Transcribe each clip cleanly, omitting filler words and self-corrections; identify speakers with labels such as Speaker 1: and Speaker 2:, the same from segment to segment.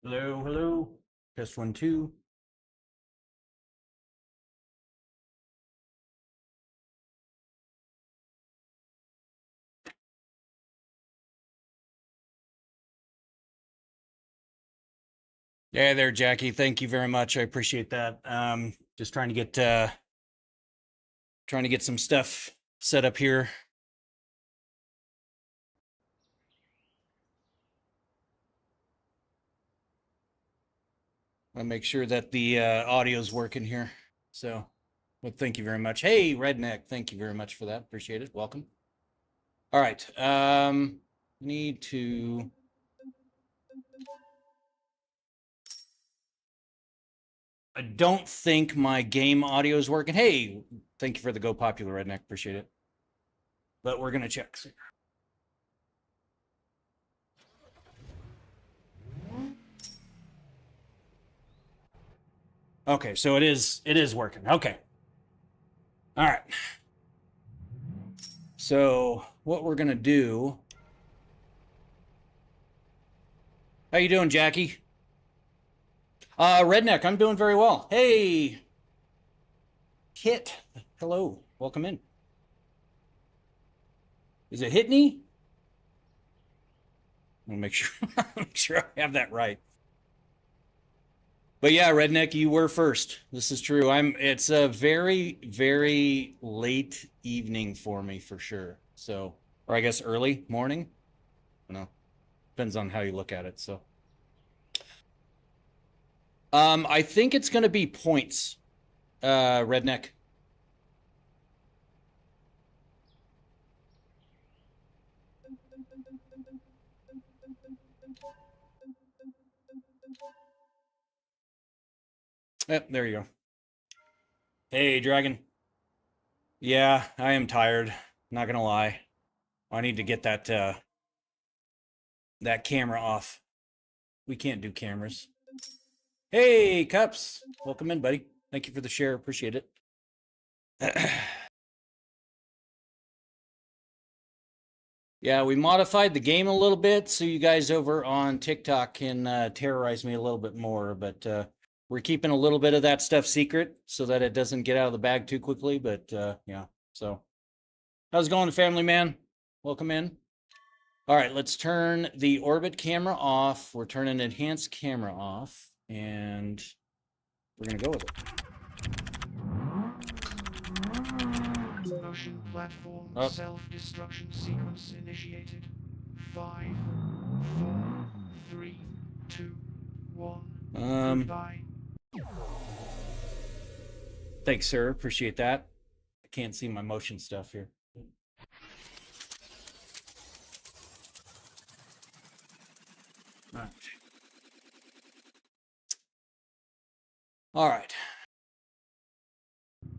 Speaker 1: Hello, hello. Test 1, 2. Yeah, there, Jackie. Thank you very much. I appreciate that. Just trying to get some stuff set up here. I make sure that the audio's working here. So, well, thank you very much. Hey, Redneck, thank you very much for that. Appreciate it. Welcome. All right. Need to. I don't think my game audio is working. Hey, thank you for the Go Popular, Redneck. Appreciate it. But we're gonna check. Okay, so it is working. Okay. All right. So what we're gonna do. How you doing, Jackie? Redneck, I'm doing very well. Hey, Kit. Hello. Welcome in. Is it Hitney? I'll make sure I have that right. But yeah, Redneck, you were first. This is true. It's a very, very late evening for me for sure. So, or I guess early morning. I don't know. Depends on how you look at it. So, I think it's going to be points, Redneck. Yep, there you go. Hey, Dragon. Yeah, I am tired. Not gonna lie. I need to get that that camera off. We can't do cameras. Hey, Cups. Welcome in, buddy. Thank you for the share. Appreciate it. Yeah, we modified the game a little bit so you guys over on TikTok can terrorize me a little bit more, but we're keeping a little bit of that stuff secret so that it doesn't get out of the bag too quickly, but yeah. So, how's it going, family man? Welcome in. All right, let's turn the orbit camera off. We're turning enhanced camera off, and we're gonna go with it.
Speaker 2: Motion platform self-destruction sequence initiated. 5, 4, 3, 2, 1. Goodbye.
Speaker 1: Thanks, sir. Appreciate that. I can't see my motion stuff here. All right.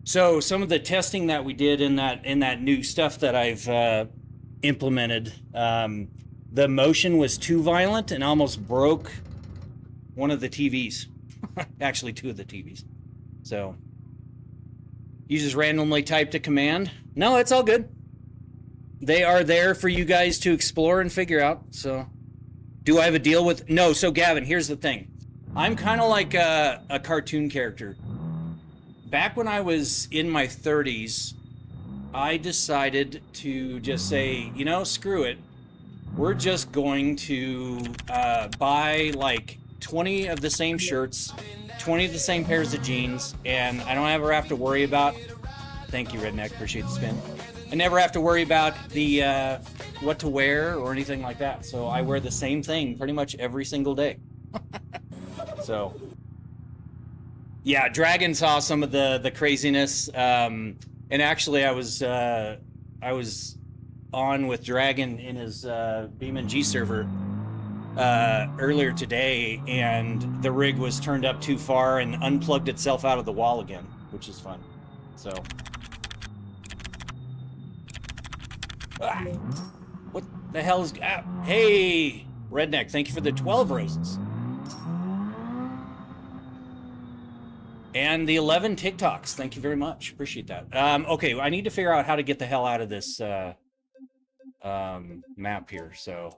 Speaker 1: So some of the testing that we did in that new stuff that I've implemented, the motion was too violent and almost broke one of the TVs. Actually, two of the TVs. So you just randomly typed a command. No, it's all good. They are there for you guys to explore and figure out. So do I have a deal with? No. So Gavin, here's the thing. I'm kind of like a cartoon character. Back when I was in my 30s, I decided to just say, you know, screw it. We're just going to buy like 20 of the same shirts, 20 of the same pairs of jeans, and I don't ever have to worry about, thank you, Redneck, appreciate the spin. I never have to worry about the what to wear or anything like that. So I wear the same thing pretty much every single day. So, yeah, Dragon saw some of the craziness, and actually I was on with Dragon in his BeamNG server earlier today, and the rig was turned up too far and unplugged itself out of the wall again, which is fun. So, what the hell is? Hey, Redneck, thank you for the 12 roses. And the 11 TikToks. Thank you very much. Appreciate that. Okay, I need to figure out how to get the hell out of this map here. So,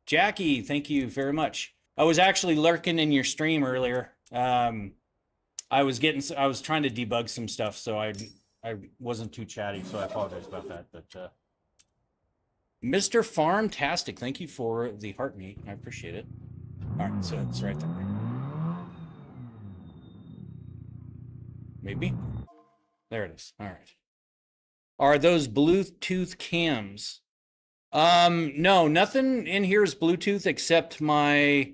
Speaker 1: Jackie, thank you very much. I was actually lurking in your stream earlier. I was trying to debug some stuff, so I wasn't too chatty, so I apologize about that. But Mr. Farmtastic, thank you for the heart meat. I appreciate it. All right, so it's right there. Maybe. There it is. All right. Are those Bluetooth cams? No, nothing in here is Bluetooth except my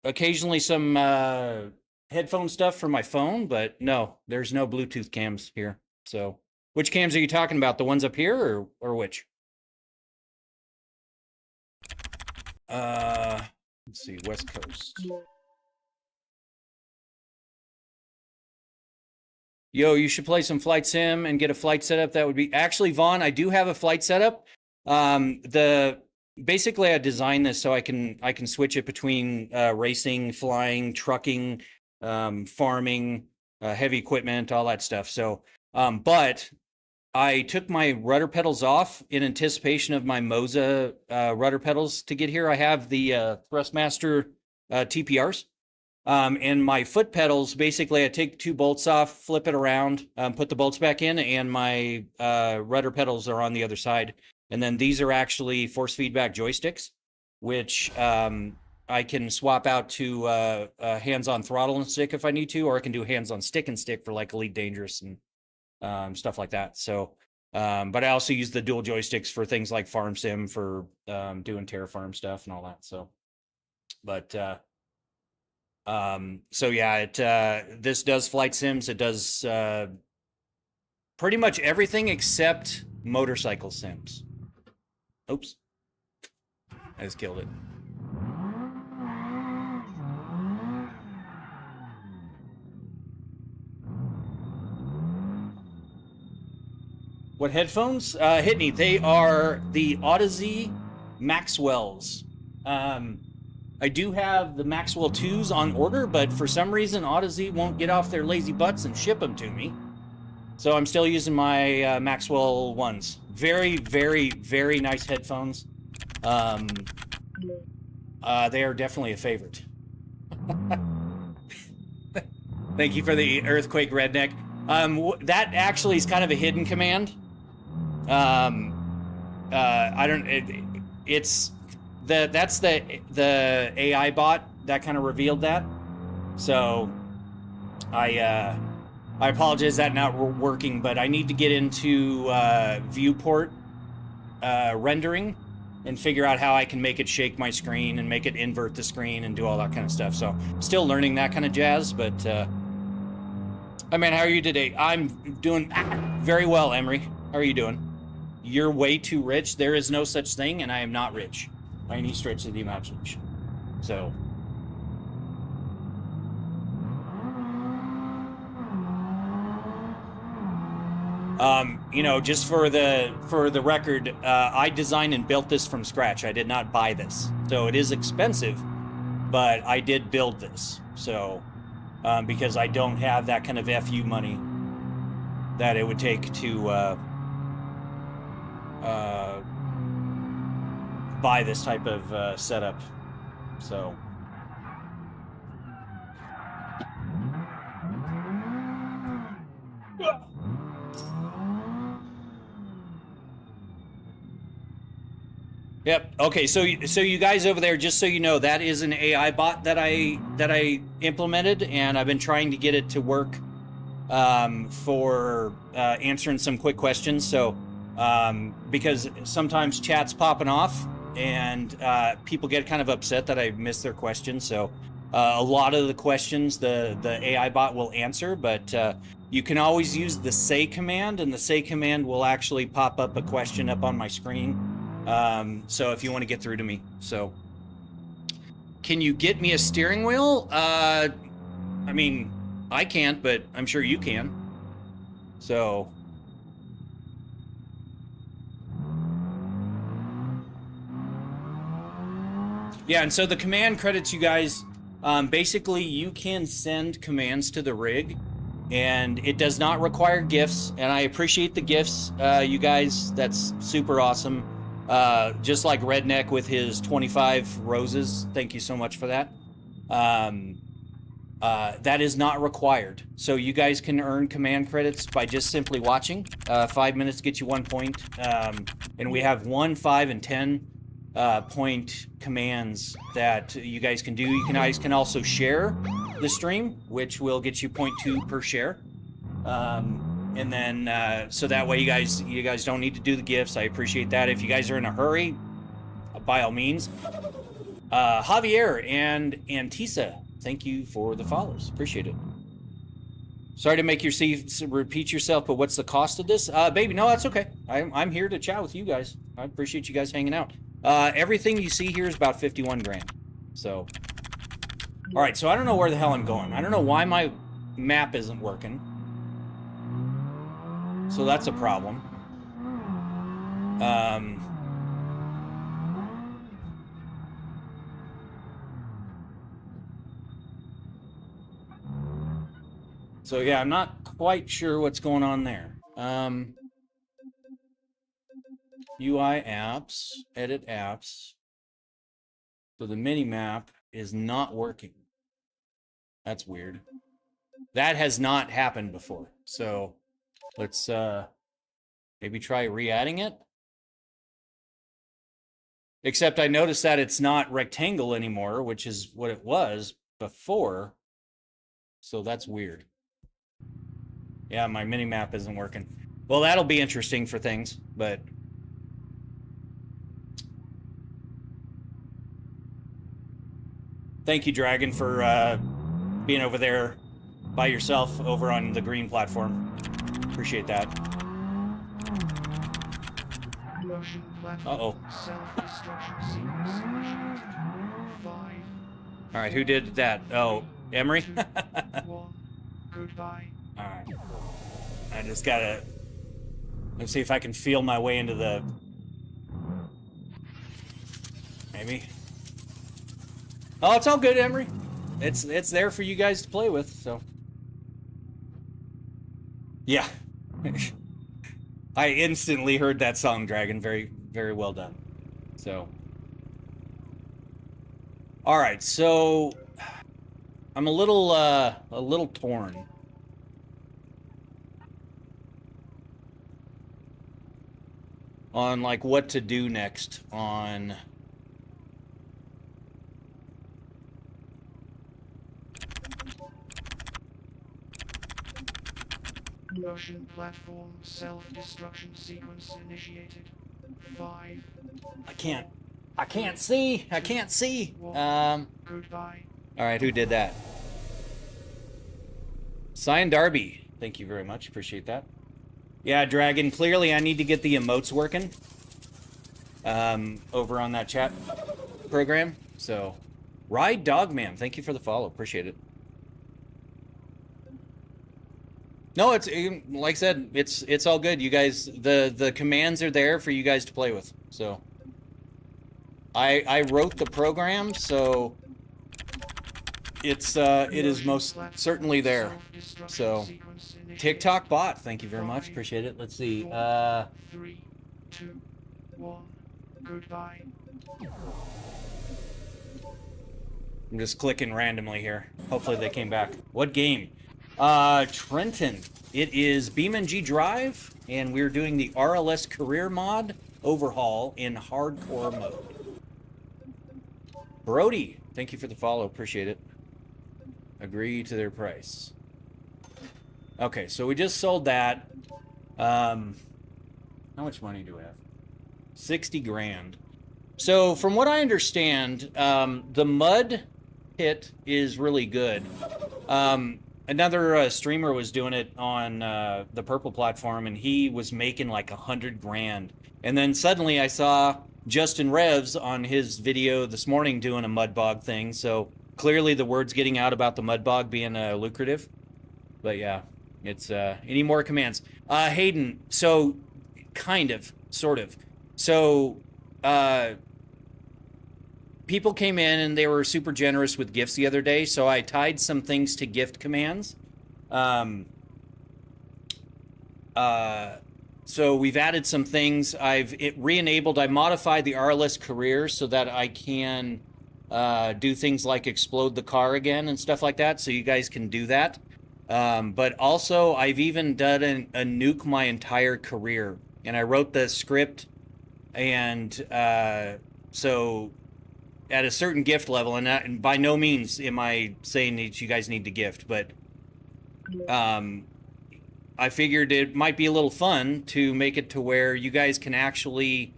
Speaker 1: occasionally some headphone stuff for my phone, but no, there's no Bluetooth cams here. So, which cams are you talking about? The ones up here or which? Let's see, West Coast. Yo, you should play some flight sim and get a flight setup. That would be actually, Vaughn, I do have a flight setup. Basically I designed this so I can switch it between racing, flying, trucking, farming, heavy equipment, all that stuff. So, but I took my rudder pedals off in anticipation of my Moza rudder pedals to get here. I have the Thrustmaster TPRs. And my foot pedals, basically I take 2 bolts off, flip it around, put the bolts back in, and my rudder pedals are on the other side. And then these are actually force feedback joysticks, which I can swap out to hands-on throttle and stick if I need to, or I can do hands-on stick and stick for like Elite Dangerous and stuff like that. So, but I also use the dual joysticks for things like Farm Sim for doing Terra Farm stuff and all that. So, but so yeah, this does flight sims. It does pretty much everything except motorcycle sims. Oops, I just killed it. What headphones? Hitney, they are the Odyssey Maxwells. I do have the Maxwell 2s on order, but for some reason, Odyssey won't get off their lazy butts and ship them to me. So I'm still using my Maxwell 1s. Very, very, very nice headphones. They are definitely a favorite. Thank you for the Earthquake Redneck. That actually is kind of a hidden command. That's the AI bot that kind of revealed that. So I apologize that not working, but I need to get into viewport rendering and figure out how I can make it shake my screen and make it invert the screen and do all that kind of stuff. So still learning that kind of jazz, but I mean, how are you today? I'm doing very well, Emery. How are you doing? You're way too rich. There is no such thing, and I am not rich by any stretch of the imagination. So, you know, just for the record, I designed and built this from scratch. I did not buy this, so it is expensive, but I did build this. So, because I don't have that kind of FU money that it would take to buy this type of setup. So yep. Okay, so you guys over there, just so you know, that is an AI bot that I implemented, and I've been trying to get it to work for answering some quick questions. So because sometimes chat's popping off and people get kind of upset that I miss their questions. So a lot of the questions the AI bot will answer, but you can always use the say command, and the say command will actually pop up a question up on my screen. So if you want to get through to me. So can you get me a steering wheel? I mean, I can't, but I'm sure you can. So yeah, and so the command credits, you guys, basically you can send commands to the rig, and it does not require GIFs, and I appreciate the GIFs, you guys. That's super awesome. Just like Redneck with his 25 roses. Thank you so much for that. That is not required. So you guys can earn command credits by just simply watching. 5 minutes gets you 1 point. And we have 1, 5, and 10 point commands that you guys can do. You guys can also share the stream, which will get you 0.2 per share. And then so that way you guys don't need to do the gifts. I appreciate that. If you guys are in a hurry, by all means. Javier and Antisa, thank you for the follows. Appreciate it. Sorry to make you repeat yourself, but what's the cost of this? Baby, no, that's okay. I'm here to chat with you guys. I appreciate you guys hanging out. Everything you see here is about 51 grand. So, all right, so I don't know where the hell I'm going. I don't know why my map isn't working. So that's a problem. So yeah, I'm not quite sure what's going on there. UI apps, edit apps. So the mini map is not working. That's weird. That has not happened before. So let's maybe try re-adding it. Except I noticed that it's not rectangle anymore, which is what it was before. So that's weird. Yeah, my mini map isn't working. Well, that'll be interesting for things, but thank you, Dragon, for being over there by yourself over on the green platform. Appreciate that. Uh-oh. All right, who did that? Oh, Emery?
Speaker 2: Goodbye.
Speaker 1: All right. I just gotta... Let's see if I can feel my way into the... Maybe. Oh, it's all good, Emery. It's there for you guys to play with, so... Yeah. I instantly heard that song, Dragon. Very, very well done. So... Alright, so... I'm a little torn. On, like, what to do next on...
Speaker 2: Motion platform self-destruction sequence initiated. 5.
Speaker 1: I can't see.
Speaker 2: Goodbye.
Speaker 1: All right, who did that? Cyan Darby. Thank you very much. Appreciate that. Yeah, Dragon, clearly I need to get the emotes working over on that chat program. So, Ride Dogman, thank you for the follow. Appreciate it. No, it's like I said, it's all good. You guys, the commands are there for you guys to play with. So, I wrote the program, so it is most certainly there. So, TikTok bot, thank you very much. Appreciate it. Let's see.
Speaker 2: 3, 2, 1. Goodbye.
Speaker 1: I'm just clicking randomly here. Hopefully they came back. What game? Trenton. It is BeamNG.drive, and we're doing the RLS career mod overhaul in hardcore mode. Brody, thank you for the follow. Appreciate it. Agree to their price. Okay, so we just sold that. How much money do we have? 60 grand. So from what I understand, the mud hit is really good. Another streamer was doing it on the Purple platform, and he was making like 100 grand. And then suddenly I saw Justin Revs on his video this morning doing a mud bog thing. So clearly the word's getting out about the mud bog being lucrative. But yeah, it's any more commands. Hayden, so kind of, sort of. So people came in and they were super generous with gifts the other day, so I tied some things to gift commands. So we've added some things. I've re-enabled, I modified the RLS career so that I can do things like explode the car again and stuff like that, so you guys can do that. But also, I've even done a nuke my entire career, and I wrote the script, and so at a certain gift level, and by no means am I saying that you guys need to gift, but I figured it might be a little fun to make it to where you guys can actually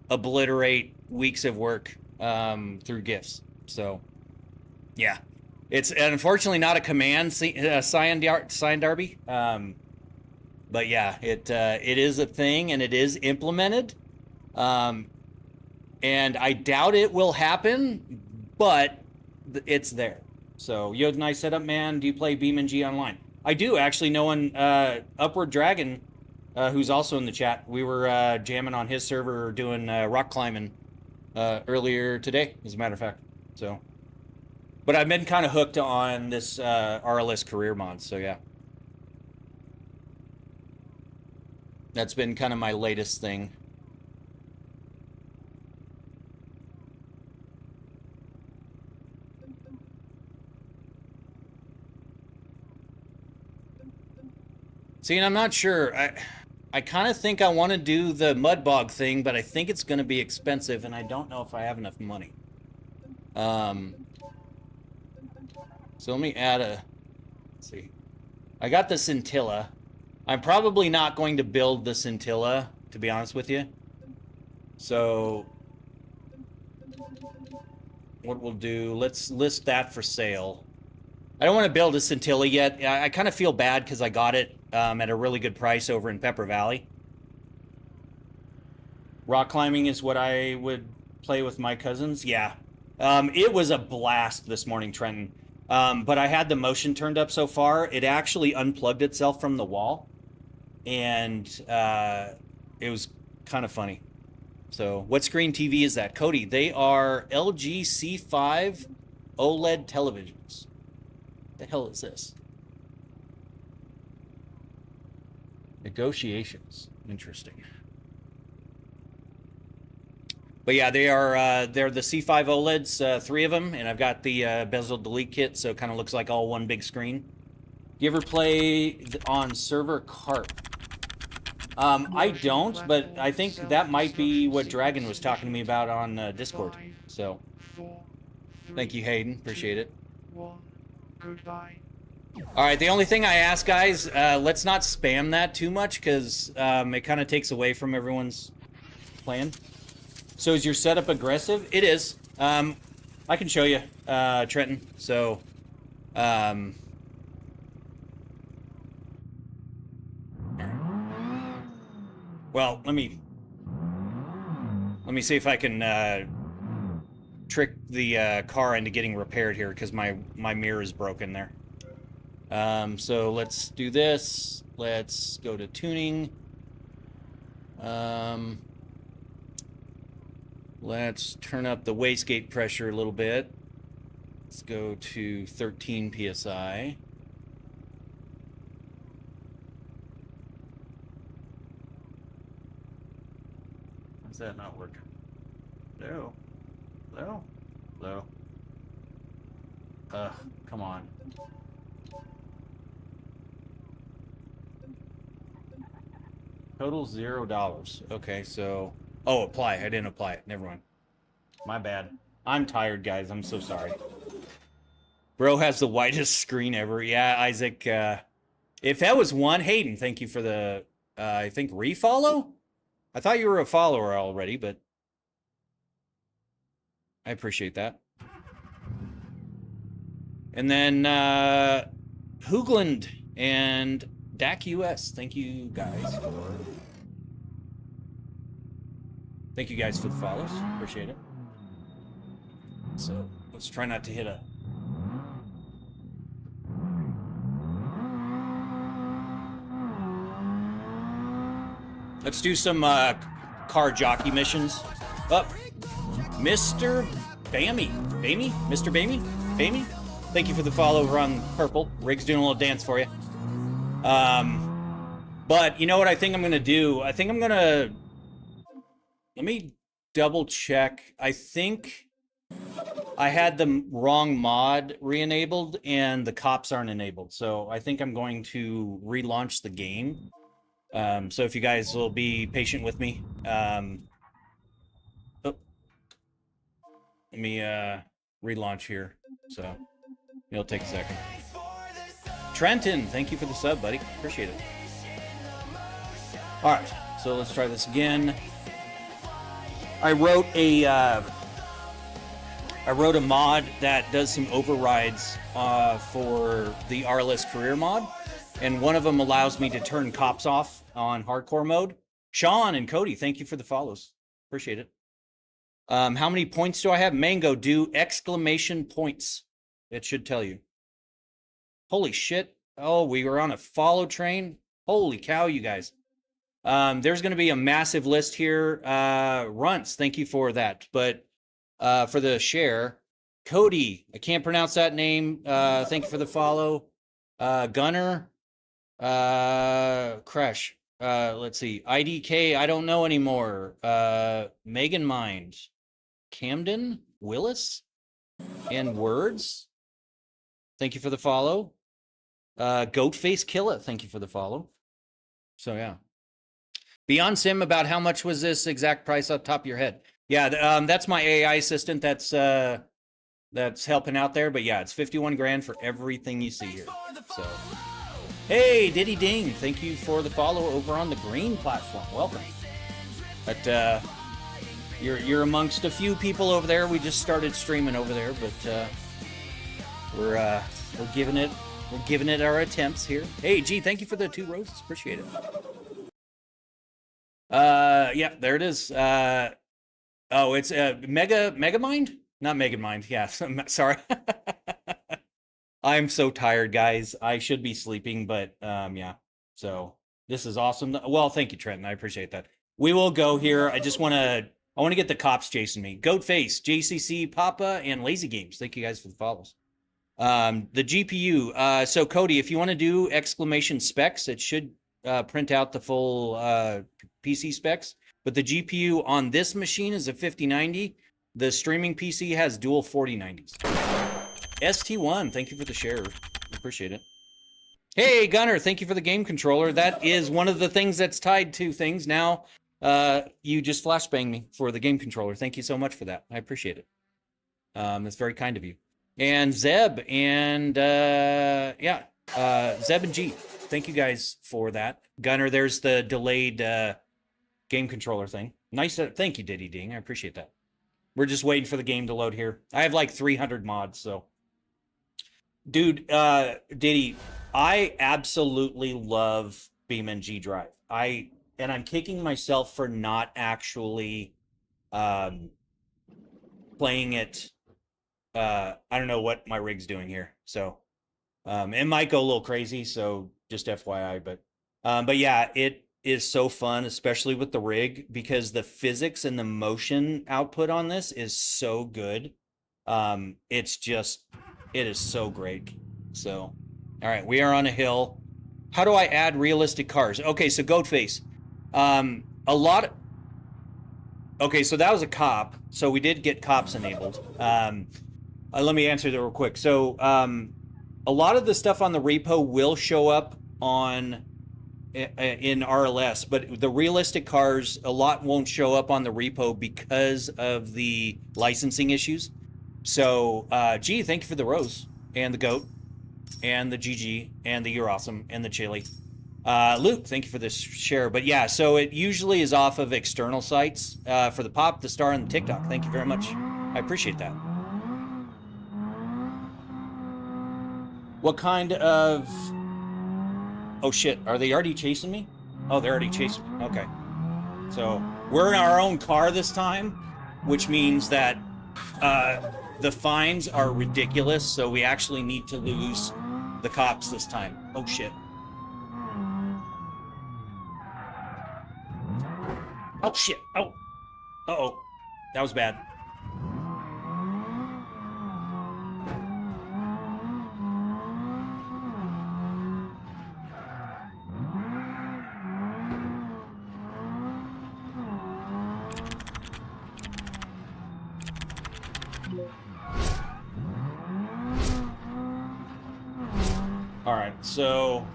Speaker 1: obliterate weeks of work through gifts. So, yeah. It's unfortunately not a command sign derby, but yeah, it is a thing and it is implemented, and I doubt it will happen, but it's there. So Yod and I set up, man. Do you play BeamNG online? I do actually know an Upward Dragon, who's also in the chat. We were jamming on his server doing rock climbing earlier today, as a matter of fact. So. But I've been kind of hooked on this RLS career mod, so yeah. That's been kind of my latest thing. See, and I'm not sure. I kind of think I want to do the mud bog thing, but I think it's going to be expensive, and I don't know if I have enough money. So let me add let's see. I got the scintilla. I'm probably not going to build the scintilla, to be honest with you. So what we'll do, let's list that for sale. I don't want to build a scintilla yet. I kind of feel bad because I got it at a really good price over in Pepper Valley. Rock climbing is what I would play with my cousins. Yeah. It was a blast this morning, Trenton. But I had the motion turned up so far, it actually unplugged itself from the wall. And it was kind of funny. So what screen TV is that? Cody, they are LG C5 OLED televisions. What the hell is this? Negotiations. Interesting. But yeah, they're the C5 OLEDs, 3 of them, and I've got the bezel delete kit, so it kind of looks like all one big screen. Do you ever play on server Carp? I don't, but I think that might be what Dragon was talking to me about on Discord. So, thank you, Hayden. Appreciate it.
Speaker 2: Goodbye.
Speaker 1: All right, the only thing I ask, guys, let's not spam that too much, because it kind of takes away from everyone's plan. So is your setup aggressive? It is. I can show you, Trenton. So, well, let me see if I can trick the car into getting repaired here, because my mirror is broken there. So let's do this. Let's go to tuning. Let's turn up the wastegate pressure a little bit. Let's go to 13 psi. How's that not working? No. No. No. Come on. Total $0. Okay, so... Oh, apply. I didn't apply it. Never mind. My bad. I'm tired, guys. I'm so sorry. Bro has the widest screen ever. Yeah, Isaac. If that was one, Hayden, thank you for the, I think, refollow? I thought you were a follower already, but... I appreciate that. And then Hoogland and DAC US. Thank you guys for the follows. Appreciate it. So let's try not to hit a. Let's do some car jockey missions. Up, Mr. Bammy. Mr. Bammy? Thank you for the follow over on Purple. Rig's doing a little dance for you. But you know what I think I'm going to do? I think I'm going to... Let me double check. I think I had the wrong mod re-enabled and the cops aren't enabled. So I think I'm going to relaunch the game. So if you guys will be patient with me. Let me relaunch here. So it'll take a second. Trenton, thank you for the sub, buddy. Appreciate it. All right, so let's try this again. I wrote a mod that does some overrides for the RLS career mod, and one of them allows me to turn cops off on hardcore mode. Sean and Cody, thank you for the follows. Appreciate it. How many points do I have? Mango, do exclamation points. It should tell you. Holy shit. Oh, we were on a follow train. Holy cow, you guys. There's going to be a massive list here. Runts, thank you for that. But for the share, Cody, I can't pronounce that name. Thank you for the follow. Gunner, Crash. Let's see. IDK, I don't know anymore. Megan Mind, Camden, Willis, and Words. Thank you for the follow. Goatface Killer, thank you for the follow. So yeah. Beyond Sim, about how much was this exact price off the top of your head? Yeah, that's my AI assistant that's helping out there. But yeah, it's 51 grand for everything you see here. So, hey, Diddy Ding, thank you for the follow over on the green platform. Welcome. But you're amongst a few people over there. We just started streaming over there, but we're giving it our attempts here. Hey, G, thank you for the 2 roses. Appreciate it. Yeah, there it is. Oh, it's Megamind? Not Megamind. Yeah, sorry. I'm so tired, guys. I should be sleeping, but yeah. So this is awesome. Well, thank you, Trenton. I appreciate that. We will go here. I want to get the cops chasing me. Goatface, JCC, Papa, and Lazy Games. Thank you guys for the follows. The GPU. So Cody, if you want to do exclamation specs, it should print out the full PC specs. But the GPU on this machine is a 5090. The streaming PC has dual 4090s. ST1, thank you for the share. Appreciate it. Hey, Gunner, thank you for the game controller. That is one of the things that's tied to things. Now, you just flashbanged me for the game controller. Thank you so much for that. I appreciate it. That's very kind of you. And Zeb and, yeah, Zeb and G. Thank you guys for that. Gunner, there's the delayed game controller thing. Nice. Thank you, Diddy Ding. I appreciate that. We're just waiting for the game to load here. I have like 300 mods, so. Dude, Diddy, I absolutely love BeamNG.drive. And I'm kicking myself for not actually playing it. I don't know what my rig's doing here. So it might go a little crazy, so just FYI. But yeah, it is so fun, especially with the rig, because the physics and the motion output on this is so good. It is so great. So, all right, we are on a hill. How do I add realistic cars? Okay, so Goatface. Okay, so that was a cop. So we did get cops enabled. Let me answer that real quick. So a lot of the stuff on the repo will show up in RLS, but the realistic cars, a lot won't show up on the repo because of the licensing issues. So, G, thank you for the rose and the goat and the GG and the you're awesome and the chili. Luke, thank you for this share. But yeah, so it usually is off of external sites for the pop, the star, and the TikTok. Thank you very much. I appreciate that. What kind of... Oh shit, are they already chasing me? Oh, they're already chasing me. Okay. So, we're in our own car this time, which means that the fines are ridiculous, so we actually need to lose the cops this time. Oh shit. Oh shit. Oh. Uh-oh. That was bad. All right, so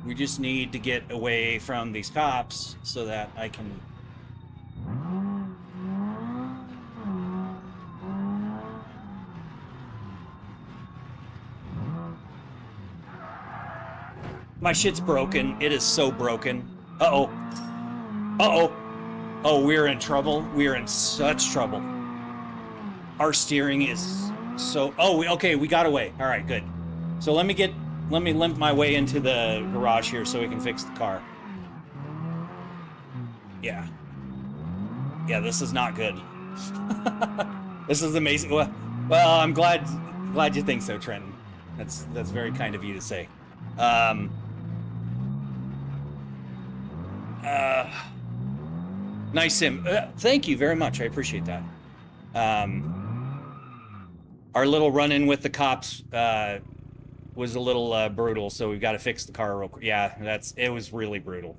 Speaker 1: we just need to get away from these cops so that I can... My shit's broken. It is so broken. Uh-oh. Uh-oh. Oh, we're in trouble. We're in such trouble. Our steering is so... Oh, okay, we got away. All right, good. So let me limp my way into the garage here so we can fix the car. Yeah. Yeah, this is not good. This is amazing. Well, I'm glad you think so, Trenton. That's very kind of you to say. Nice sim. Thank you very much. I appreciate that. Our little run-in with the cops was a little brutal, so we've got to fix the car real quick. Yeah, it was really brutal.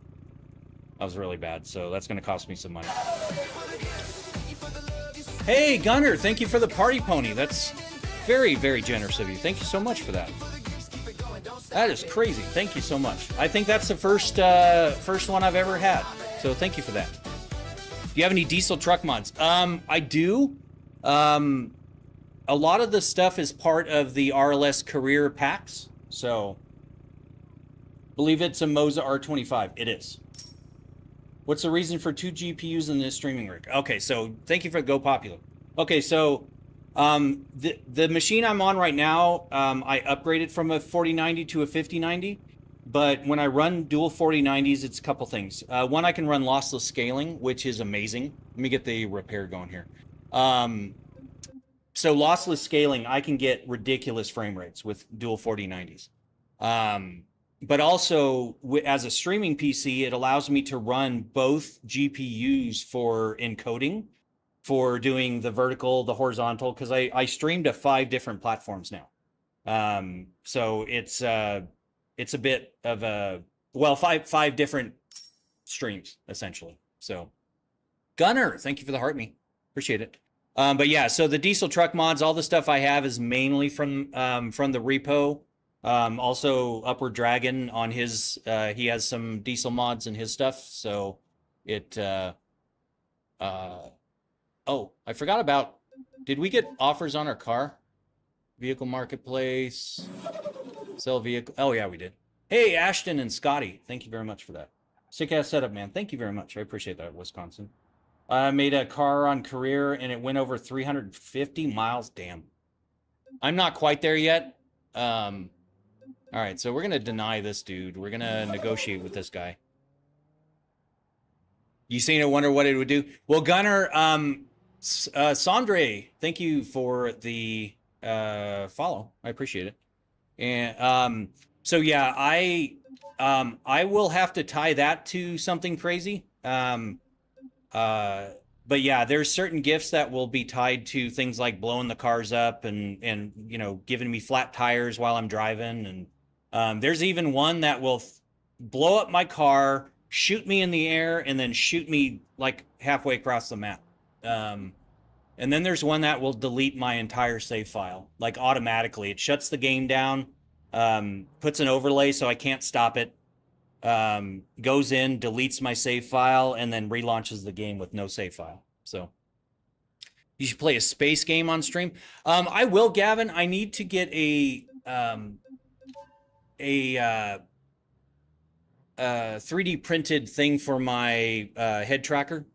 Speaker 1: That was really bad, so that's going to cost me some money. Hey, Gunner, thank you for the party pony. That's very, very generous of you. Thank you so much for that. That is crazy. Thank you so much. I think that's the first one I've ever had, so thank you for that. Do you have any diesel truck mods? I do. A lot of the stuff is part of the RLS career packs, so believe it's a Moza R25. It is. What's the reason for 2 GPUs in this streaming rig? Okay, so thank you for Go Popular. Okay, so the machine I'm on right now, I upgraded from a 4090 to a 5090. But when I run dual 4090s, it's a couple things. One, I can run lossless scaling, which is amazing. Let me get the repair going here. So lossless scaling, I can get ridiculous frame rates with dual 4090s. But also, as a streaming PC, it allows me to run both GPUs for encoding, for doing the vertical, the horizontal, because I stream to 5 different platforms now. So it's a bit of a, well, five different streams, essentially. So, Gunner, thank you for the heart me. Appreciate it. But yeah, so the diesel truck mods, all the stuff I have is mainly from the repo. Also, Upward Dragon on his, he has some diesel mods in his stuff. So it, oh, I forgot about, did we get offers on our car? Vehicle Marketplace, sell vehicle. Oh yeah, we did. Hey, Ashton and Scotty, thank you very much for that. Sick ass setup, man. Thank you very much. I appreciate that, Wisconsin. I made a car on career and it went over 350 miles. Damn. I'm not quite there yet. All right, so we're going to deny this dude. We're going to negotiate with this guy. You seen it, wonder what it would do? Well, Gunner, Sandre, thank you for the follow. I appreciate it. And so yeah, I will have to tie that to something crazy. But yeah, there's certain gifts that will be tied to things like blowing the cars up and you know, giving me flat tires while I'm driving. And there's even one that will blow up my car, shoot me in the air, and then shoot me like halfway across the map. And then there's one that will delete my entire save file, like automatically. It shuts the game down, puts an overlay so I can't stop it, goes in, deletes my save file, and then relaunches the game with no save file. So you should play a space game on stream. I will, Gavin. I need to get a 3D printed thing for my head tracker.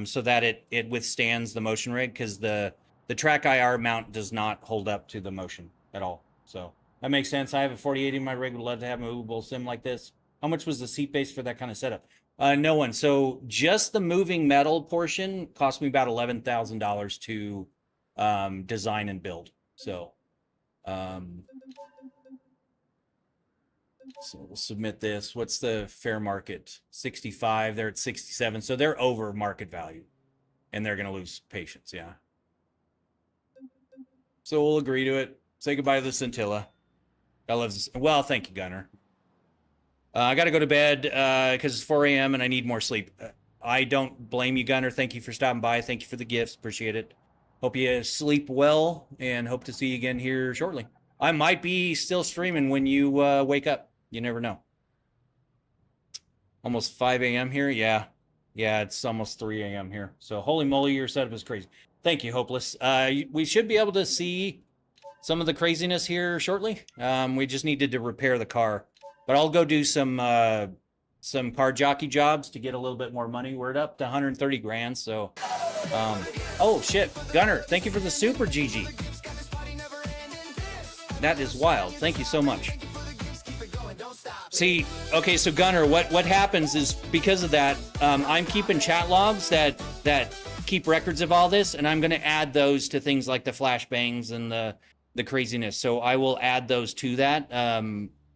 Speaker 1: so that it withstands the motion rig, because the track IR mount does not hold up to the motion at all. So that makes sense. I have a 4080 in my rig. Would love to have a movable sim like this. How much was the seat base for that kind of setup? No one. So just the moving metal portion cost me about $11,000 to design and build. So we'll submit this. What's the fair market? 65. They're at 67. So they're over market value, and they're going to lose patience. Yeah. So we'll agree to it. Say goodbye to the scintilla. I love this. Well, thank you, Gunner. I got to go to bed because it's 4 a.m. and I need more sleep. I don't blame you, Gunner. Thank you for stopping by. Thank you for the gifts. Appreciate it. Hope you sleep well, and hope to see you again here shortly. I might be still streaming when you wake up. You never know. Almost 5 a.m. here? Yeah. Yeah, it's almost 3 a.m. here. So holy moly, your setup is crazy. Thank you, Hopeless. We should be able to see some of the craziness here shortly. We just needed to repair the car. But I'll go do some car jockey jobs to get a little bit more money. We're up to 130 grand, so... oh, shit. Gunner, thank you for the super, GG. That is wild. Thank you so much. See, okay, so Gunner, what happens is, because of that, I'm keeping chat logs that keep records of all this, and I'm going to add those to things like the flashbangs and the craziness. So I will add those to that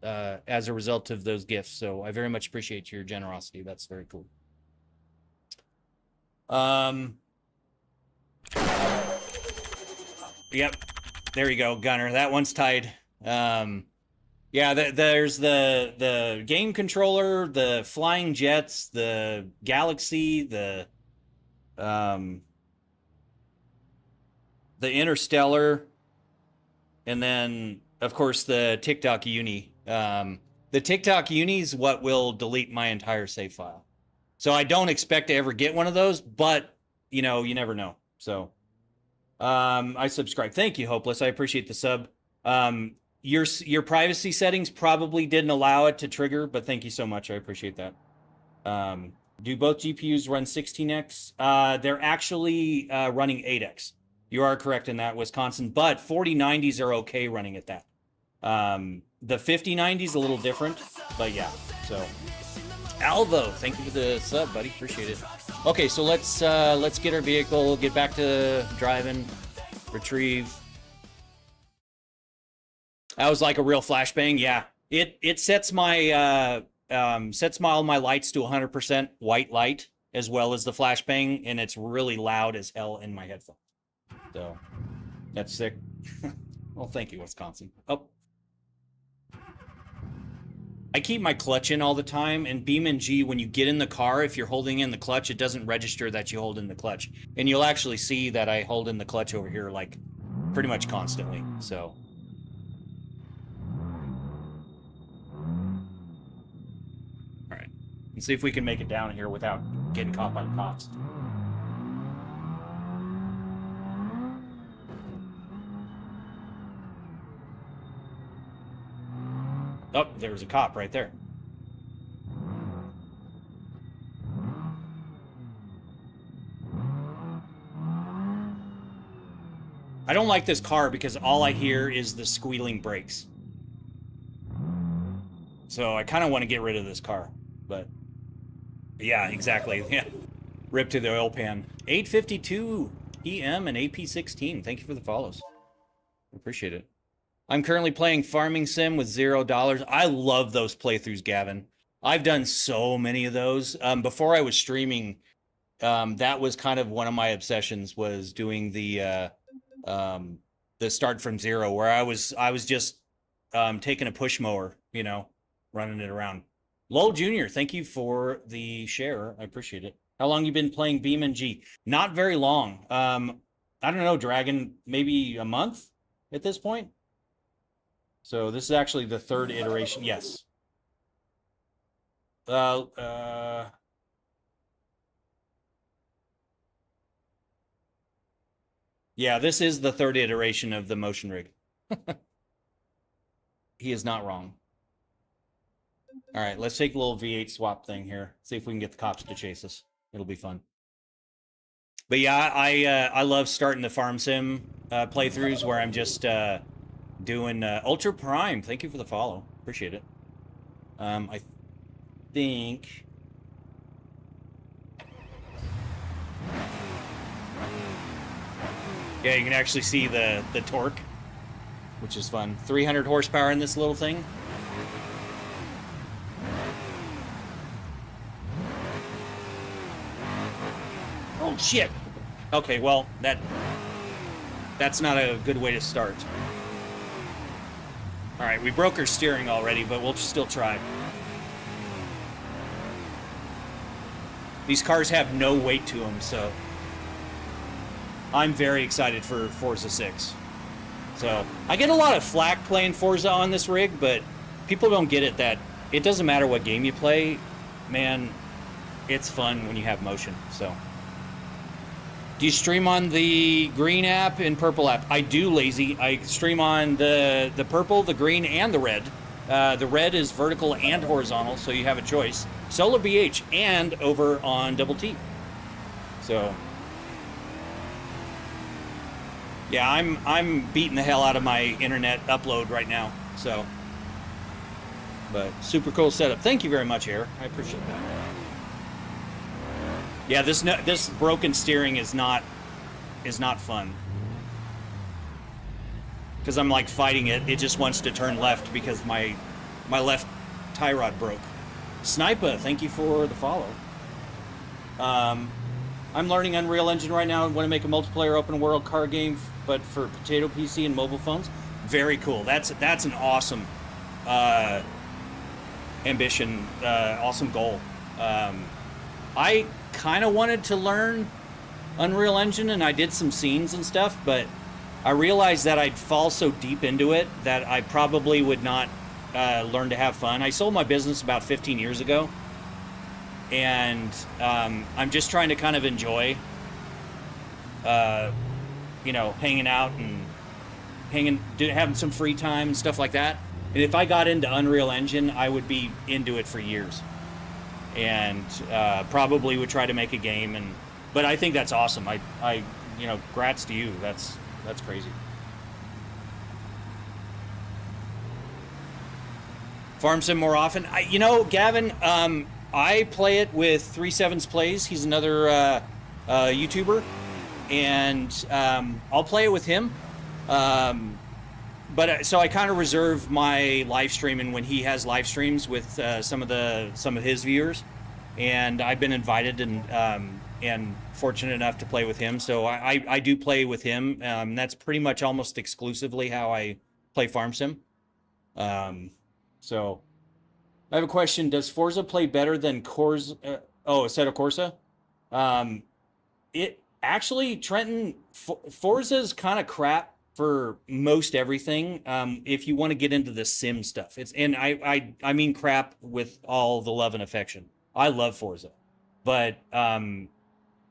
Speaker 1: as a result of those gifts. So I very much appreciate your generosity. That's very cool. Yep, there you go, Gunner. That one's tied. Yeah, there's the game controller, the flying jets, the Galaxy, the Interstellar, and then of course the TikTok Uni. The TikTok Uni is what will delete my entire save file. So I don't expect to ever get one of those, but you know, you never know. So I subscribe. Thank you, Hopeless. I appreciate the sub. Your privacy settings probably didn't allow it to trigger, but thank you so much. I appreciate that. Do both GPUs run 16x? They're actually running 8x. You are correct in that, Wisconsin, but 4090s are okay running at that. The 5090s a little different, but yeah. So Alvo, thank you for the sub, buddy. Appreciate it. Okay, so let's get our vehicle, get back to driving, retrieve. That was like a real flashbang. Yeah, it sets my all my lights to 100% white light, as well as the flashbang, and it's really loud as hell in my headphones. So that's sick. Well, thank you, Wisconsin. Oh, I keep my clutch in all the time, and BeamNG, when you get in the car, if you're holding in the clutch, it doesn't register that you hold in the clutch, and you'll actually see that I hold in the clutch over here like pretty much constantly. So. And see if we can make it down here without getting caught by the cops. Oh, there's a cop right there. I don't like this car because all I hear is the squealing brakes. So I kind of want to get rid of this car, but... Yeah, exactly. Yeah. Rip to the oil pan. 852 EM and AP16. Thank you for the follows. Appreciate it. I'm currently playing Farming Sim with $0. I love those playthroughs, Gavin. I've done so many of those. Before I was streaming, that was kind of one of my obsessions, was doing the start from zero, where I was just taking a push mower, you know, running it around. Lowell Jr., thank you for the share. I appreciate it. How long you been playing BeamNG? Not very long. I don't know, Dragon, maybe a month at this point? So this is actually the third iteration. Yes. Yeah, this is the third iteration of the motion rig. He is not wrong. All right, let's take a little V8 swap thing here. See if we can get the cops to chase us. It'll be fun. But yeah, I love starting the farm sim playthroughs where I'm just doing Ultra Prime. Thank you for the follow. Appreciate it. I think. Yeah, you can actually see the torque, which is fun. 300 horsepower in this little thing. Oh shit. Okay, well, that's not a good way to start. All right, we broke our steering already, but we'll still try. These cars have no weight to them, so I'm very excited for Forza 6. So I get a lot of flack playing Forza on this rig, but people don't get it that it doesn't matter what game you play, man, it's fun when you have motion. So do you stream on the green app and purple app? I do, Lazy. I stream on the purple, the green, and the red. The red is vertical and horizontal, so you have a choice. Solar BH and over on Double T. So yeah, I'm beating the hell out of my internet upload right now. So, but super cool setup. Thank you very much, Air. I appreciate that. Yeah, this broken steering is not fun. Because I'm like fighting it. It just wants to turn left because my left tie rod broke. Sniper, thank you for the follow. I'm learning Unreal Engine right now and want to make a multiplayer open world car game, but for Potato PC and mobile phones. Very cool. That's an awesome ambition, awesome goal. I kind of wanted to learn Unreal Engine, and I did some scenes and stuff, but I realized that I'd fall so deep into it that I probably would not learn to have fun. I sold my business about 15 years ago, and I'm just trying to kind of enjoy, hanging out and having some free time and stuff like that. And if I got into Unreal Engine, I would be into it for years, and probably would try to make a game. But I think that's awesome. I grats to you. That's crazy. Farm sim more often. Gavin, I play it with 37's Plays. He's another YouTuber, and I'll play it with him. But so I kind of reserve my live streaming when he has live streams with some of his viewers, and I've been invited and fortunate enough to play with him. So I do play with him. That's pretty much almost exclusively how I play farm sim. So I have a question. Does Forza play better than Assetto Corsa? It actually, Trenton, Forza's kind of crap for most everything. If you want to get into the sim stuff, I mean crap with all the love and affection. I love Forza, but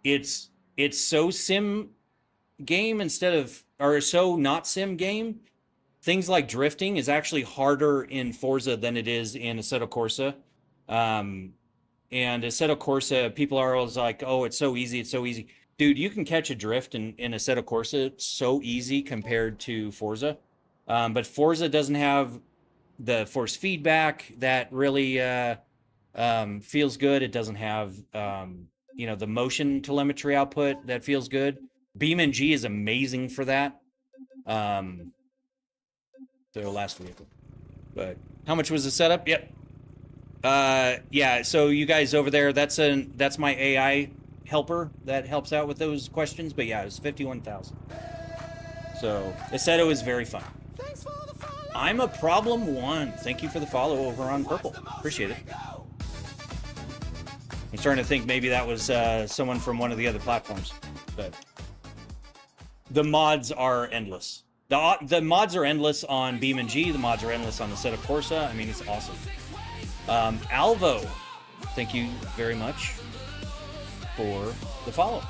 Speaker 1: it's so sim game or so not sim game. Things like drifting is actually harder in Forza than it is in Assetto Corsa. And Assetto Corsa, people are always like, oh, it's so easy, it's so easy. Dude, you can catch a drift in Assetto Corsa so easy compared to Forza. But Forza doesn't have the force feedback that really feels good. It doesn't have the motion telemetry output that feels good. BeamNG is amazing for that. The last vehicle. But how much was the setup? Yep. Yeah, so you guys over there, that's my AI helper that helps out with those questions. But yeah, it was 51,000. So Assetto is very fun.
Speaker 3: Thanks for the follow.
Speaker 1: I'm a problem one. Thank you for the follow over on Purple. Appreciate it. I'm starting to think maybe that was someone from one of the other platforms. But the mods are endless. The mods are endless on BeamNG. The mods are endless on the Assetto Corsa. I mean, it's awesome. Alvo, thank you very much for the follow.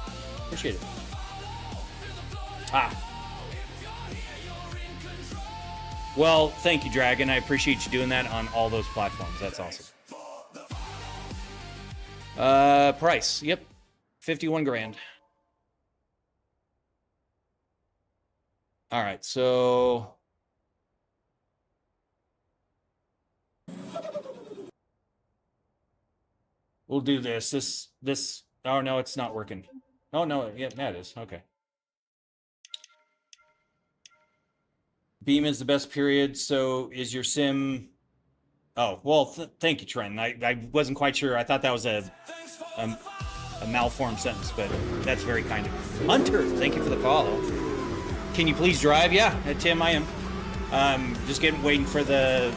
Speaker 1: Appreciate it. Well, thank you, Dragon. I appreciate you doing that on all those platforms. That's awesome. Price. Yep. 51 grand. All right, so we'll do this. Oh no, it's not working. Oh no, yeah, that is. Okay. Beam is the best period, so is your sim... Oh, well, thank you, Trent. I wasn't quite sure. I thought that was a malformed sentence, but that's very kind of you. Hunter, thank you for the follow. Can you please drive? Yeah, Tim, I am. Just waiting for the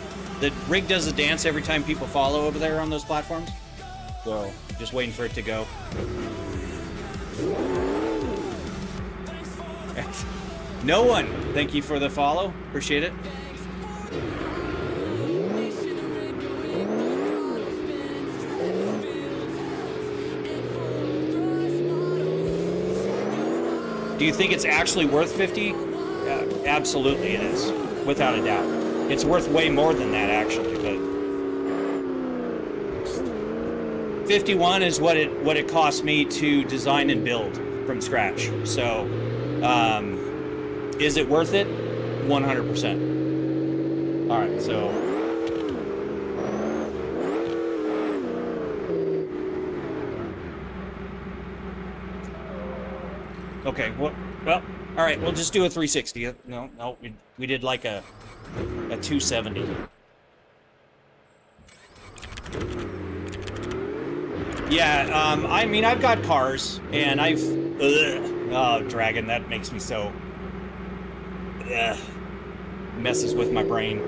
Speaker 1: rig does a dance every time people follow over there on those platforms. So, just waiting for it to go. No one, thank you for the follow. Appreciate it. Do you think it's actually worth 50? Absolutely it is, without a doubt. It's worth way more than that, actually, but 51 is what it cost me to design and build from scratch. So, is it worth it? 100%. All right, so okay, well, all right, we'll just do a 360. No, we did like a 270. Yeah, I mean, I've got cars, and oh, Dragon, that makes me so... messes with my brain.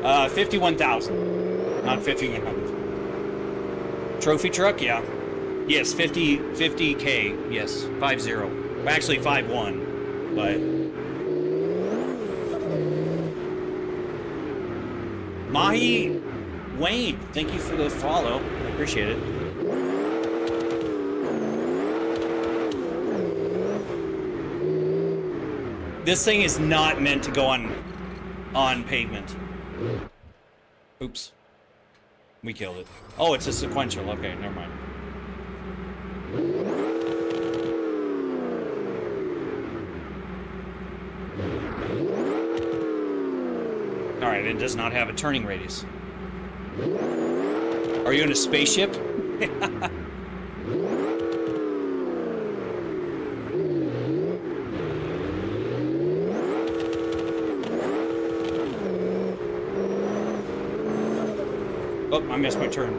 Speaker 1: 51,000, not 5,100. Trophy truck, yeah. Yes, 50K, yes, 50. Well, actually 51, but... Mahi Wayne, thank you for the follow. I appreciate it. This thing is not meant to go on pavement. Oops. We killed it. Oh, it's a sequential. Okay, never mind. All right, it does not have a turning radius. Are you in a spaceship? Oh, I missed my turn.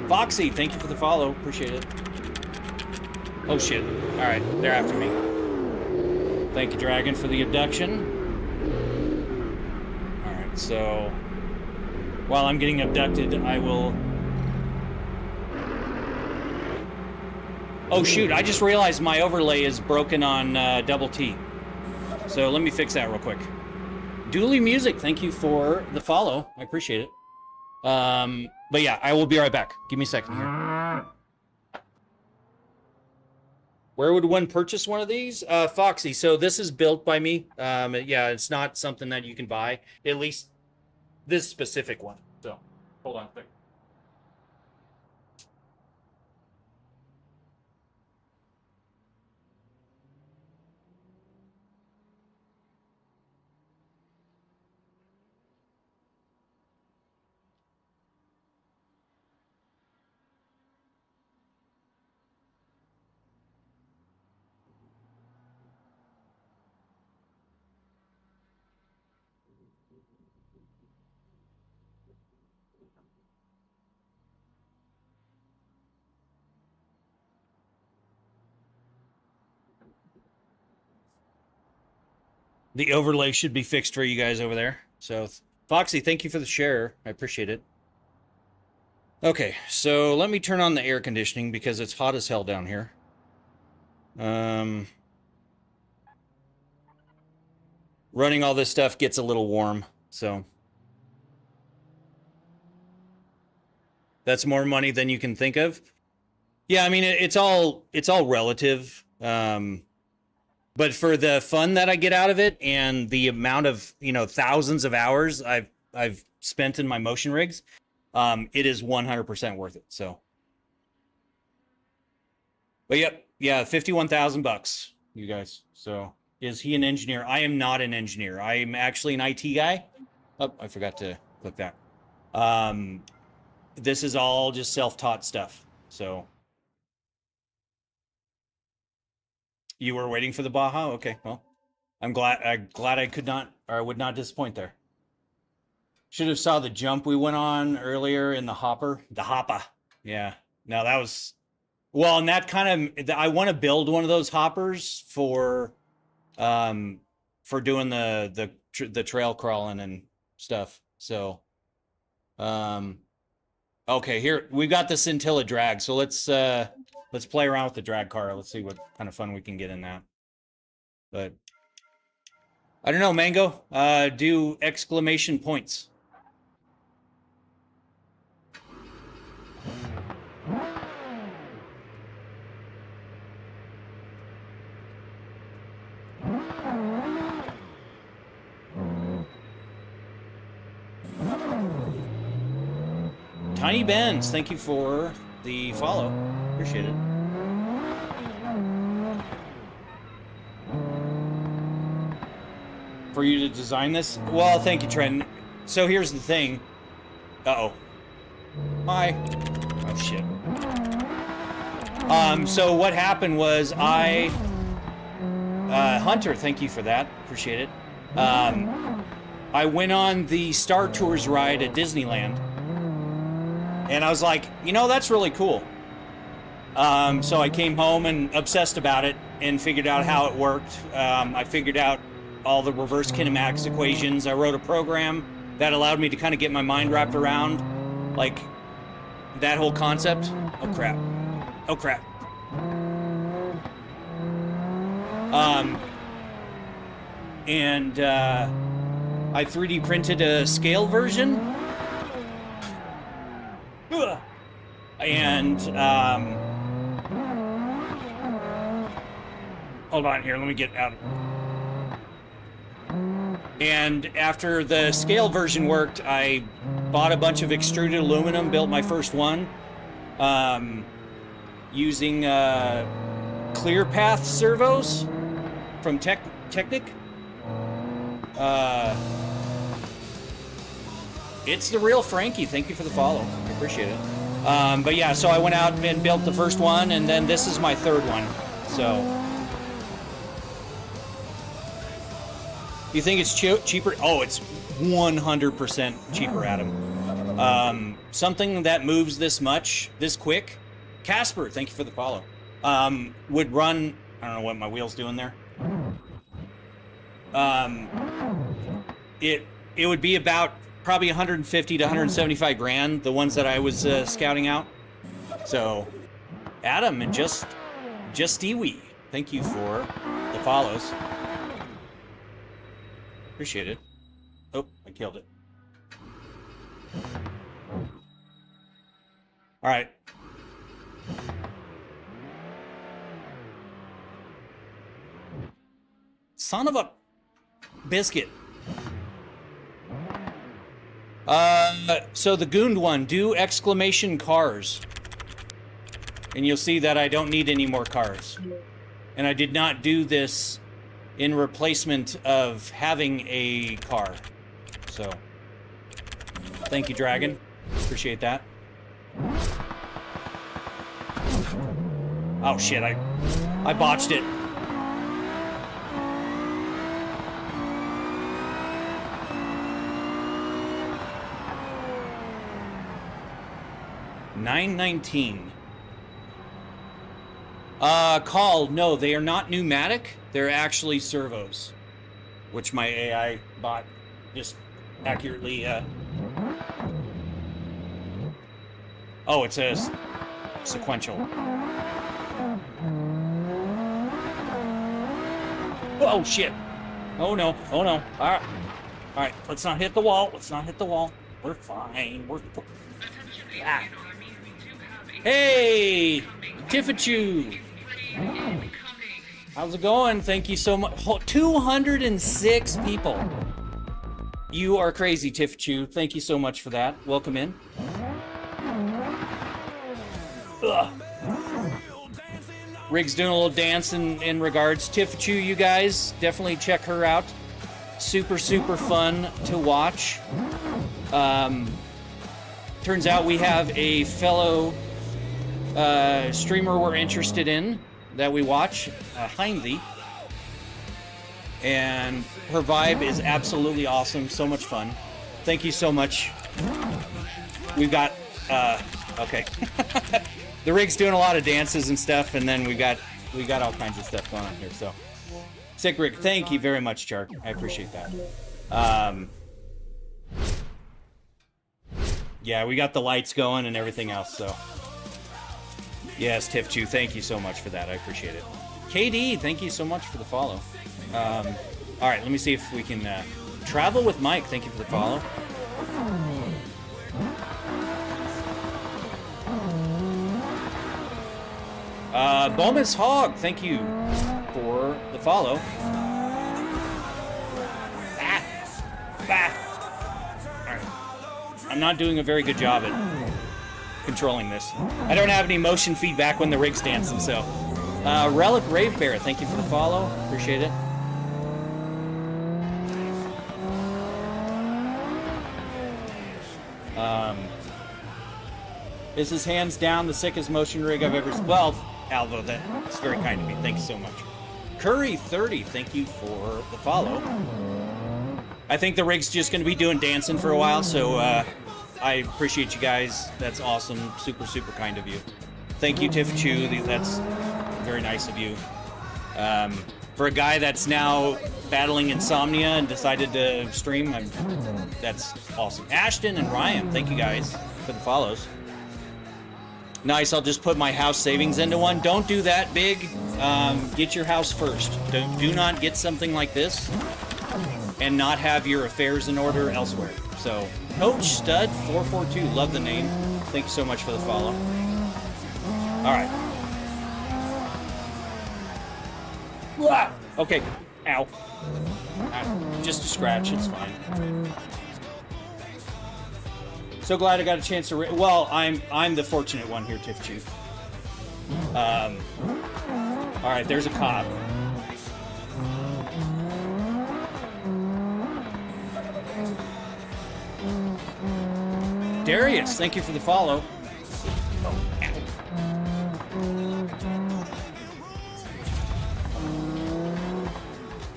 Speaker 1: Foxy, thank you for the follow. Appreciate it. Oh, shit. All right, they're after me. Thank you, Dragon, for the abduction. All right, so while I'm getting abducted, I will... Oh, shoot, I just realized my overlay is broken on double T. So let me fix that real quick. Dooley Music, thank you for the follow. I appreciate it. But yeah, I will be right back. Give me a second here. Where would one purchase one of these? Foxy. So this is built by me. Yeah, it's not something that you can buy. At least this specific one. So, hold on a second. The overlay should be fixed for you guys over there. So, Foxy, thank you for the share. I appreciate it. Okay, so let me turn on the air conditioning because it's hot as hell down here. Running all this stuff gets a little warm, so that's more money than you can think of. Yeah, I mean it's all relative. But for the fun that I get out of it and the amount of, thousands of hours I've spent in my motion rigs, it is 100% worth it. So, but yep, yeah, $51,000. you guys. So, is he an engineer? I am not an engineer. I am actually an IT guy. Oh, I forgot to click that. This is all just self-taught stuff. So, you were waiting for the Baja? Okay, well, I'm glad I could not, or I would not disappoint there. Should have saw the jump we went on earlier in the hopper. The hopper. Yeah. Now that was, well, and that kind of, I want to build one of those hoppers for doing the trail crawling and stuff. So, okay, here we got the Scintilla drag. So let's play around with the drag car. Let's see what kind of fun we can get in that. But I don't know, Mango. Do exclamation points. Tiny Benz, thank you for the follow. Appreciate it. For you to design this? Well, thank you, Trent. So here's the thing. Uh-oh. Hi. Oh, shit. So what happened was Hunter, thank you for that. Appreciate it. I went on the Star Tours ride at Disneyland. And I was like, you know, that's really cool. So I came home and obsessed about it and figured out how it worked. I figured out all the reverse kinematics equations. I wrote a program that allowed me to kind of get my mind wrapped around, like, that whole concept. Oh, crap. Oh, crap. I 3D printed a scale version. And, hold on here, let me get out. And after the scale version worked, I bought a bunch of extruded aluminum, built my first one, using clear path servos from Technic. It's the real Frankie. Thank you for the follow. I appreciate it. But yeah, so I went out and built the first one, and then this is my third one. So, you think it's cheaper? Oh, it's 100% cheaper, Adam. Something that moves this much, this quick. Casper, thank you for the follow. Would run. I don't know what my wheel's doing there. It would be about probably 150 to 175 grand, the ones that I was scouting out. So, Adam and just Iwi, thank you for the follows. Appreciate it. Oh, I killed it. All right. Son of a biscuit. So the Goond one, do exclamation cars. And you'll see that I don't need any more cars. And I did not do this in replacement of having a car. So, thank you, Dragon. Appreciate that. Oh shit, I botched it. $9.19. Called. No, they are not pneumatic. They're actually servos, which my AI bot just accurately. Oh, it says sequential. Oh shit! Oh no! Oh no! All right. Let's not hit the wall. Let's not hit the wall. We're fine. We're. Ah. Hey, Tiffachu. How's it going? Thank you so much. 206 people. You are crazy, Tiffachu. Thank you so much for that. Welcome in. Ugh. Rig's doing a little dance in regards. Tifachu, you guys, definitely check her out. Super, super fun to watch. Turns out we have a fellow streamer we're interested in that we watch, Heave. And her vibe is absolutely awesome. So much fun. Thank you so much. We've got, okay. The rig's doing a lot of dances and stuff, and then we got all kinds of stuff going on here. So, sick rig. Thank you very much, Chark. I appreciate that. Yeah, we got the lights going and everything else. So, yes, Tifchu, thank you so much for that. I appreciate it. KD, thank you so much for the follow. All right, let me see if we can travel with Mike. Thank you for the follow. Bomus Hog, thank you for the follow. All right. I'm not doing a very good job at controlling this. I don't have any motion feedback when the rig's dancing, so. Relic Rave Bear, thank you for the follow. Appreciate it. This is hands down the sickest motion rig I've ever seen. Well, Alvo, that's very kind of me. Thank you so much. Curry30, thank you for the follow. I think the rig's just going to be doing dancing for a while, so I appreciate you guys. That's awesome. Super, super kind of you. Thank you, Tifachu. That's very nice of you. For a guy that's now battling insomnia and decided to stream, that's awesome. Ashton and Ryan, thank you guys for the follows. Nice, I'll just put my house savings into one. Don't do that, Big. Get your house first. Do not get something like this and not have your affairs in order elsewhere. So, Coach Stud 442, love the name. Thank you so much for the follow. All right. Okay. Ow. Just a scratch. It's fine. So glad I got a chance to. Well, I'm the fortunate one here, Tifachu. All right. There's a cop. Darius, thank you for the follow.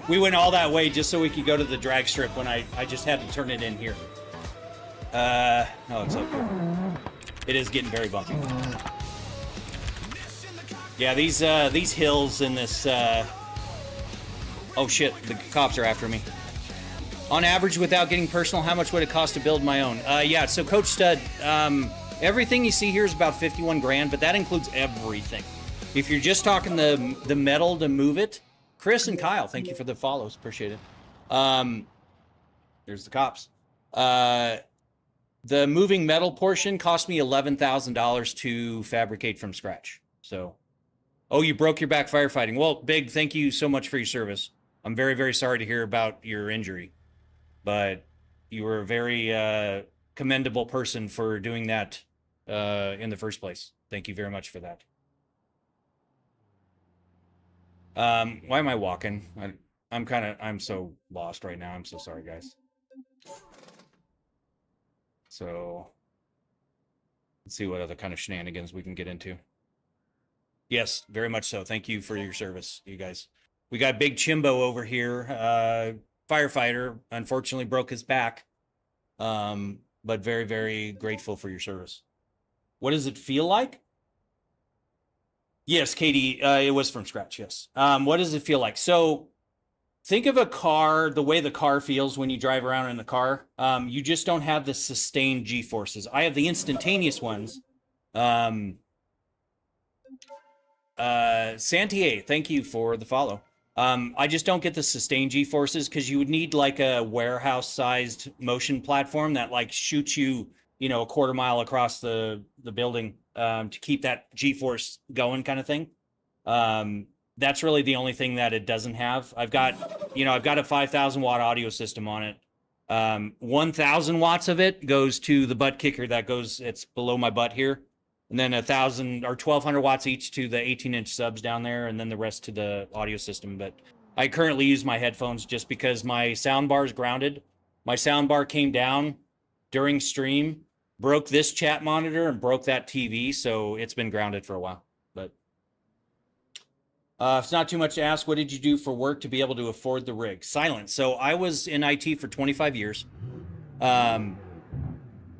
Speaker 1: We went all that way just so we could go to the drag strip when I just had to turn it in here. No, it's okay. It is getting very bumpy. Yeah, these hills in this, oh shit, the cops are after me. On average, without getting personal, how much would it cost to build my own? Yeah, so Coach Stud, everything you see here is about 51 grand, but that includes everything. If you're just talking the metal to move it, Chris and Kyle, thank you for the follows. Appreciate it. There's the cops. The moving metal portion cost me $11,000 to fabricate from scratch. So, oh, you broke your back firefighting. Well, Big, thank you so much for your service. I'm very, very sorry to hear about your injury, but you were a very commendable person for doing that in the first place. Thank you very much for that. Why am I walking? I'm so lost right now. I'm so sorry, guys. So let's see what other kind of shenanigans we can get into. Yes, very much so. Thank you for your service, you guys. We got Big Chimbo over here, firefighter, unfortunately broke his back, but very, very grateful for your service. What does it feel like? Yes, Katie, it was from scratch, yes. What does it feel like? So think of a car, the way the car feels when you drive around in the car. You just don't have the sustained G-forces. I have the instantaneous ones. Santier, thank you for the follow. I just don't get the sustained G-forces because you would need like a warehouse-sized motion platform that like shoots you, you know, a quarter mile across the building to keep that G-force going kind of thing. That's really the only thing that it doesn't have. I've got a 5,000 watt audio system on it. 1,000 watts of it goes to the butt kicker that goes, it's below my butt here. And then 1,000 or 1,200 watts each to the 18-inch subs down there, and then the rest to the audio system. But I currently use my headphones just because my sound bar is grounded. My sound bar came down during stream, broke this chat monitor and broke that TV, so it's been grounded for a while. But if it's not too much to ask, what did you do for work to be able to afford the rig? Silent. So I was in IT for 25 years. And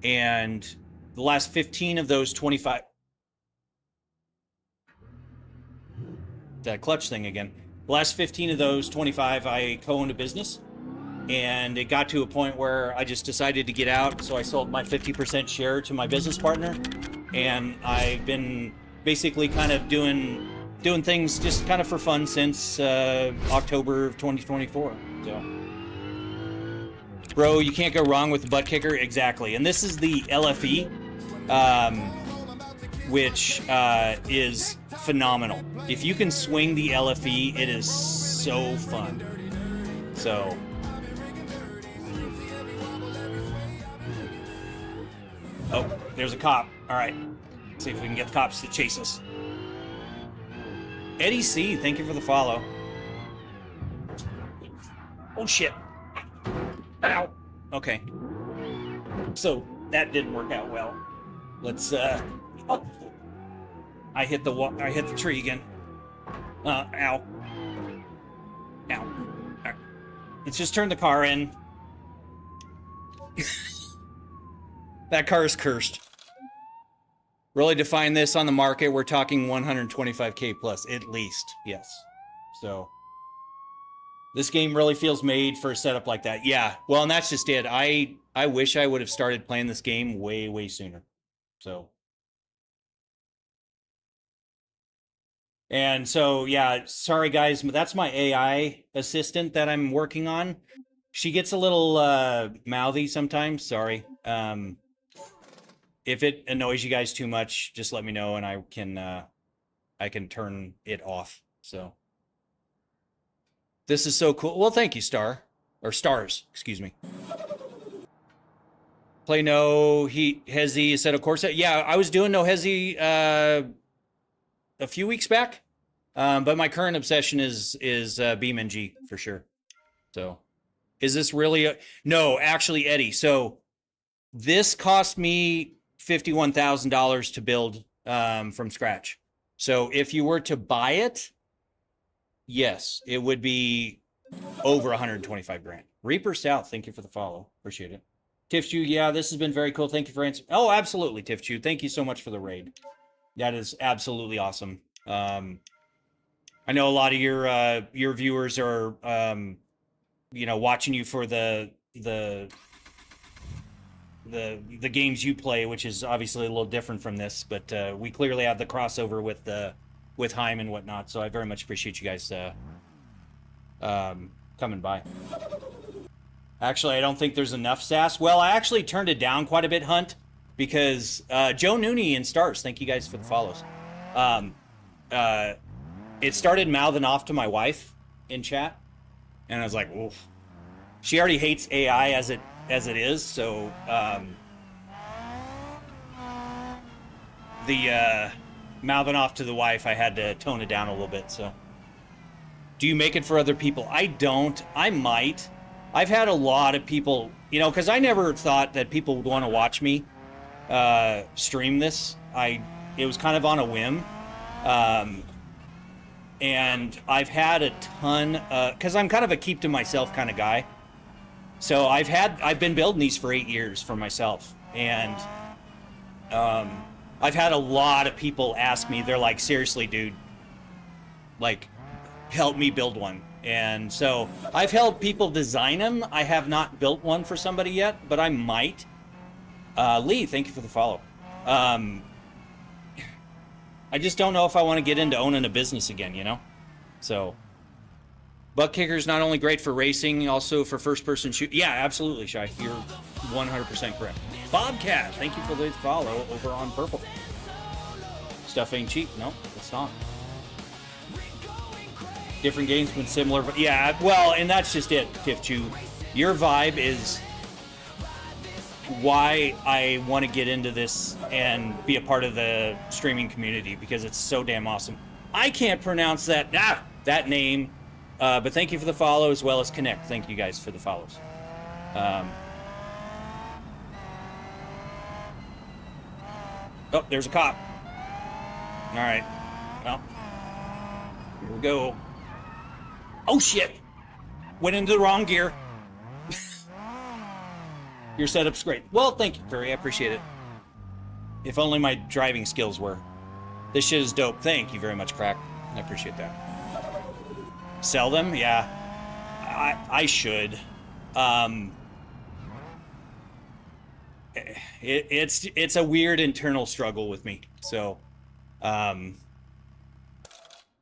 Speaker 1: the last 15 of those 25... That clutch thing again. The last 15 of those 25, I co-owned a business. And it got to a point where I just decided to get out, so I sold my 50% share to my business partner. And I've been basically kind of doing things just kind of for fun since October of 2024. So, bro, you can't go wrong with the butt kicker. Exactly. And this is the LFE, which is phenomenal. If you can swing the LFE, it is so fun. So, oh, there's a cop. All right. See if we can get the cops to chase us. Eddie C, thank you for the follow. Oh shit. Ow. Okay. So that didn't work out well. Let's oh. I hit the tree again. Ow. Ow. Right. Let's just turn the car in. That car is cursed. Really define this on the market, we're talking 125K plus, at least, yes. So, this game really feels made for a setup like that. Yeah, well, and that's just it. I wish I would have started playing this game way, way sooner. So. And so, yeah, sorry guys, but that's my AI assistant that I'm working on. She gets a little mouthy sometimes, sorry. If it annoys you guys too much, just let me know and I can turn it off. So this is so cool. Well, thank you, Star. Or Stars, excuse me. Play no Hezi said of course. Yeah, I was doing no Hezi a few weeks back. But my current obsession is BeamNG for sure. So is this really no, actually, Eddie. So this cost me $51,000 to build from scratch. So if you were to buy it, yes, it would be over 125 grand. Reaper South, thank you for the follow. Appreciate it. Tifchu, yeah, this has been very cool. Thank you for answering. Oh, absolutely, Tifchu. Thank you so much for the raid. That is absolutely awesome. I know a lot of your viewers are you know, watching you for the games you play, which is obviously a little different from this, but we clearly have the crossover with Heim and whatnot, so I very much appreciate you guys coming by. Actually, I don't think there's enough sass. Well, I actually turned it down quite a bit, Hunt, because Joe Nooney and Stars, thank you guys for the follows. It started mouthing off to my wife in chat, and I was like, oof. She already hates AI as it is, so the mouthing off to the wife, I had to tone it down a little bit. So, do you make it for other people? I don't. I might. I've had a lot of people, you know, because I never thought that people would want to watch me stream this. It was kind of on a whim, and I've had a ton, because I'm kind of a keep to myself kind of guy. So I've been building these for 8 years for myself, and I've had a lot of people ask me, they're like, seriously, dude, like, help me build one. And so I've helped people design them. I have not built one for somebody yet, but I might. Lee, thank you for the follow. I just don't know if I want to get into owning a business again, you know? So, butt kicker's not only great for racing, also for first-person shoot. Yeah, absolutely, Shai. You're 100% correct. Bobcat, thank you for the follow over on Purple. Stuff ain't cheap. No, it's not. Different games been similar, but yeah, well, and that's just it, Tifchu. Your vibe is why I want to get into this and be a part of the streaming community, because it's so damn awesome. I can't pronounce that name, but thank you for the follow, as well as Connect. Thank you guys for the follows. Oh, there's a cop. All right. Well, here we go. Oh, shit. Went into the wrong gear. Your setup's great. Well, thank you, Curry. I appreciate it. If only my driving skills were. This shit is dope. Thank you very much, Crack. I appreciate that. Sell them? Yeah. I should. It's a weird internal struggle with me. So, the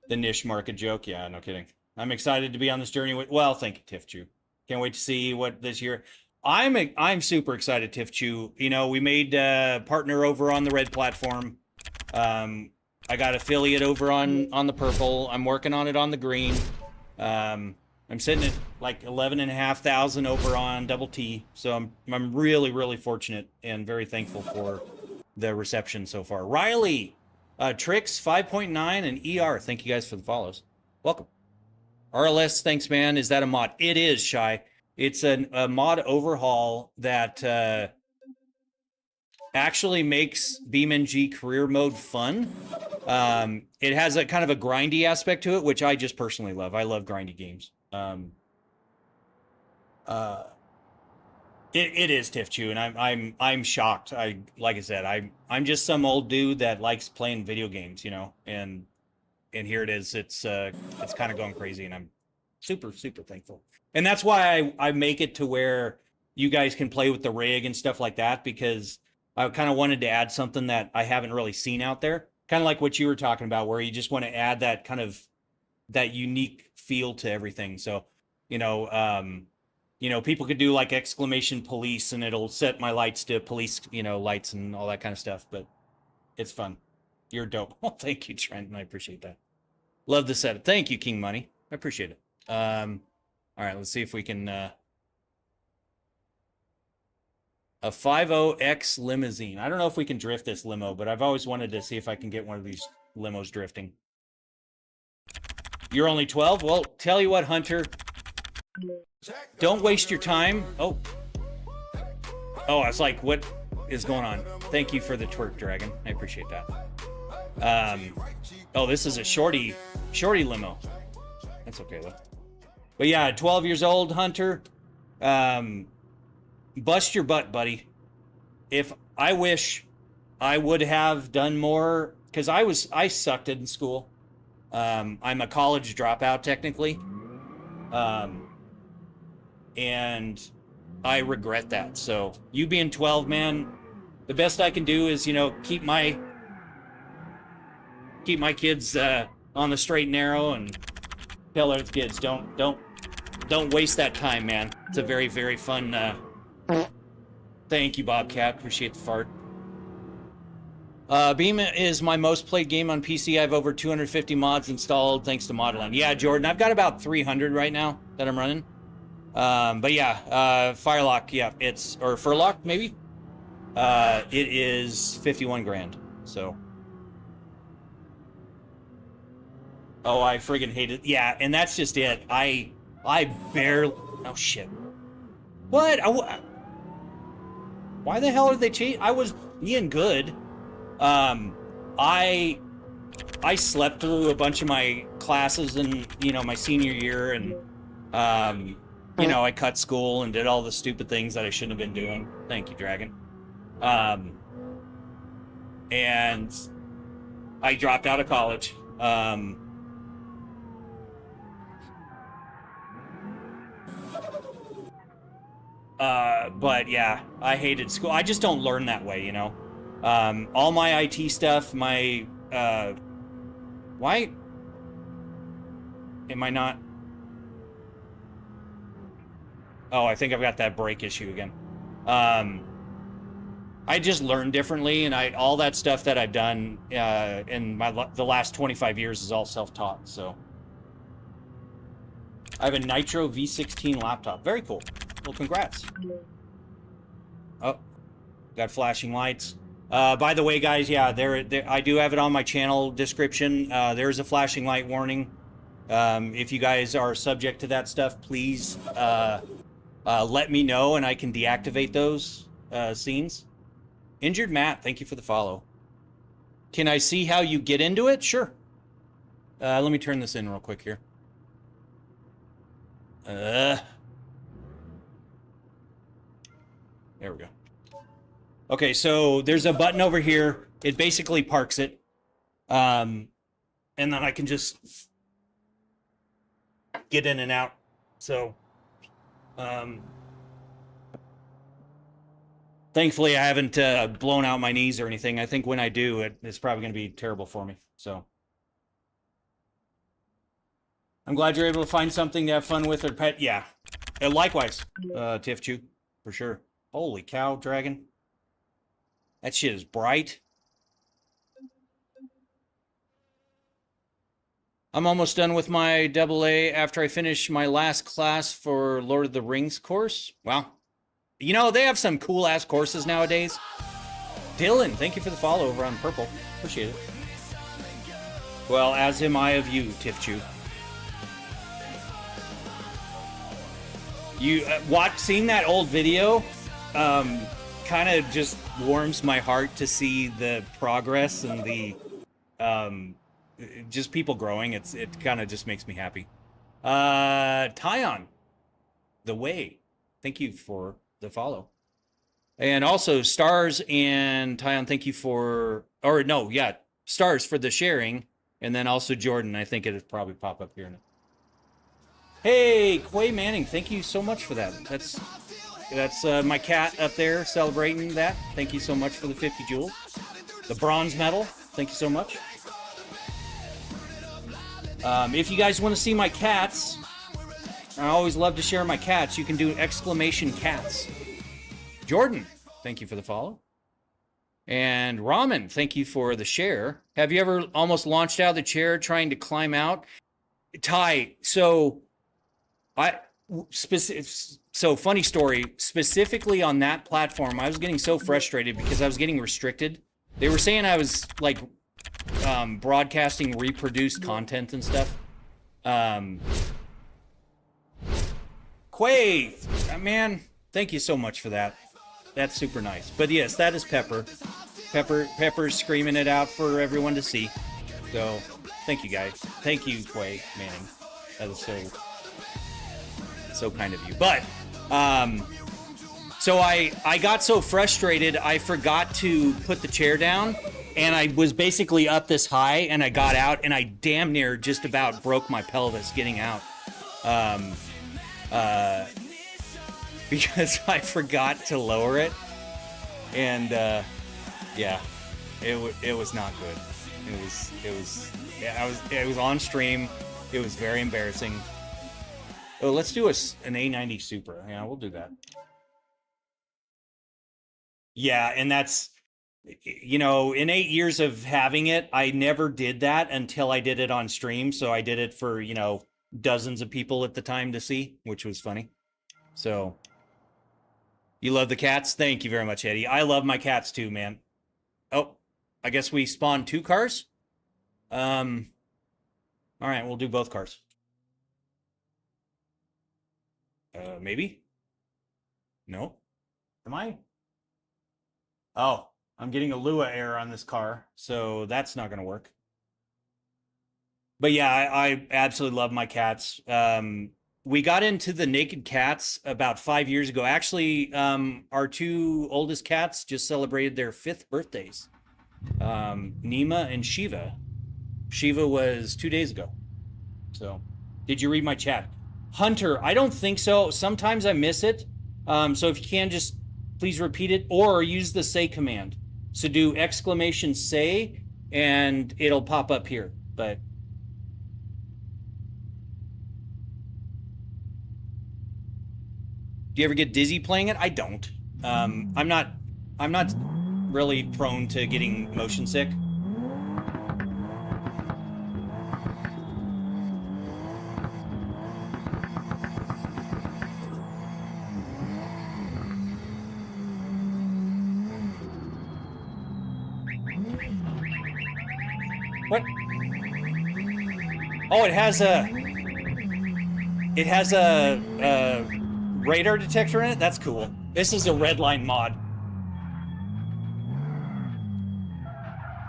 Speaker 1: niche market joke. Yeah, no kidding. I'm excited to be on this journey with, well, thank you, Tifchu. Can't wait to see what this year. I'm super excited, Tifchu. You know, we made partner over on the red platform. I got affiliate over on the purple. I'm working on it on the green. I'm sitting at like 11,500 over on double T. So I'm really, really fortunate and very thankful for the reception so far. Riley, Trix 5.9 and ER. Thank you guys for the follows. Welcome. RLS, thanks, man. Is that a mod? It is, Shy. It's a mod overhaul that actually makes BeamNG career mode fun. It has a kind of a grindy aspect to it, which I just personally love. I love grindy games. It is Tifchu, and I'm shocked. Like I said, I'm just some old dude that likes playing video games, you know, and here it is. It's kind of going crazy, and I'm super thankful. And that's why I make it to where you guys can play with the rig and stuff like that, because I kind of wanted to add something that I haven't really seen out there. Kind of like what you were talking about, where you just want to add that kind of that unique feel to everything. So, you know, people could do like exclamation police and it'll set my lights to police, lights and all that kind of stuff, but it's fun. You're dope. Well, thank you, Trent, and I appreciate that. Love the setup. Thank you, King Money. I appreciate it. All right, let's see if we can, a 50X limousine. I don't know if we can drift this limo, but I've always wanted to see if I can get one of these limos drifting. You're only 12? Well, tell you what, Hunter. Don't waste your time. Oh, I was like, what is going on? Thank you for the twerk, Dragon. I appreciate that. Oh, this is a shorty limo. That's okay, though. But yeah, 12 years old, Hunter. Bust your butt, buddy. I wish I would have done more, because I sucked in school. I'm a college dropout, technically. And I regret that. So you being 12, man, the best I can do is, keep my kids on the straight and narrow, and tell other kids don't waste that time, man. It's a very, very fun. Thank you, Bobcat. Appreciate the fart. Beam is my most played game on PC. I have over 250 mods installed thanks to Modline. Yeah, Jordan, I've got about 300 right now that I'm running. But yeah, Firelock, yeah, or Furlock, maybe? It is 51 grand, so. Oh, I friggin' hate it. Yeah, and that's just it. I barely, oh shit. What? Why the hell did they cheat? I was being good. I slept through a bunch of my classes in, my senior year, and, I cut school and did all the stupid things that I shouldn't have been doing. Thank you, Dragon. And I dropped out of college. But yeah, I hated school. I just don't learn that way, all my IT stuff, why am I not? Oh, I think I've got that break issue again. I just learn differently, and all that stuff that I've done in the last 25 years is all self-taught. So I have a Nitro V16 laptop. Very cool. Well, congrats. Oh, Got flashing lights. By the way, guys, yeah, there I do have it on my channel description. There's a flashing light warning. If you guys are subject to that stuff, please let me know and I can deactivate those scenes. Injured Matt, thank you for the follow. Can I see how you get into it? Sure. Let me turn this in real quick here. There we go. Okay, so there's a button over here. It basically parks it. And then I can just get in and out. So, thankfully I haven't blown out my knees or anything. I think when I do, it's probably going to be terrible for me. So, I'm glad you're able to find something to have fun with or pet. Yeah, likewise, Tiff Chew, for sure. Holy cow, Dragon. That shit is bright. I'm almost done with my AA after I finish my last class for Lord of the Rings course. Wow. You know, they have some cool-ass courses nowadays. Dylan, thank you for the follow over on Purple. Appreciate it. Well, as am I of you, Tifchu. You seeing that old video kind of just warms my heart to see the progress and the just people growing. It kind of just makes me happy. Tyon, the way. Thank you for the follow. And also Stars and Tyon, thank you for, or no, yeah, Stars for the sharing. And then also Jordan, I think it'll probably pop up here. Hey, Quay Manning, thank you so much for that. That's my cat up there celebrating that. Thank you so much for the 50 jewels. The bronze medal, thank you so much. If you guys want to see my cats, I always love to share my cats. You can do !cats. Jordan, thank you for the follow. And Ramen, thank you for the share. Have you ever almost launched out of the chair trying to climb out? Ty, so funny story, specifically on that platform, I was getting so frustrated because I was getting restricted. They were saying I was like broadcasting reproduced content and stuff. Quay, man, thank you so much for that. That's super nice. But yes, that is Pepper. Pepper's screaming it out for everyone to see. So, thank you guys. Thank you, Quay Manning. That is so kind of you. But, so I got so frustrated, I forgot to put the chair down, and I was basically up this high, and I got out, and I damn near just about broke my pelvis getting out. Because I forgot to lower it, and yeah, it was not good. It was on stream. It was very embarrassing. Oh, let's do an A90 Supra. Yeah, we'll do that. Yeah, and that's, you know, in 8 years of having it, I never did that until I did it on stream. So I did it for, you know, dozens of people at the time to see, which was funny. So, you love the cats? Thank you very much, Eddie. I love my cats too, man. Oh, I guess we spawned 2 cars. All right, we'll do both cars. Maybe? No? Am I? Oh, I'm getting a Lua error on this car, so that's not going to work. But yeah, I absolutely love my cats. We got into the naked cats about 5 years ago. Actually, our 2 oldest cats just celebrated their 5th birthdays. Nima and Shiva. Shiva was 2 days ago. So, did you read my chat? Hunter, I don't think so. Sometimes I miss it. So if you can, just please repeat it or use the say command. So do !say and it'll pop up here. But do you ever get dizzy playing it? I don't. I'm not really prone to getting motion sick. Oh, it has a radar detector in it. That's cool. This is a red line mod.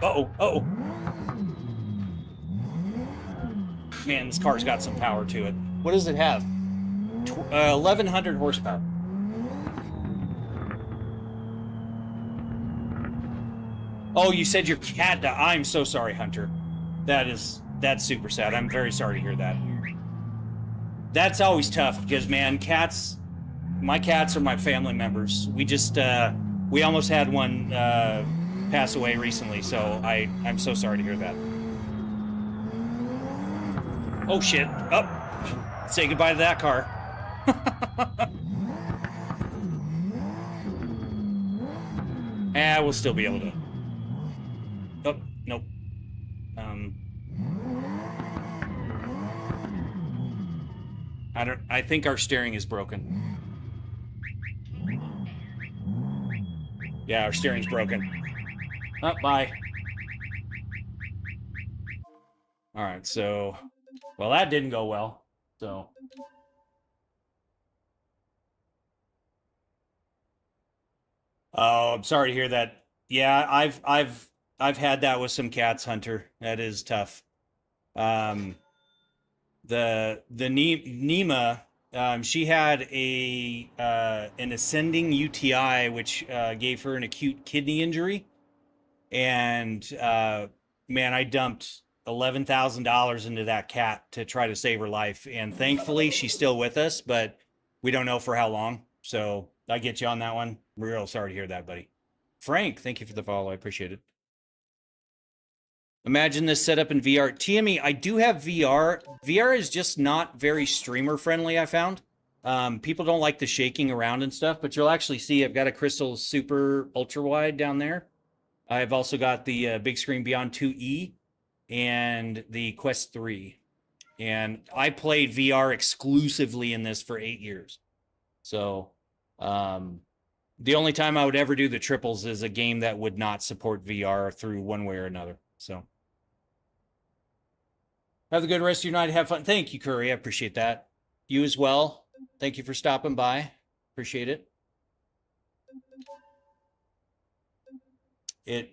Speaker 1: Uh-oh, uh-oh. Man, this car's got some power to it. What does it have? 1,100 horsepower. Oh, you said your cat died. I'm so sorry, Hunter. That's super sad. I'm very sorry to hear that. That's always tough because, man, my cats are my family members. We just, we almost had one pass away recently, so I'm so sorry to hear that. Oh, shit. Oh, say goodbye to that car. We'll still be able to. Oh, nope. I think our steering is broken. Yeah, our steering's broken. Oh, bye. All right, so, well, that didn't go well. So, oh, I'm sorry to hear that. Yeah, I've had that with some cats, Hunter. That is tough. The Nima, she had an ascending UTI, which gave her an acute kidney injury, and man, I dumped $11,000 into that cat to try to save her life, and thankfully she's still with us, but we don't know for how long. So I get you on that one. Real sorry to hear that, buddy. Frank, thank you for the follow. I appreciate it. Imagine this setup in VR. TME, I do have VR. VR is just not very streamer friendly, I found. People don't like the shaking around and stuff, but you'll actually see I've got a Crystal Super Ultra Wide down there. I've also got the Big Screen Beyond 2E and the Quest 3. And I played VR exclusively in this for 8 years. So, the only time I would ever do the triples is a game that would not support VR through one way or another. So, have a good rest of your night. Have fun. Thank you, Curry. I appreciate that. You as well. Thank you for stopping by. Appreciate it.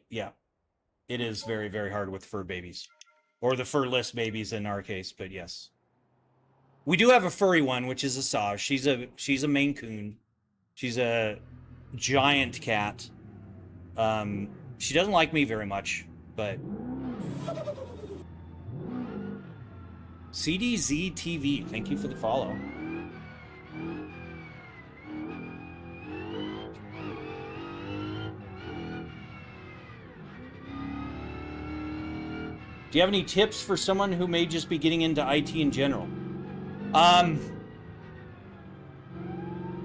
Speaker 1: Yeah, it is very, very hard with fur babies, or the furless babies in our case. But yes, we do have a furry one, which is a Saj. She's a Maine Coon. She's a giant cat. She doesn't like me very much, but CDZ TV, thank you for the follow. Do you have any tips for someone who may just be getting into IT in general?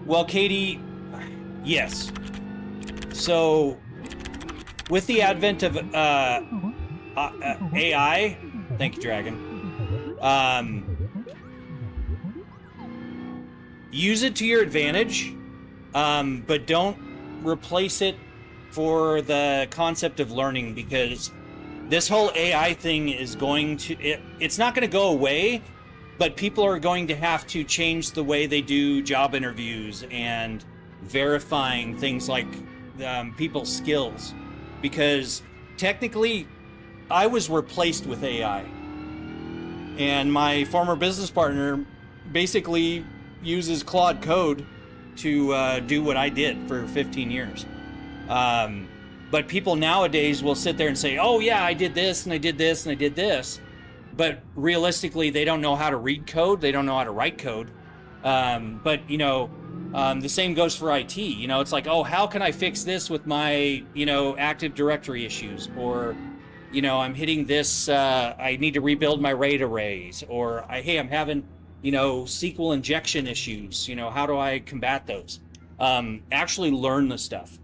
Speaker 1: Well, Katie, yes. So, with the advent of AI, thank you, Dragon. Use it to your advantage, but don't replace it for the concept of learning, because this whole AI thing is going to, it's not going to go away, but people are going to have to change the way they do job interviews and verifying things like people's skills, because technically I was replaced with AI, and my former business partner basically uses Claude Code to do what I did for 15 years. But people nowadays will sit there and say, oh yeah, I did this and I did this and I did this. But realistically, they don't know how to read code. They don't know how to write code. But, you know, the same goes for IT. You know, it's like, oh, how can I fix this with my, you know, Active Directory issues? Or, you know, I'm hitting this, I need to rebuild my RAID arrays. Or, hey, I'm having, you know, SQL injection issues. You know, how do I combat those? Actually learn the stuff.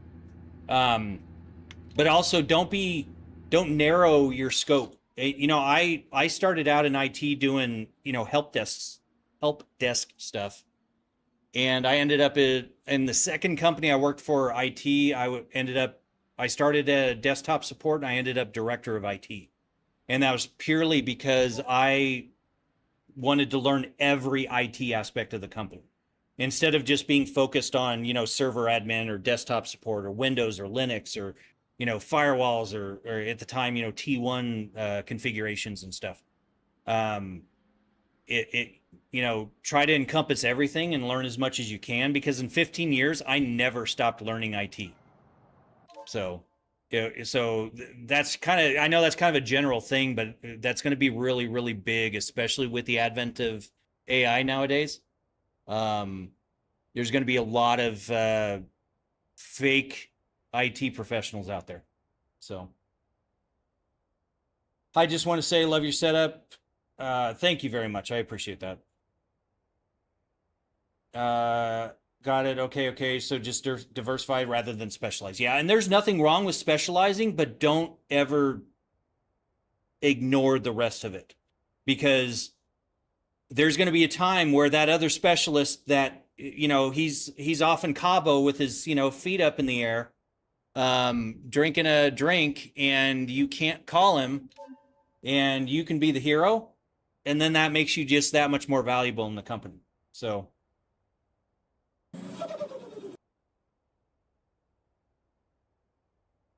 Speaker 1: But also don't narrow your scope. You know, I started out in IT doing, you know, help desk stuff. And I ended up in the second company I worked for IT, I started at desktop support and I ended up director of IT. And that was purely because I wanted to learn every IT aspect of the company instead of just being focused on, server admin or desktop support or Windows or Linux or, firewalls or at the time, T1 configurations and stuff. Try to encompass everything and learn as much as you can, because in 15 years, I never stopped learning IT. So that's I know that's kind of a general thing, but that's going to be really, really big, especially with the advent of AI nowadays. There's going to be a lot of fake IT professionals out there. So I just want to say, love your setup. Thank you very much. I appreciate that. Got it. Okay. So just diversify rather than specialize. Yeah, and there's nothing wrong with specializing, but don't ever ignore the rest of it, because there's going to be a time where that other specialist that, he's off in Cabo with his, feet up in the air, drinking a drink, and you can't call him, and you can be the hero, and then that makes you just that much more valuable in the company. So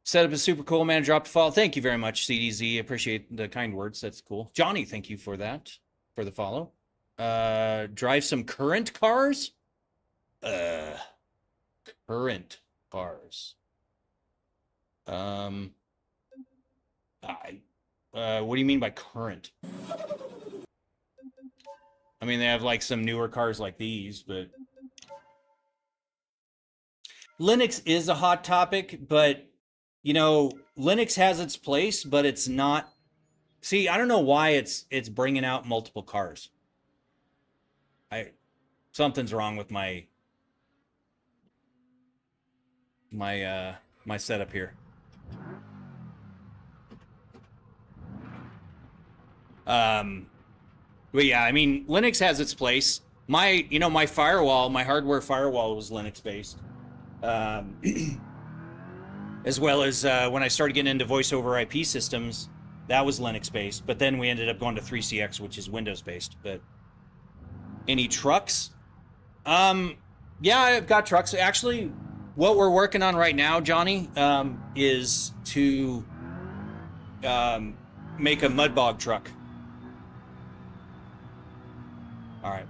Speaker 1: setup is super cool, man. Drop default. Thank you very much, CDZ. Appreciate the kind words. That's cool. Johnny, thank you for that, for the follow. Drive some current cars? Current cars. What do you mean by current? I mean, they have like some newer cars like these, but Linux is a hot topic, but Linux has its place, but it's not. See, I don't know why it's bringing out multiple cars. Something's wrong with my setup here. But yeah, I mean, Linux has its place. My firewall, my hardware firewall was Linux based. As well as when I started getting into voice over IP systems, that was Linux based. But then we ended up going to 3CX, which is Windows based. But any trucks? Yeah, I've got trucks. Actually, what we're working on right now, Johnny, is to make a mud bog truck. All right.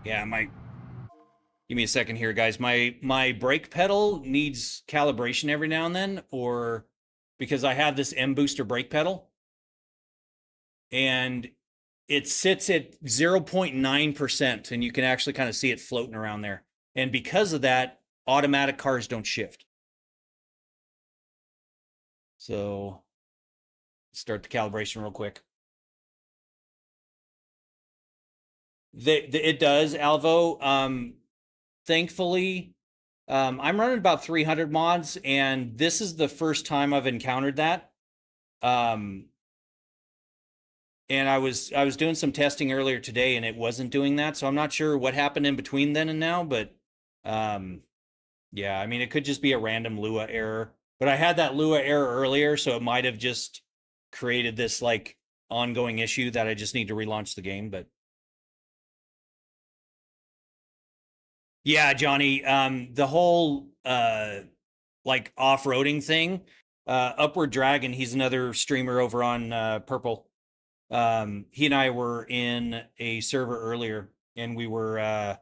Speaker 1: Yeah, give me a second here, guys. My brake pedal needs calibration every now and then, or because I have this M booster brake pedal, and it sits at 0.9%, and you can actually kind of see it floating around there. And because of that, automatic cars don't shift. So start the calibration real quick. It does, Alvo. Thankfully, I'm running about 300 mods, and this is the first time I've encountered that. And I was doing some testing earlier today, and it wasn't doing that. So I'm not sure what happened in between then and now, but yeah, I mean, it could just be a random Lua error. But I had that Lua error earlier, so it might have just created this like ongoing issue that I just need to relaunch the game. But yeah, Johnny, the whole like off-roading thing, Upward Dragon, he's another streamer over on Purple. He and I were in a server earlier, and we were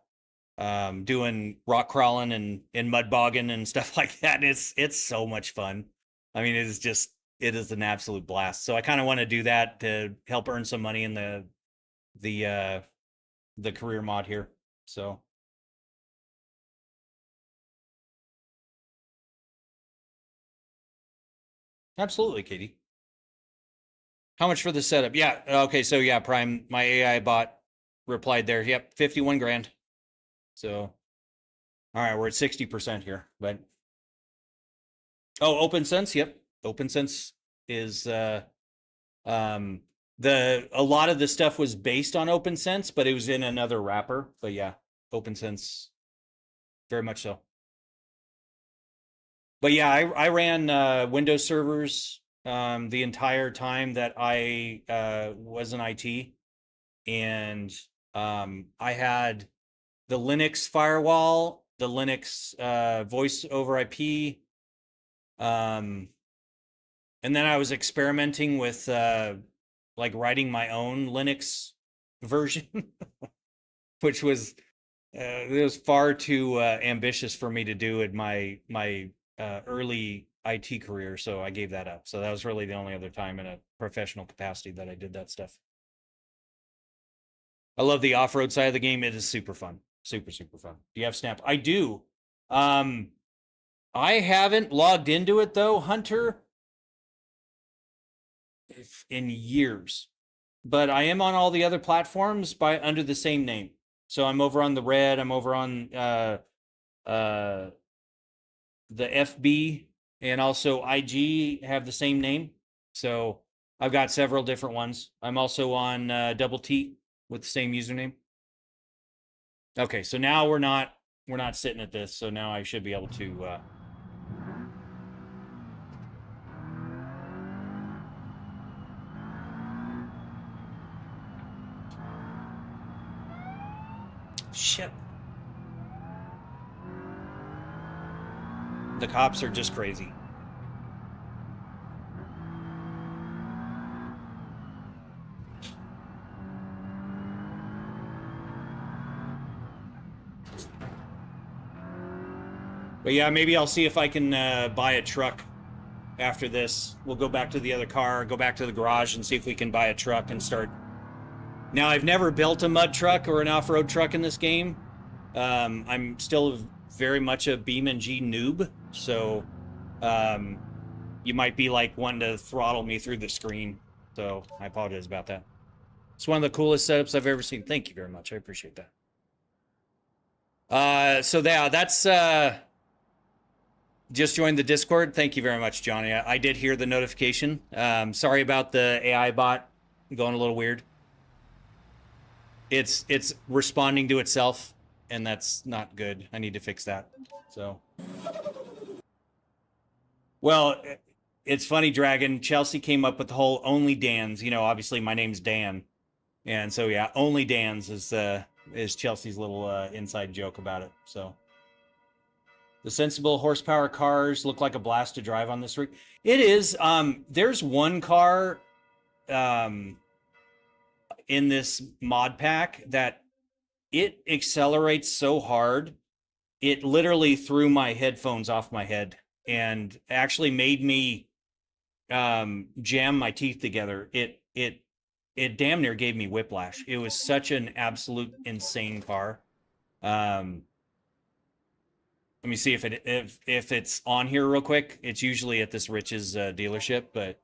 Speaker 1: doing rock crawling and mud bogging and stuff like that. And it's so much fun. I mean, it is an absolute blast. So I kind of want to do that to help earn some money in the career mod here. So absolutely, Katie. How much for the setup? Yeah. Okay. So yeah, Prime, my AI bot replied there. Yep. 51 grand. So, all right, we're at 60% here, but OpenSense. Yep. OpenSense is, a lot of the stuff was based on OpenSense, but it was in another wrapper. But yeah, OpenSense, very much so. But yeah, I ran Windows servers the entire time that I was in IT, and I had the Linux firewall, the Linux voice over IP, and then I was experimenting with like writing my own Linux version, which was it was far too ambitious for me to do in my early IT career, so I gave that up. So that was really the only other time in a professional capacity that I did that stuff. I love the off-road side of the game. It is super fun. Super, super fun. Do you have Snap? I do. I haven't logged into it though, Hunter, in years. But I am on all the other platforms under the same name. So I'm over on the Red, I'm over on the FB, and also IG have the same name. So I've got several different ones. I'm also on Double T with the same username. Okay, so now we're not sitting at this, so now I should be able to shit. The cops are just crazy. But yeah, maybe I'll see if I can buy a truck after this. We'll go back to the other car, go back to the garage, and see if we can buy a truck and start. Now, I've never built a mud truck or an off-road truck in this game. I'm still very much a BeamNG noob, so you might be like wanting to throttle me through the screen. So I apologize about that. It's one of the coolest setups I've ever seen. Thank you very much. I appreciate that. So yeah, that's just joined the Discord. Thank you very much, Johnny. I did hear the notification. Sorry about the AI bot going a little weird. It's responding to itself, and that's not good. I need to fix that. So, well, it's funny, Dragon. Chelsea came up with the whole only Dan's. You know, obviously my name's Dan, and so yeah, only Dan's is Chelsea's little inside joke about it. So. The sensible horsepower cars look like a blast to drive on this rig. It is. There's one car in this mod pack that it accelerates so hard, it literally threw my headphones off my head and actually made me jam my teeth together. It damn near gave me whiplash. It was such an absolute insane car. Let me see if it's on here real quick. It's usually at this Rich's dealership, but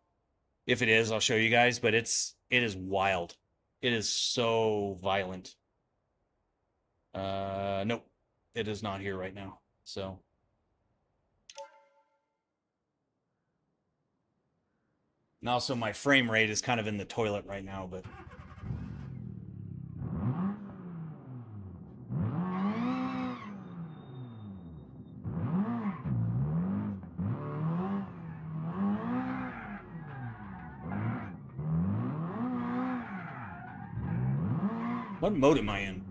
Speaker 1: if it is, I'll show you guys. But it is wild. It is so violent. Nope, it is not here right now. So, and also my frame rate is kind of in the toilet right now, but. What mode am I in?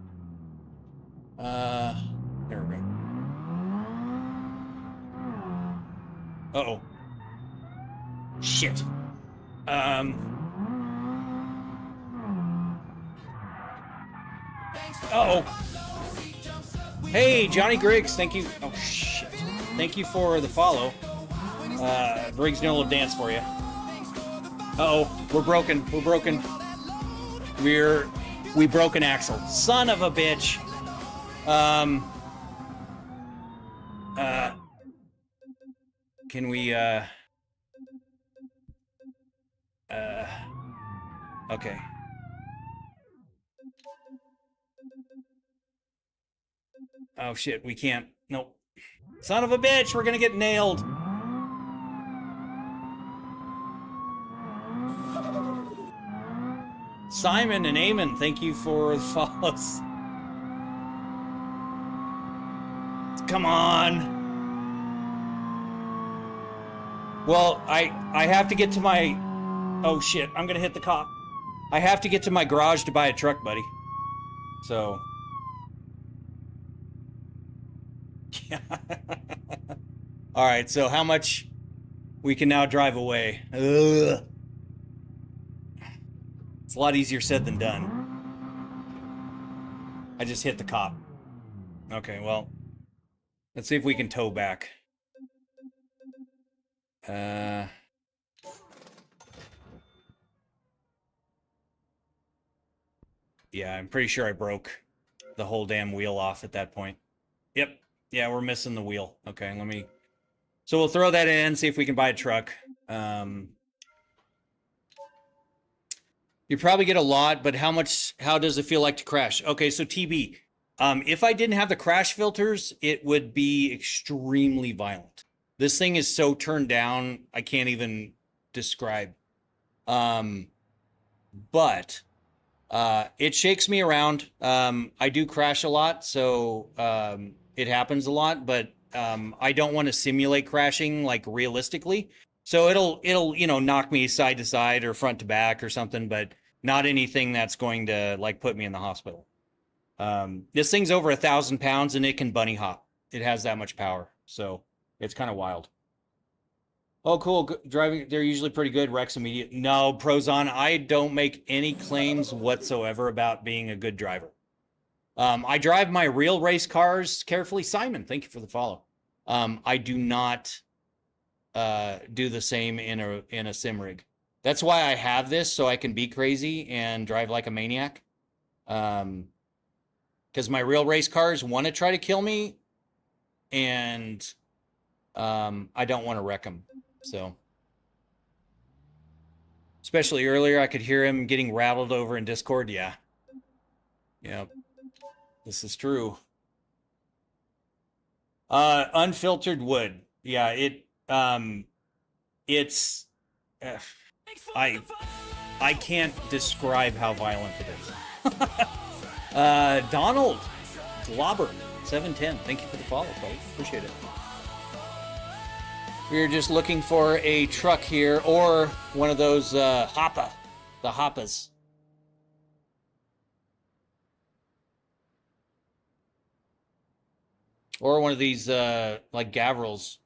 Speaker 1: There we go. Uh-oh. Shit. Uh-oh. Hey, Johnny Griggs, thank you. Oh, shit. Thank you for the follow. Griggs doing a little dance for you. Uh-oh. We're broken. We're broken. We broke an axle. Son of a bitch. Can we, okay. Oh shit, we can't. Nope. Son of a bitch, we're gonna get nailed. Simon and Eamon, thank you for the follows. Come on. Well, I have to get to my... Oh, shit. I'm going to hit the cop. I have to get to my garage to buy a truck, buddy. So... Alright, so how much we can now drive away? Ugh. It's a lot easier said than done. I just hit the cop. Okay, well... Let's see if we can tow back. Yeah, I'm pretty sure I broke the whole damn wheel off at that point. Yep. Yeah, we're missing the wheel. Okay, let me... So we'll throw that in, see if we can buy a truck. You probably get a lot, but how does it feel like to crash? Okay, so TB. If I didn't have the crash filters, it would be extremely violent. This thing is so turned down, I can't even describe. But it shakes me around. I do crash a lot, so it happens a lot, but I don't want to simulate crashing like realistically. So it'll knock me side to side or front to back or something, but not anything that's going to like put me in the hospital. This thing's over 1,000 pounds and it can bunny hop. It has that much power, so it's kind of wild. Oh, cool. Driving, they're usually pretty good. Rex immediate. No, Prozon, I don't make any claims whatsoever about being a good driver. I drive my real race cars carefully. Simon, thank you for the follow. I do not do the same in a sim rig. That's why I have this, so I can be crazy and drive like a maniac. Because my real race cars want to try to kill me, and I don't want to wreck them. So, especially earlier, I could hear him getting rattled over in Discord. Yeah. Yeah. This is true. Unfiltered wood. Yeah, it's I can't describe how violent it is. Donald Globber 710. Thank you for the follow, buddy. Appreciate it. We're just looking for a truck here, or one of those Hoppa, the Hoppas. Or one of these like Gavrils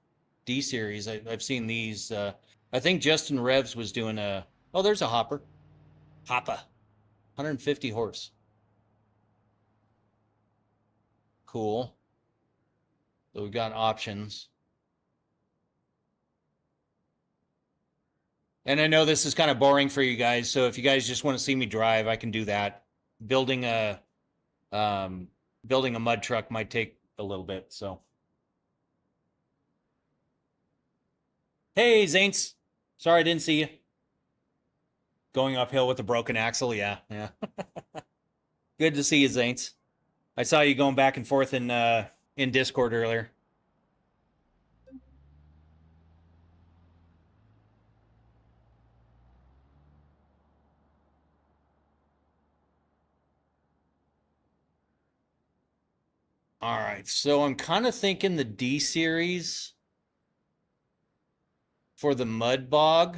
Speaker 1: D series. I've seen these. I think Justin Revs was doing a... Oh, there's a Hopper. Hoppa. 150 horse. Cool. So we've got options. And I know this is kind of boring for you guys, so if you guys just want to see me drive, I can do that. Building a mud truck might take a little bit, so. Hey, Zaints. Sorry I didn't see you. Going uphill with a broken axle, yeah. Good to see you, Zaints. I saw you going back and forth in Discord earlier. All right, so I'm kind of thinking the D series for the mud bog.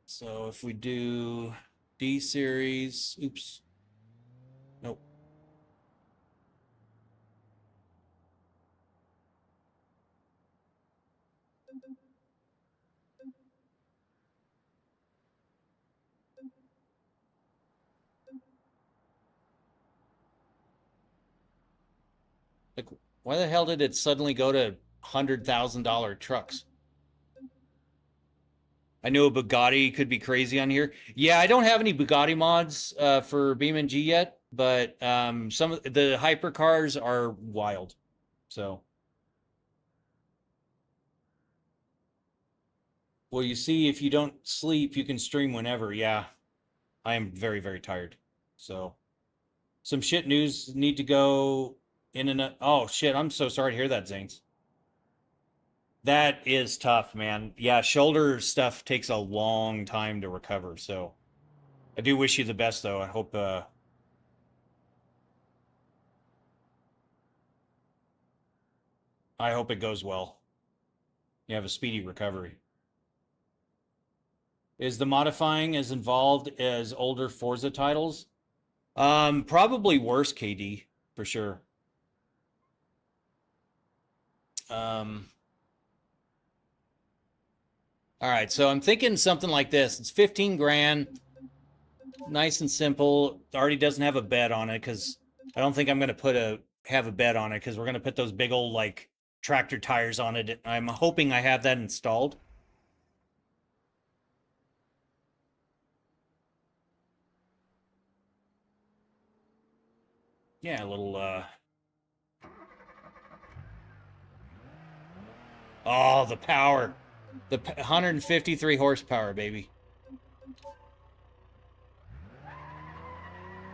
Speaker 1: So if we do D series, oops, nope. Like, why the hell did it suddenly go to $100,000 trucks? I knew a Bugatti could be crazy on here. Yeah, I don't have any Bugatti mods for BeamNG yet, but some of the hypercars are wild. So, well, you see, if you don't sleep, you can stream whenever. Yeah, I am very, very tired. So, some shit news need to go in and... Oh, shit, I'm so sorry to hear that, Zanes. That is tough, man. Yeah, shoulder stuff takes a long time to recover, so I do wish you the best, though. I hope I hope it goes well. You have a speedy recovery. Is the modifying as involved as older Forza titles? Probably worse, KD, for sure. All right, so I'm thinking something like this. It's 15 grand, nice and simple. It already doesn't have a bed on it because I don't think I'm going to have a bed on it because we're going to put those big old like tractor tires on it. I'm hoping I have that installed. Yeah, a little oh, the power. The 153 horsepower, baby.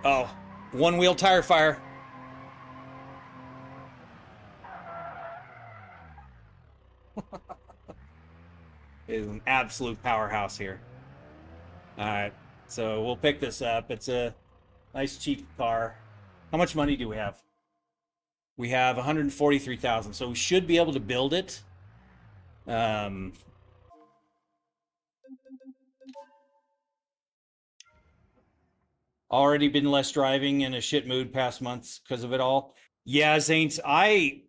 Speaker 1: Oh, one wheel tire fire. It is an absolute powerhouse here. All right, so we'll pick this up. It's a nice cheap car. How much money do we have? We have 143,000, so we should be able to build it. Already been less driving in a shit mood past months because of it all. Yeah, Zaints, when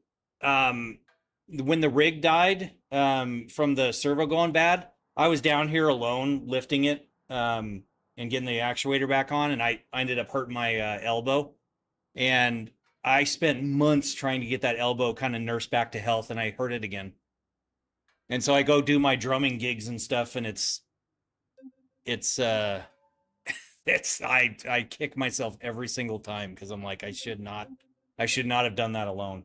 Speaker 1: the rig died from the servo going bad, I was down here alone lifting it and getting the actuator back on, and I ended up hurting my elbow. And I spent months trying to get that elbow kind of nursed back to health, and I hurt it again. And so I go do my drumming gigs and stuff, and I kick myself every single time because I'm like, I should not have done that alone.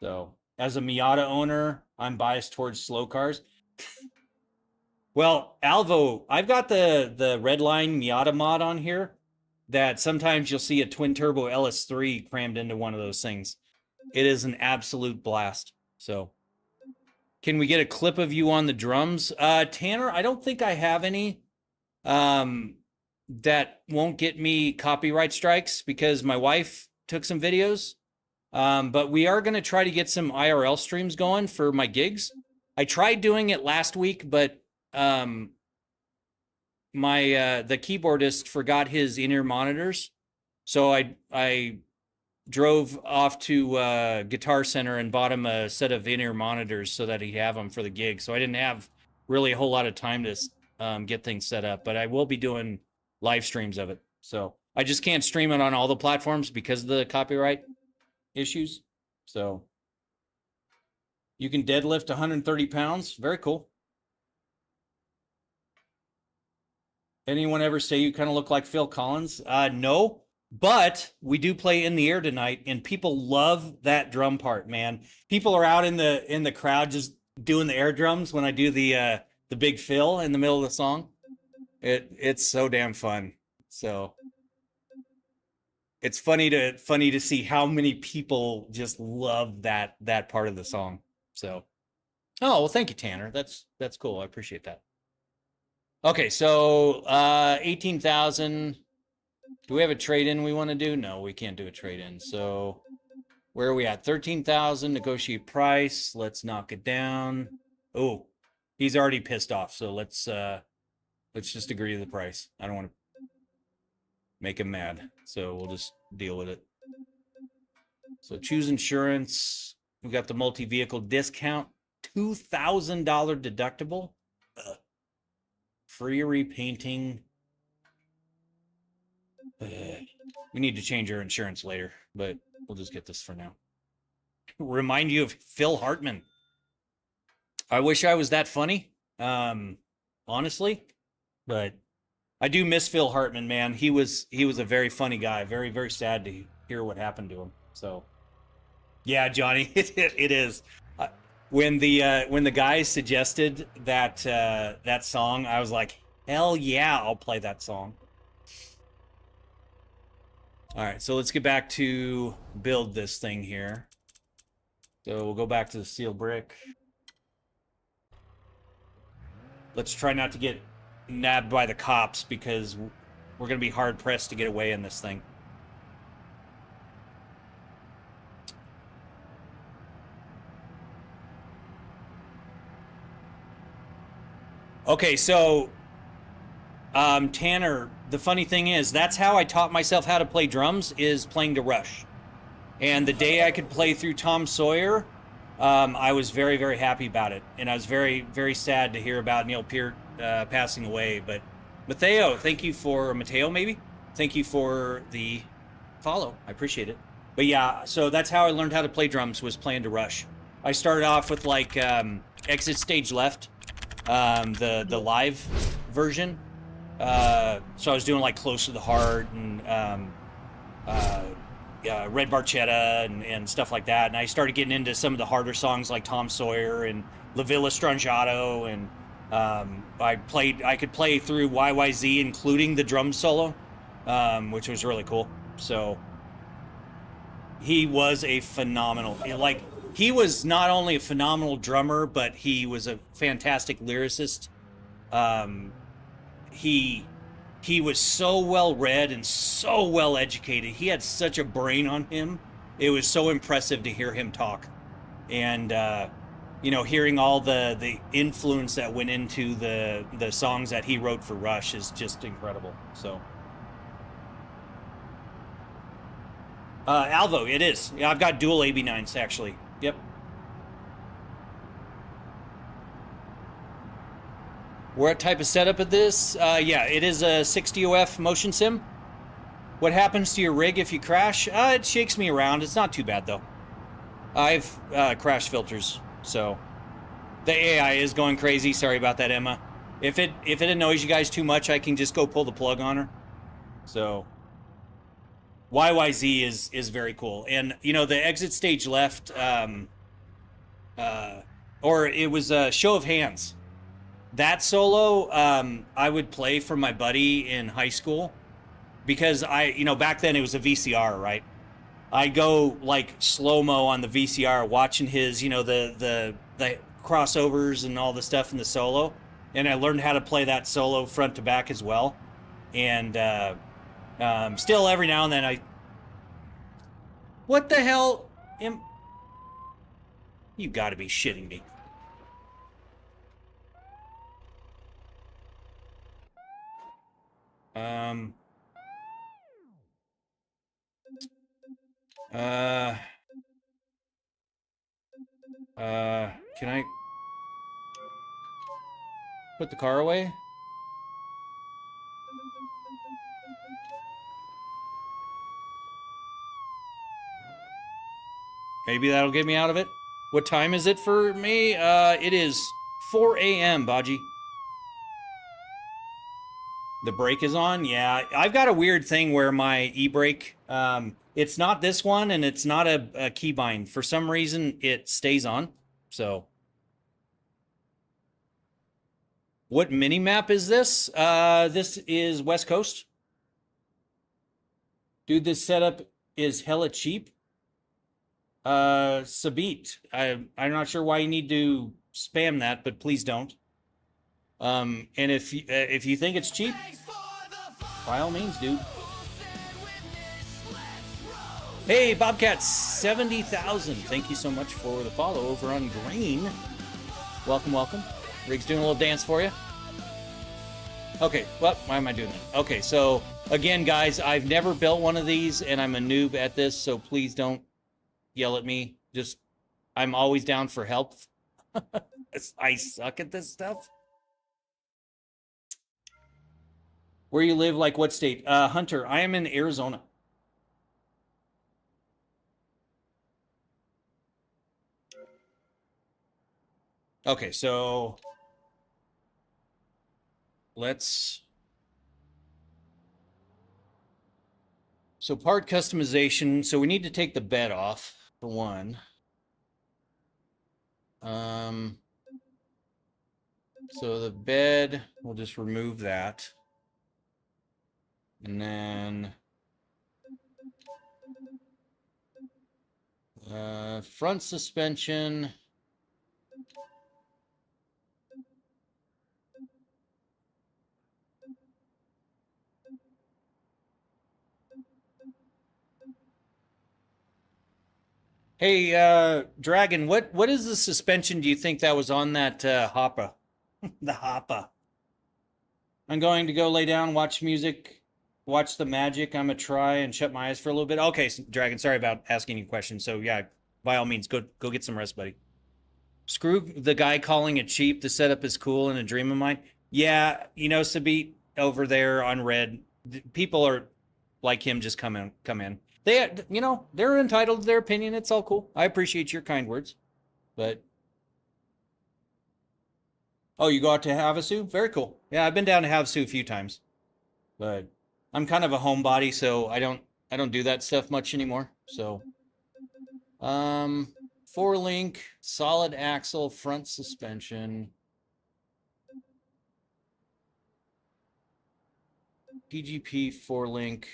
Speaker 1: So as a Miata owner, I'm biased towards slow cars. Well, Alvo, I've got the Redline Miata mod on here that sometimes you'll see a twin turbo LS3 crammed into one of those things. It is an absolute blast. So can we get a clip of you on the drums? Tanner, I don't think I have any that won't get me copyright strikes because my wife took some videos. But we are going to try to get some IRL streams going for my gigs. I tried doing it last week, but the keyboardist forgot his in-ear monitors. So I drove off to Guitar Center and bought him a set of in-ear monitors so that he'd have them for the gig. So I didn't have really a whole lot of time to get things set up, but I will be doing live streams of it. So I just can't stream it on all the platforms because of the copyright issues. So you can deadlift 130 pounds. Very cool. Anyone ever say you kind of look like Phil Collins? No, but we do play In the Air tonight, and people love that drum part, man. People are out in the crowd just doing the air drums when I do the big fill in the middle of the song. It's so damn fun. So it's funny to see how many people just love that part of the song. So, oh well, thank you, Tanner. That's cool. I appreciate that. Okay, so 18,000. Do we have a trade-in we want to do? No, we can't do a trade-in. So where are we at? 13,000. Negotiate price. Let's knock it down. Oh, he's already pissed off. So let's just agree to the price. I don't want to make him mad. So we'll just deal with it. So choose insurance. We got the multi-vehicle discount. $2,000 deductible. Free repainting. We need to change our insurance later, but we'll just get this for now. Remind you of Phil Hartman. I wish I was that funny, honestly, but I do miss Phil Hartman, man. He was a very funny guy. Very, very sad to hear what happened to him. So, yeah, Johnny, it is. When the guys suggested that song, I was like, hell yeah, I'll play that song. All right, so let's get back to build this thing here. So we'll go back to the steel brick. Let's try not to get nabbed by the cops because we're going to be hard pressed to get away in this thing. Okay, so Tanner, the funny thing is, that's how I taught myself how to play drums, is playing to Rush. And the day I could play through Tom Sawyer, I was very, very happy about it. And I was very, very sad to hear about Neil Peart passing away. But Mateo, thank you for, Mateo maybe? Thank you for the follow. I appreciate it. But yeah, so that's how I learned how to play drums, was playing to Rush. I started off with like Exit Stage Left, the live version. So I was doing like Close to the Heart and Red Barchetta and stuff like that. And I started getting into some of the harder songs like Tom Sawyer and La Villa Strangiato. And I could play through YYZ, including the drum solo, which was really cool. So he was a phenomenal, like, he was not only a phenomenal drummer, but he was a fantastic lyricist. He was so well read and so well educated. He had such a brain on him. It was so impressive to hear him talk. And you know, hearing all the influence that went into the songs that he wrote for Rush is just incredible. So Alvo, it is. Yeah, I've got dual AB9s actually. Yep. What type of setup of this? Yeah, it is a 60OF motion sim. What happens to your rig if you crash? It shakes me around. It's not too bad though. I've crash filters, so the AI is going crazy. Sorry about that, Emma. If it annoys you guys too much, I can just go pull the plug on her. So YYZ is very cool. And you know, the Exit Stage Left, or it was a Show of Hands. That solo, I would play for my buddy in high school because you know, back then it was a VCR, right? I'd go like slow-mo on the VCR watching his, you know, the crossovers and all the stuff in the solo. And I learned how to play that solo front to back as well. And still every now and then what the hell? You gotta be shitting me. Can I put the car away? Maybe that'll get me out of it. What time is it for me? It is 4 a.m., Baji. The brake is on? Yeah, I've got a weird thing where my e-brake, it's not this one and it's not a keybind. For some reason, it stays on. So, what mini map is this? This is West Coast. Dude, this setup is hella cheap. Sabit, I'm not sure why you need to spam that, but please don't. And if you think it's cheap, by all means, dude. Hey, Bobcat 70,000. Thank you so much for the follow over on Green. Welcome, welcome. Rig's doing a little dance for you. Okay, well, why am I doing that? Okay, so again, guys, I've never built one of these, and I'm a noob at this, so please don't yell at me. Just, I'm always down for help. I suck at this stuff. Where you live, like what state? Hunter, I am in Arizona. Okay, so so part customization. So we need to take the bed off for one. So the bed, we'll just remove that. And then front suspension. Hey, Dragon, what is the suspension do you think that was on that Hoppa? The Hoppa. I'm going to go lay down, watch music, watch the magic. I'm gonna try and shut my eyes for a little bit. Okay, Dragon, sorry about asking you questions. So yeah, by all means, go get some rest, buddy. Screw the guy calling it cheap. The setup is cool and a dream of mine. Yeah, you know, Sabit over there on Red, people are like him. Just come in. They, you know, they're entitled to their opinion. It's all cool. I appreciate your kind words, but oh, you go out to Havasu? Very cool. Yeah, I've been down to Havasu a few times, but I'm kind of a homebody, so I don't do that stuff much anymore. So, 4-link, solid axle, front suspension, PGP 4-link,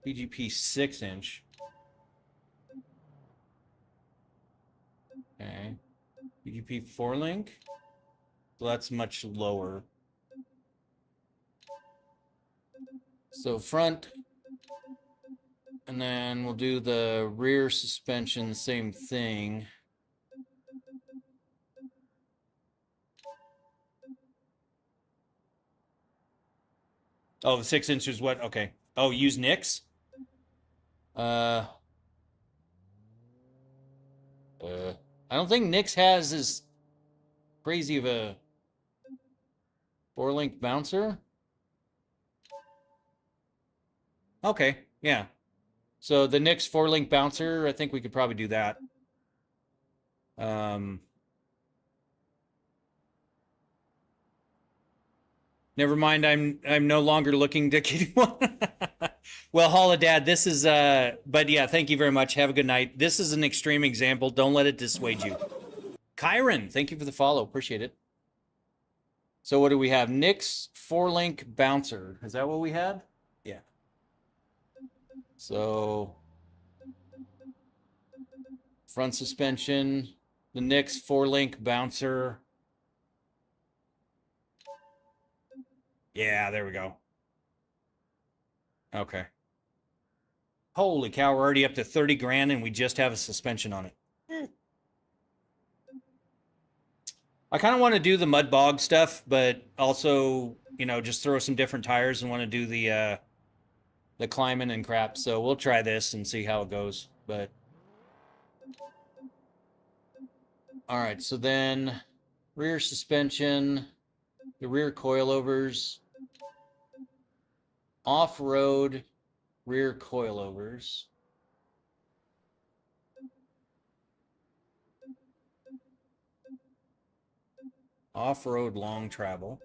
Speaker 1: PGP 6-inch. Okay, PGP 4-link. So that's much lower. So front, and then we'll do the rear suspension, same thing. Oh, the 6-inch is what? Okay. Oh, use Nix? I don't think Nix has as crazy of a 4-link bouncer. Okay, yeah. So the Nix 4-link bouncer, I think we could probably do that. Never mind, I'm no longer looking to get one. Well, Holodad, this is but yeah, thank you very much. Have a good night. This is an extreme example. Don't let it dissuade you. Kyron, thank you for the follow. Appreciate it. So what do we have? Nix 4-link bouncer. Is that what we had? Yeah. So front suspension, the Nix 4-link bouncer. Yeah, there we go. Okay. Holy cow, we're already up to 30 grand and we just have a suspension on it. I kind of want to do the mud bog stuff, but also, you know, just throw some different tires and want to do the climbing and crap. So we'll try this and see how it goes. But all right, so then rear suspension, the rear coilovers, off-road rear coilovers. Off-road long travel.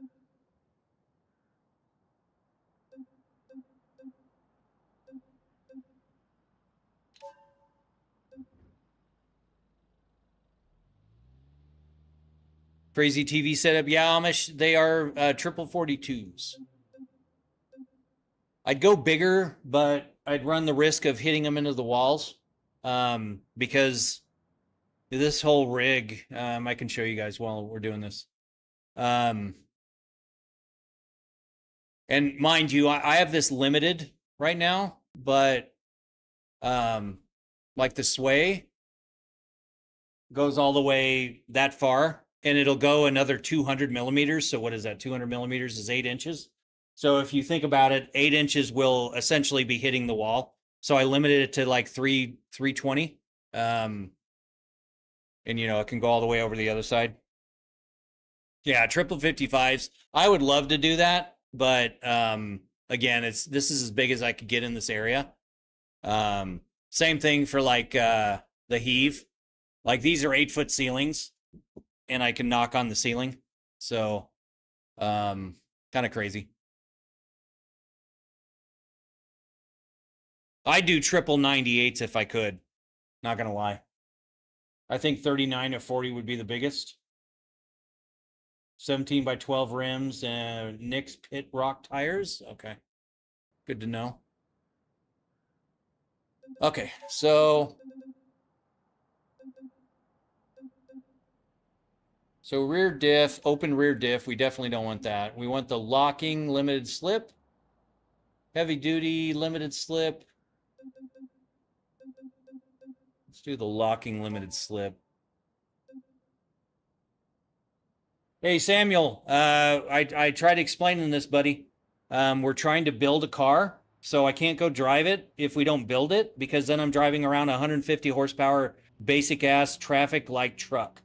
Speaker 1: Crazy TV setup. Yeah, Amish, they are 42s. I'd go bigger, but I'd run the risk of hitting them into the walls because this whole rig, I can show you guys while we're doing this. And mind you, I have this limited right now, but like the sway goes all the way that far and it'll go another 200 millimeters. So what is that? 200 millimeters is 8 inches. So if you think about it, 8 inches will essentially be hitting the wall. So I limited it to like 320. And you know, it can go all the way over the other side. Yeah, triple 55s. I would love to do that, but again, this is as big as I could get in this area. Same thing for like the Heave. Like these are 8-foot ceilings, and I can knock on the ceiling. So kind of crazy. I'd do triple 98s if I could. Not gonna lie. I think 39 or 40 would be the biggest. 17 by 12 rims and Nix pit rock tires. Okay. Good to know. Okay, so rear diff, open rear diff, we definitely don't want that. We want the locking limited slip, heavy duty limited slip. Let's do the locking limited slip. Hey, Samuel. I tried explaining this, buddy. We're trying to build a car, so I can't go drive it if we don't build it, because then I'm driving around a 150 horsepower basic ass traffic like truck.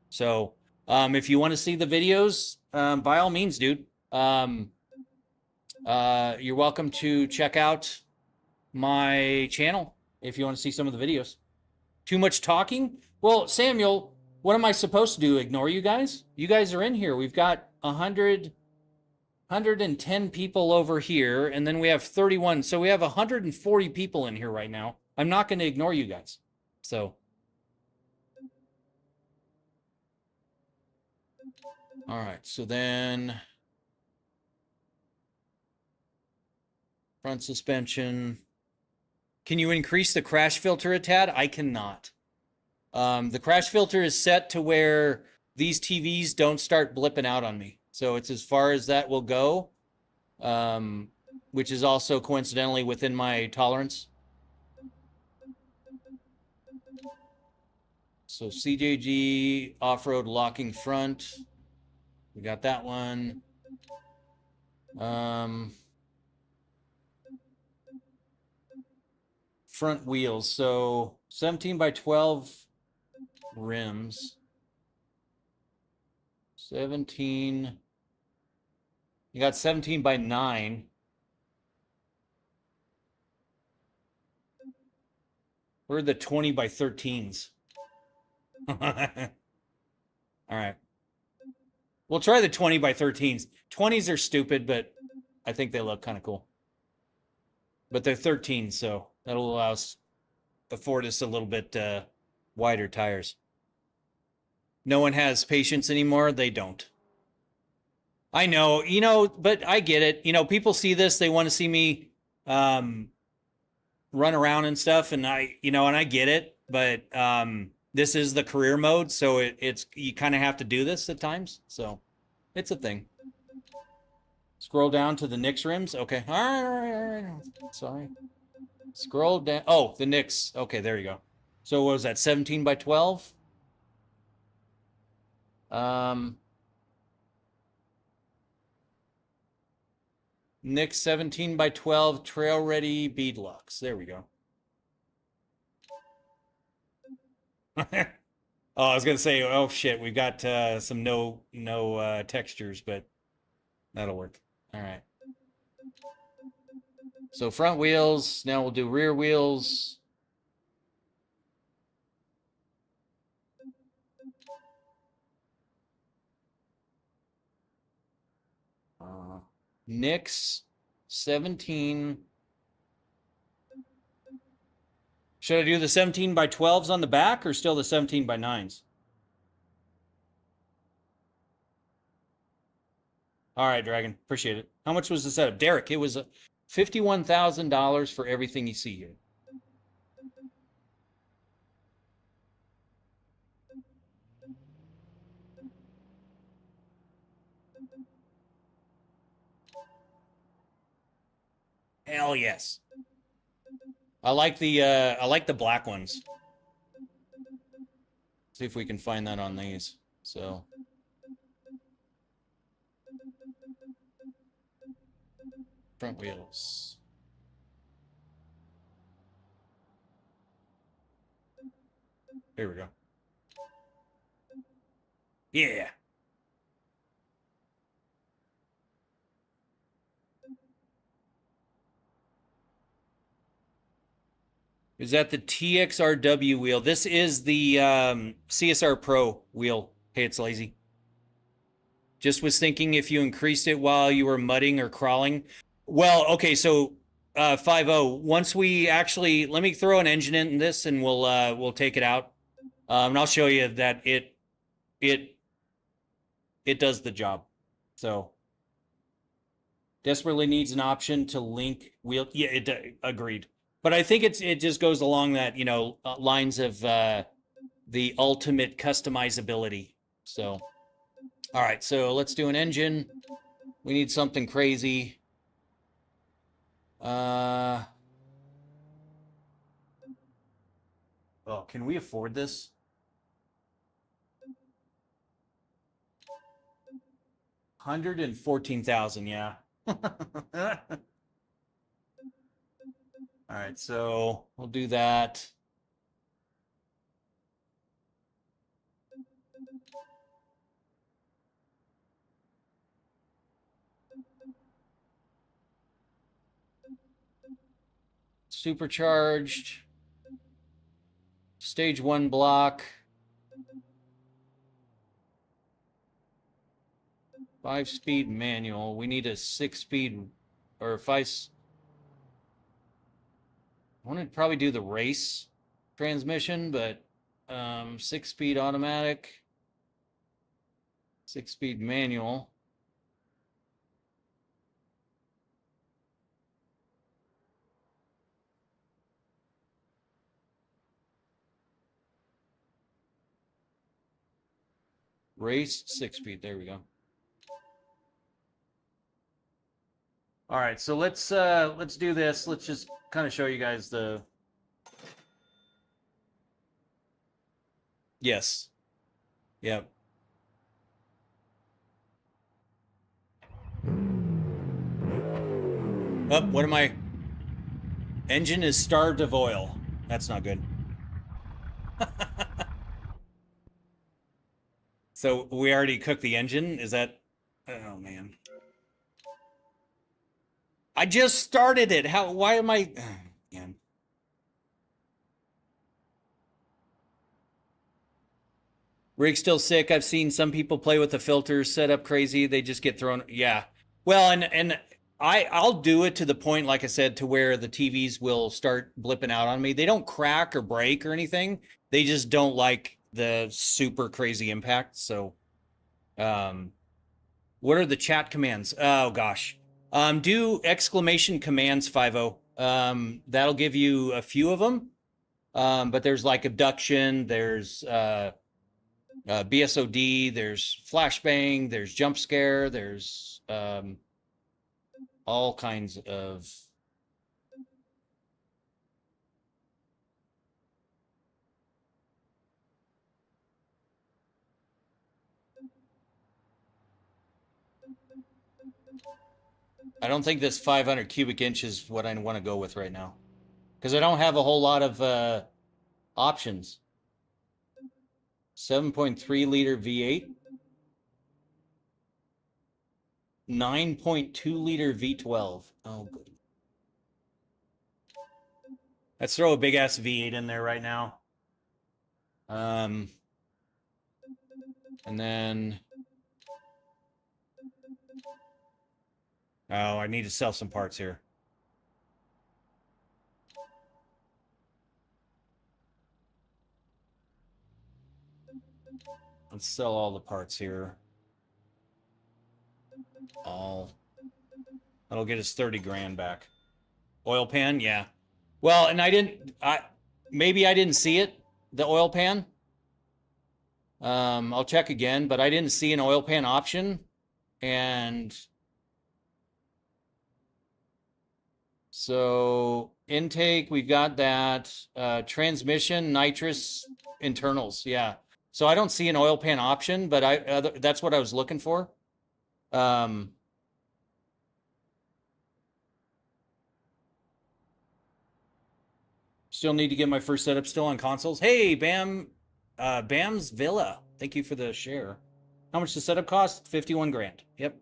Speaker 1: So, if you want to see the videos, by all means, dude. You're welcome to check out my channel if you want to see some of the videos. Too much talking? Well, Samuel, what am I supposed to do? Ignore you guys? You guys are in here. We've got 110 people over here, and then we have 31. So we have 140 people in here right now. I'm not going to ignore you guys. So. All right. So then front suspension. Can you increase the crash filter a tad? I cannot. The crash filter is set to where these TVs don't start blipping out on me. So it's as far as that will go, which is also coincidentally within my tolerance. So CJG, off-road locking front. We got that one. Front wheels. So 17 by 12 rims. 17. You got 17 by 9. Where are the 20 by 13s? All right. We'll try the 20 by 13s. 20s are stupid, but I think they look kind of cool. But they're 13s, so that'll allow us, afford us a little bit wider tires. No one has patience anymore. They don't. I know, but I get it. People see this, they want to see me run around and stuff, and I get it, but this is the career mode, so it's you kind of have to do this at times, so it's a thing. Scroll down to the Nix rims. Okay, all right. Sorry. Scroll down. Oh, the Nix. Okay, there you go. So what was that? 17 by 12. Nix 17 by 12 trail ready beadlocks. There we go. Oh, I was gonna say, oh shit, we've got some no textures, but that'll work. All right. So front wheels. Now we'll do rear wheels. Nix 17. Should I do the 17 by 12s on the back or still the 17 by 9s? All right, Dragon. Appreciate it. How much was the setup? Derek, it was $51,000 for everything you see here. Hell yes. I like the black ones. See if we can find that on these. So front wheels. Here we go. Yeah. Is that the TXRW wheel? This is the CSR Pro wheel. Hey, it's lazy. Just was thinking if you increased it while you were mudding or crawling. Well, okay, so 5.0. Once we actually, let me throw an engine in this and we'll take it out. And I'll show you that it does the job. So desperately needs an option to link wheel. Yeah, agreed. But I think it just goes along that, lines of the ultimate customizability. So, all right, so let's do an engine. We need something crazy. Oh, can we afford this? 114,000, yeah. All right, so we'll do that. Supercharged. Stage 1 block. 5-speed manual. We need a 6-speed or 5. I want to probably do the race transmission, but 6-speed automatic, 6-speed manual. Race 6-speed. There we go. All right, so let's do this. Let's just kind of show you guys the. Yes. Yep. Oh, what am I? Engine is starved of oil. That's not good. So we already cooked the engine? Is that? Oh man. I just started it. How? Why am I? Oh, man. Rig's still sick. I've seen some people play with the filters, set up crazy. They just get thrown. Yeah. Well, and I'll do it to the point, like I said, to where the TVs will start blipping out on me. They don't crack or break or anything. They just don't like the super crazy impact. So, what are the chat commands? Oh gosh. Do exclamation commands 50. That'll give you a few of them. But there's like abduction, there's BSOD, there's flashbang, there's jump scare, there's all kinds of. I don't think this 500 cubic inch is what I want to go with right now, because I don't have a whole lot of options. 7.3 liter V8, 9.2 liter V12. Oh, good. Let's throw a big ass V8 in there right now. And then, oh, I need to sell some parts here. Let's sell all the parts here. All. That'll get us 30 grand back. Oil pan, yeah. Well, and maybe I didn't see it, the oil pan. I'll check again, but I didn't see an oil pan option. And so intake, we've got that. Transmission, nitrous, internals, yeah. So I don't see an oil pan option, but that's what I was looking for. Still need to get my first setup still on consoles. Hey, Bam's Villa. Thank you for the share. How much does setup cost? 51 grand. Yep.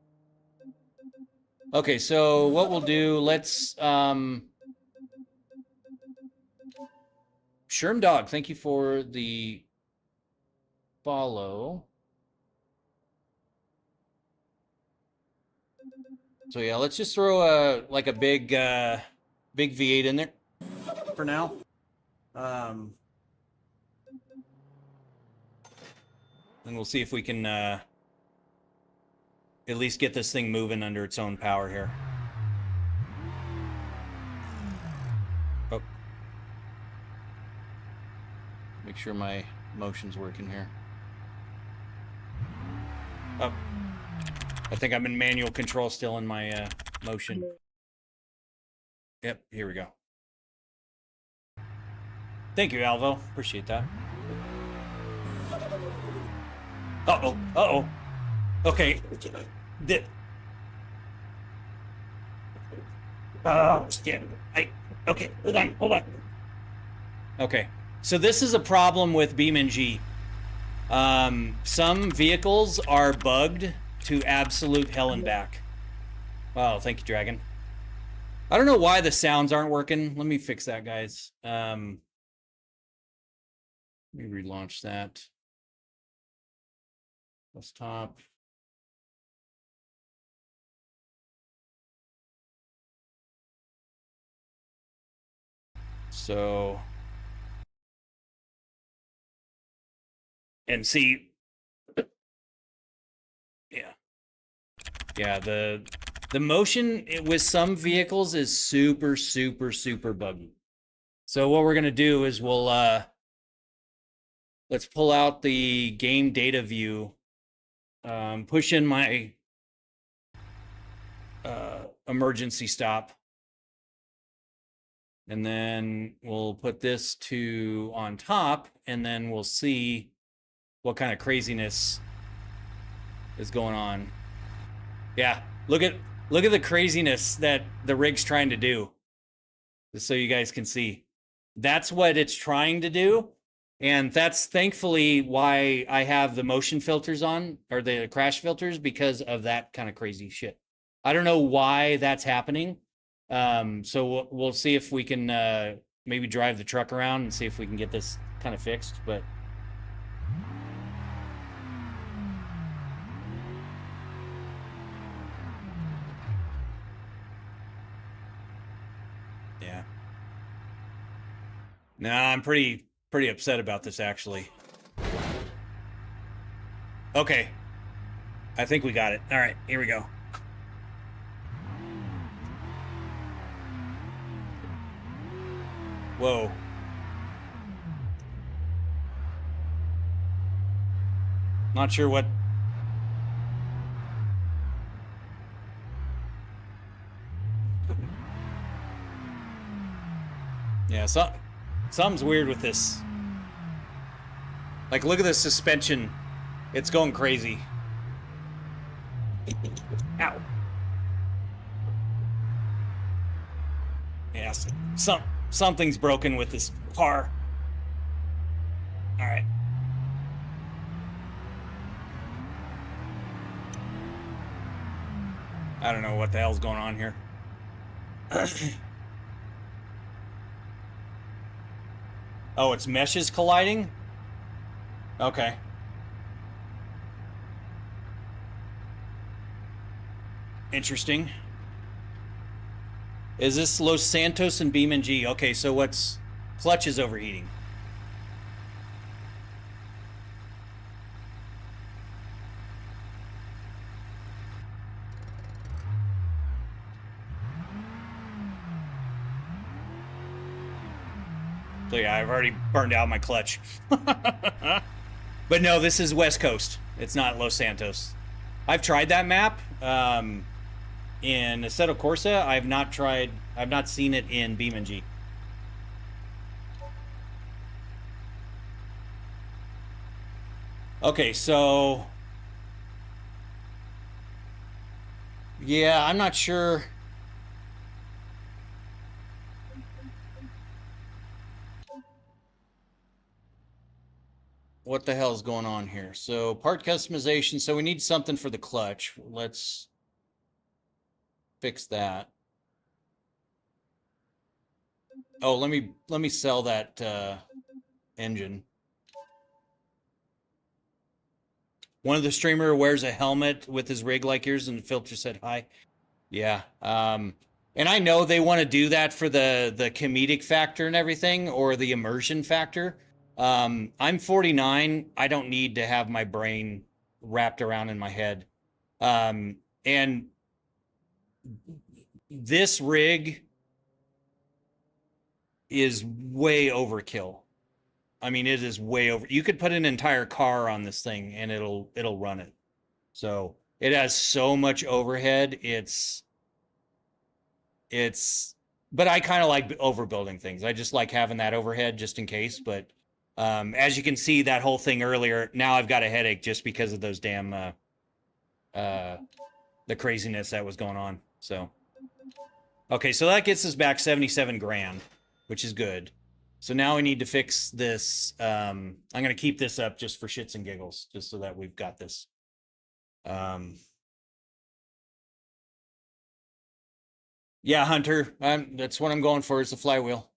Speaker 1: Okay, so what we'll do, let's Sherm Dog, thank you for the follow. So yeah, let's just throw a big V8 in there for now. And we'll see if we can at least get this thing moving under its own power here. Oh. Make sure my motion's working here. Oh. I think I'm in manual control still in my motion. Yep, here we go. Thank you, Alvo. Appreciate that. Uh-oh. Uh-oh. Okay. The oh shit! Okay, hold on. Okay, so this is a problem with BeamNG. Some vehicles are bugged to absolute hell and back. Oh, thank you, Dragon. I don't know why the sounds aren't working. Let me fix that, guys. Let me relaunch that. Desktop. So, and see, yeah, the motion with some vehicles is super buggy. So what we're gonna do is we'll let's pull out the game data view, push in my emergency stop, and then we'll put this to on top, and then we'll see what kind of craziness is going on. Yeah, look at the craziness that the rig's trying to do. Just so you guys can see. That's what it's trying to do. And that's thankfully why I have the motion filters on, or the crash filters, because of that kind of crazy shit. I don't know why that's happening. So we'll see if we can maybe drive the truck around and see if we can get this kind of fixed. But yeah. No, I'm pretty upset about this, actually. Okay. I think we got it. All right, here we go. Whoa. Not sure what... Yeah, something's weird with this. Like, look at the suspension. It's going crazy. Ow. Yeah, something's broken with this car. All right. I don't know what the hell's going on here. Oh, it's meshes colliding? Okay. Interesting. Is this Los Santos and BeamNG? Okay, so what's... Clutch is overheating. So yeah, I've already burned out my clutch. But no, this is West Coast. It's not Los Santos. I've tried that map in Assetto Corsa. I've not seen it in BeamNG. Okay, so yeah, I'm not sure. What the hell is going on here? So part customization. So we need something for the clutch. Let's fix that. Oh, let me sell that engine. One of the streamer wears a helmet with his rig like yours, and the filter said hi. Yeah. And I know they want to do that for the comedic factor and everything, or the immersion factor. I'm 49. I don't need to have my brain wrapped around in my head. And this rig is way overkill. I mean, it is way over. You could put an entire car on this thing and it'll run it. So it has so much overhead. But I kind of like overbuilding things. I just like having that overhead just in case. But as you can see, that whole thing earlier, now I've got a headache just because of those damn the craziness that was going on. So, okay, so that gets us back 77 grand, which is good. So now we need to fix this. I'm going to keep this up just for shits and giggles, just so that we've got this. Yeah, Hunter, that's what I'm going for, is the flywheel.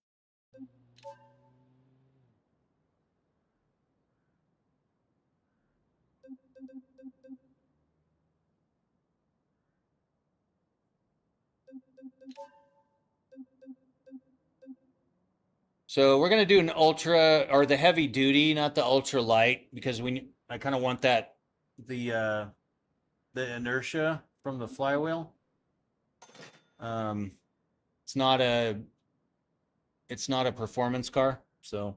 Speaker 1: So we're gonna do an ultra, or the heavy duty, not the ultra light, because I kind of want that the inertia from the flywheel. Um, it's not a performance car, so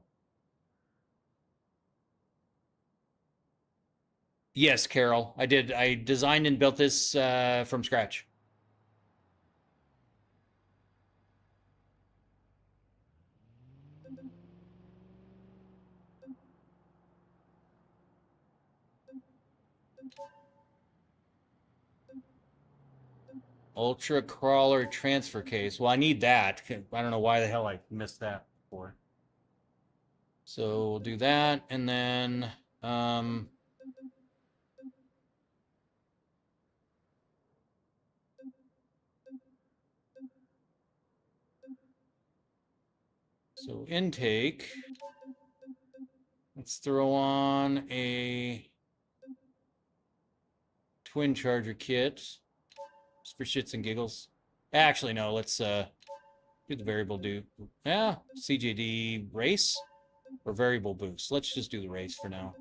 Speaker 1: yes, Carol, I did. I designed and built this from scratch. Ultra crawler transfer case. Well, I need that. I don't know why the hell I missed that before. So we'll do that, and then so intake. Let's throw on a twin charger kit, just for shits and giggles. Actually, no. Let's do the variable do. Yeah, CJD race or variable boost. Let's just do the race for now.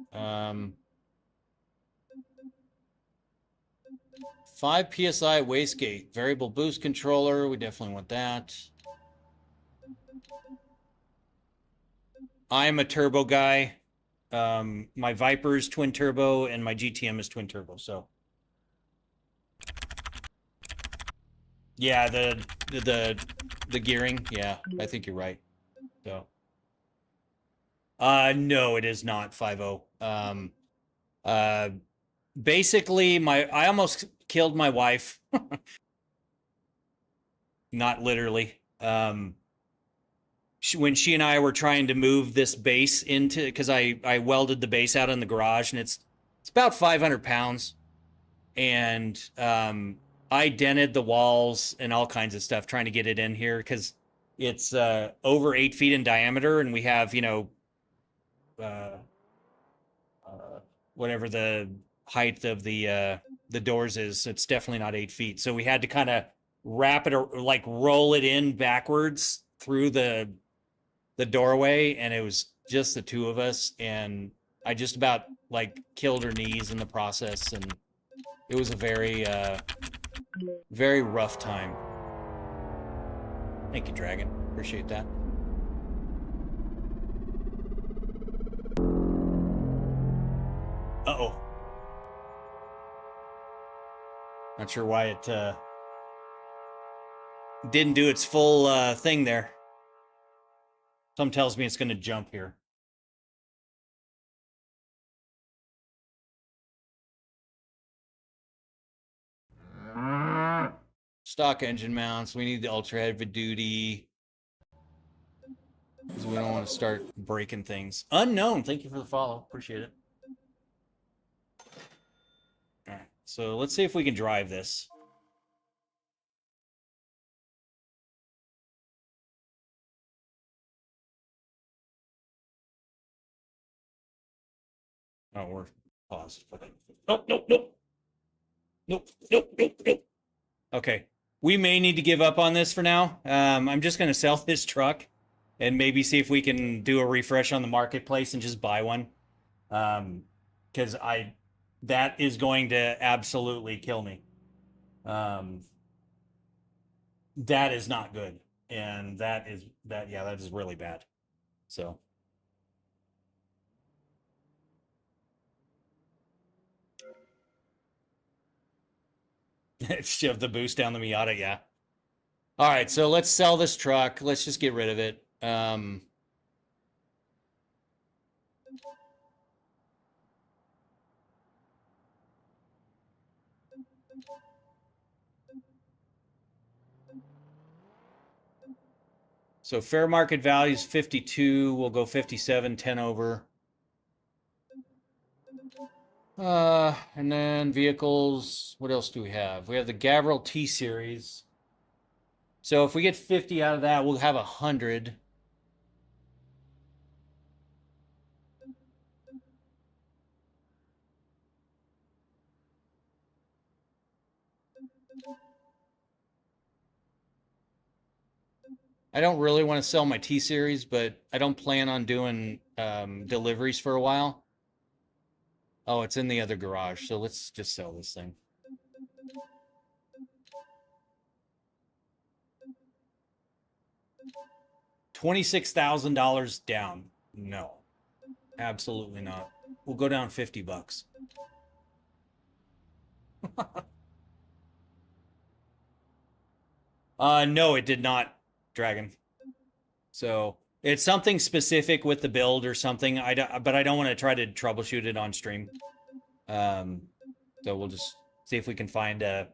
Speaker 1: 5 psi wastegate, variable boost controller. We definitely want that. I'm a turbo guy. My Viper's twin turbo and my GTM is twin turbo. So yeah, the gearing. Yeah, I think you're right. So no, it is not 5.0. Basically, I almost killed my wife. Not literally. When she and I were trying to move this base into, because I welded the base out in the garage, and it's about 500 pounds, and I dented the walls and all kinds of stuff trying to get it in here because it's over 8 feet in diameter, and we have uh, whatever the height of the doors is. It's definitely not 8 feet, so we had to kind of wrap it or like roll it in backwards through the doorway, and it was just the two of us, and I just about like killed her knees in the process, and it was a very very rough time. Thank you, Dragon. Appreciate that. Uh-oh. Not sure why it didn't do its full thing there. Some tells me it's going to jump here. Stock engine mounts. We need the ultra heavy duty, because we don't want to start breaking things. Unknown, thank you for the follow. Appreciate it. All right, so let's see if we can drive this. Oh, we're paused. Okay. Oh, nope, nope. Nope, nope, nope, nope. Okay. We may need to give up on this for now. I'm just going to sell this truck and maybe see if we can do a refresh on the marketplace and just buy one. Because that is going to absolutely kill me. That is not good. And that is really bad. So. Shove the boost down the Miata, yeah. All right, so let's sell this truck. Let's just get rid of it. So fair market value is 52. We'll go 57, 10 over. And then vehicles, what else do we have? We have the Gavril T series. So if we get 50 out of that, we'll have 100. I don't really want to sell my T series, but I don't plan on doing deliveries for a while. Oh, it's in the other garage, so let's just sell this thing. $26,000 down. No, absolutely not. We'll go down 50 bucks. No, it did not, Dragon. So it's something specific with the build or something. But I don't want to try to troubleshoot it on stream. So we'll just see if we can find a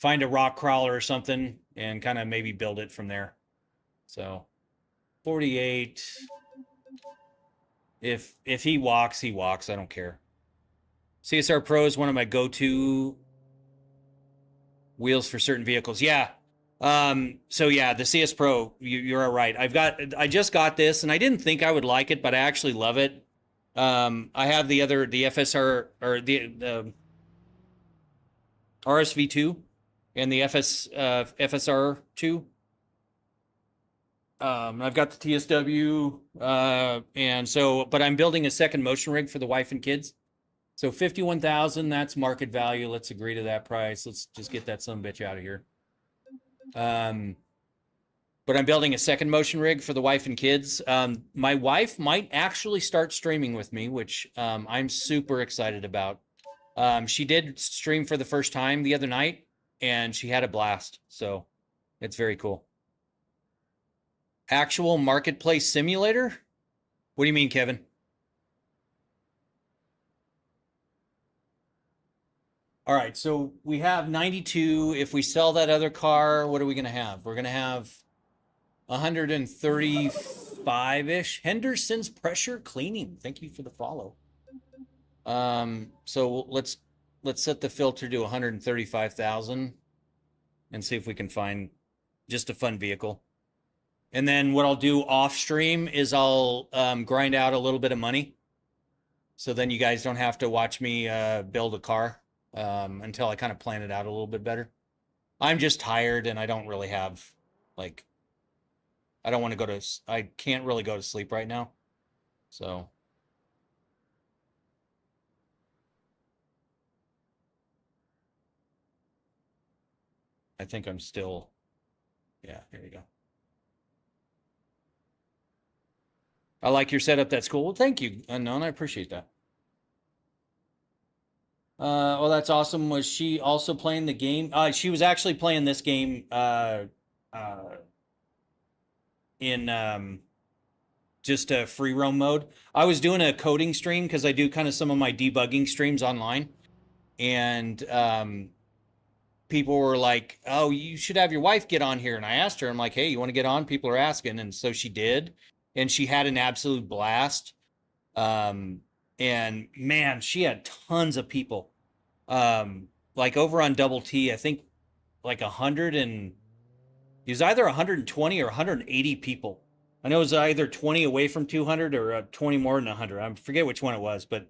Speaker 1: rock crawler or something and kind of maybe build it from there. So 48. If he walks, he walks. I don't care. CSR Pro is one of my go-to wheels for certain vehicles. Yeah. So yeah, the CS Pro, you're right. I just got this and I didn't think I would like it, but I actually love it. I have the FSR or the RSV2 and the FSR2. I've got the TSW, and so, but I'm building a second motion rig for the wife and kids. So 51,000, that's market value. Let's agree to that price. Let's just get that son of a bitch out of here. But I'm building a second motion rig for the wife and kids. My wife might actually start streaming with me, which I'm super excited about. She did stream for the first time the other night, and she had a blast. So it's very cool. Actual marketplace simulator? What do you mean, Kevin? All right, so we have 92. If we sell that other car, what are we going to have? We're going to have 135-ish. Henderson's Pressure Cleaning. Thank you for the follow. So let's set the filter to 135,000 and see if we can find just a fun vehicle. And then what I'll do off stream is I'll grind out a little bit of money. So then you guys don't have to watch me build a car until I kind of plan it out a little bit better. I'm just tired and I don't really have, like, I don't want to I can't really go to sleep right now. So. I think I'm still, yeah, here you go. I like your setup. That's cool. Well, thank you, Unknown. I appreciate that. Well, that's awesome. Was she also playing the game? She was actually playing this game in just a free roam mode. I was doing a coding stream because I do kind of some of my debugging streams online. And people were like, oh, you should have your wife get on here. And I asked her, I'm like, hey, you want to get on? People are asking. And so she did. And she had an absolute blast. And man, she had tons of people. Like over on Double T, I think like 100 and it was either 120 or 180 people. I know it was either 20 away from 200 or 20 more than 100. I forget which one it was, but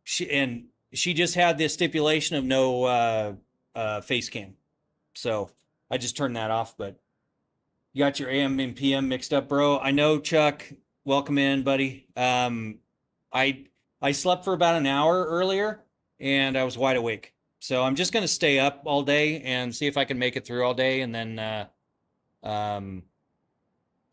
Speaker 1: she just had this stipulation of no face cam. So I just turned that off, but you got your AM and PM mixed up, bro. I know, Chuck. Welcome in, buddy. I slept for about an hour earlier and I was wide awake. So I'm just going to stay up all day and see if I can make it through all day and then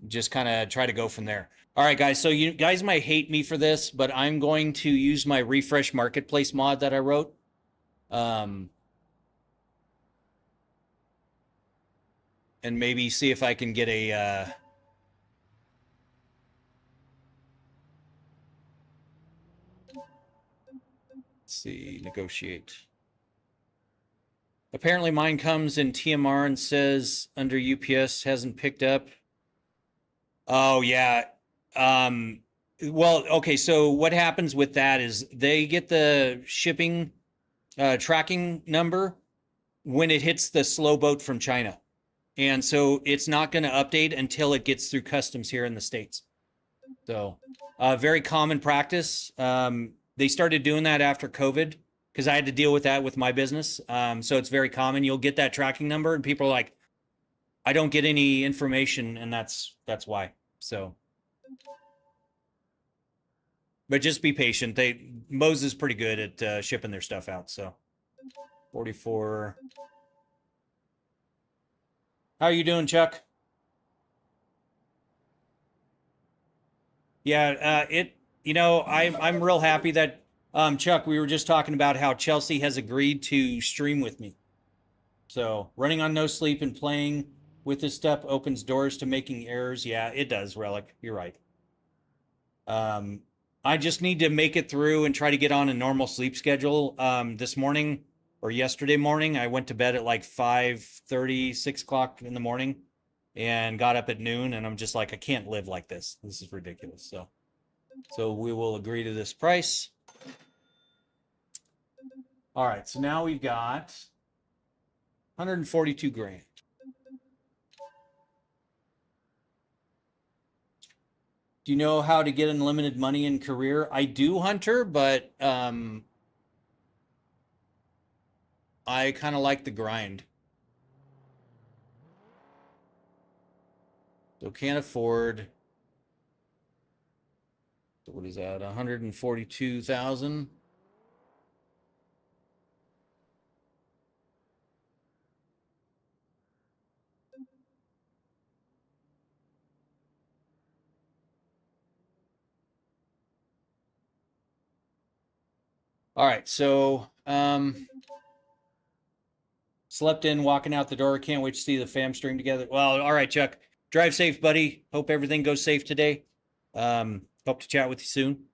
Speaker 1: just kind of try to go from there. All right, guys. So you guys might hate me for this, but I'm going to use my refresh marketplace mod that I wrote. And maybe see if I can get a let's see, negotiate. Apparently mine comes in TMR and says under UPS hasn't picked up. Oh yeah. Well, okay, so what happens with that is they get the shipping tracking number when it hits the slow boat from China. And so it's not going to update until it gets through customs here in the States. So, very common practice. They started doing that after COVID because I had to deal with that with my business. So it's very common. You'll get that tracking number, and people are like, "I don't get any information," and that's why. So, but just be patient. Moe's is pretty good at shipping their stuff out. So, 44. How are you doing, Chuck? Yeah, I'm real happy that Chuck, we were just talking about how Chelsea has agreed to stream with me. So running on no sleep and playing with this stuff opens doors to making errors. Yeah, it does, Relic. You're right. I just need to make it through and try to get on a normal sleep schedule. This morning or yesterday morning, I went to bed at like 5:30, 6 o'clock in the morning and got up at noon, and I'm just like, I can't live like this. This is ridiculous. So we will agree to this price. All right, so now we've got 142 grand. Do you know how to get unlimited money in career? I do, Hunter, but I kind of like the grind. So can't afford. So what is that? 142,000. All right, so slept in, walking out the door. Can't wait to see the fam stream together. Well, all right, Chuck. Drive safe, buddy. Hope everything goes safe today. Hope to chat with you soon.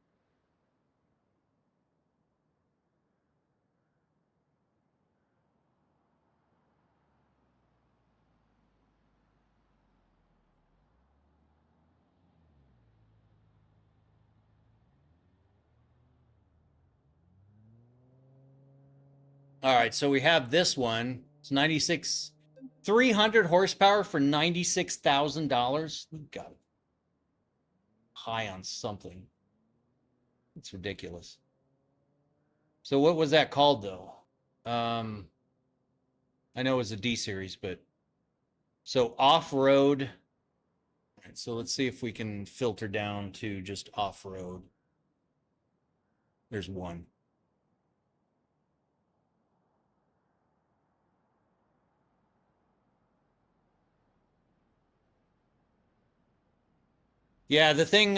Speaker 1: All right, so we have this one. It's 96, 300 horsepower for $96,000. We got high on something. It's ridiculous. So what was that called though? I know it was a D series, but so off-road. All right, so let's see if we can filter down to just off-road. There's one. Yeah, the thing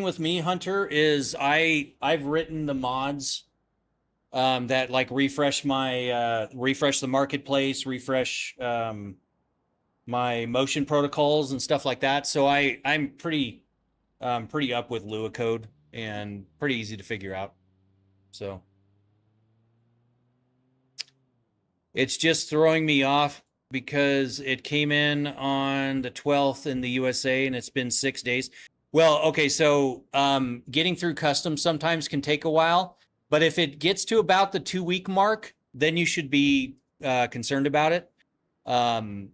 Speaker 1: with me, Hunter, is I've written the mods that like refresh the marketplace, refresh my motion protocols and stuff like that. So I'm pretty up with Lua code and pretty easy to figure out. So it's just throwing me off because it came in on the 12th in the USA and it's been 6 days. Well, okay, so getting through customs sometimes can take a while, but if it gets to about the 2-week mark, then you should be concerned about it, for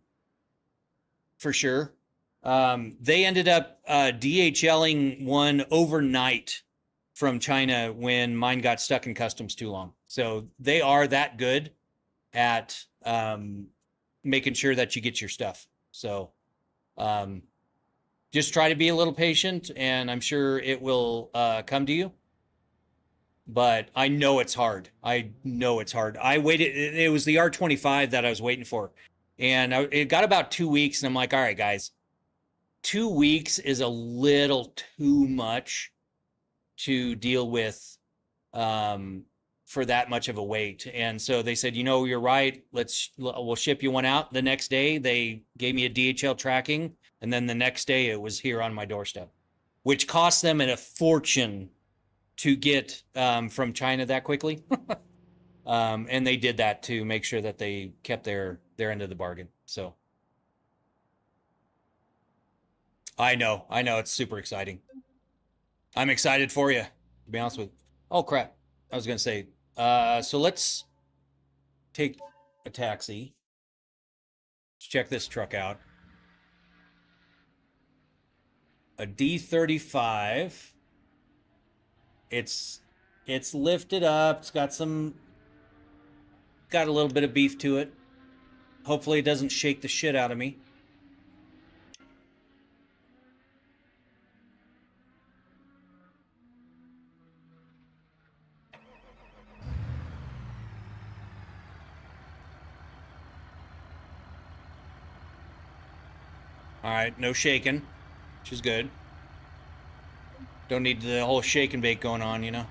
Speaker 1: sure. They ended up DHLing one overnight from China when mine got stuck in customs too long. So they are that good at making sure that you get your stuff. So just try to be a little patient, and I'm sure it will come to you. But I know it's hard. I know it's hard. I waited. It was the R25 that I was waiting for, and it got about 2 weeks, and I'm like, all right, guys, 2 weeks is a little too much to deal with for that much of a wait. And so they said, you're right. We'll ship you one out. The next day, they gave me a DHL tracking. And then the next day, it was here on my doorstep, which cost them a fortune to get from China that quickly. And they did that to make sure that they kept their end of the bargain. So I know. It's super exciting. I'm excited for you, to be honest with you. Oh, crap. I was going to say, so let's take a taxi. Let's check this truck out. A D35. It's lifted up. It's got a little bit of beef to it. Hopefully it doesn't shake the shit out of me. All right, no shaking, which is good. Don't need the whole shake and bake going on, you know.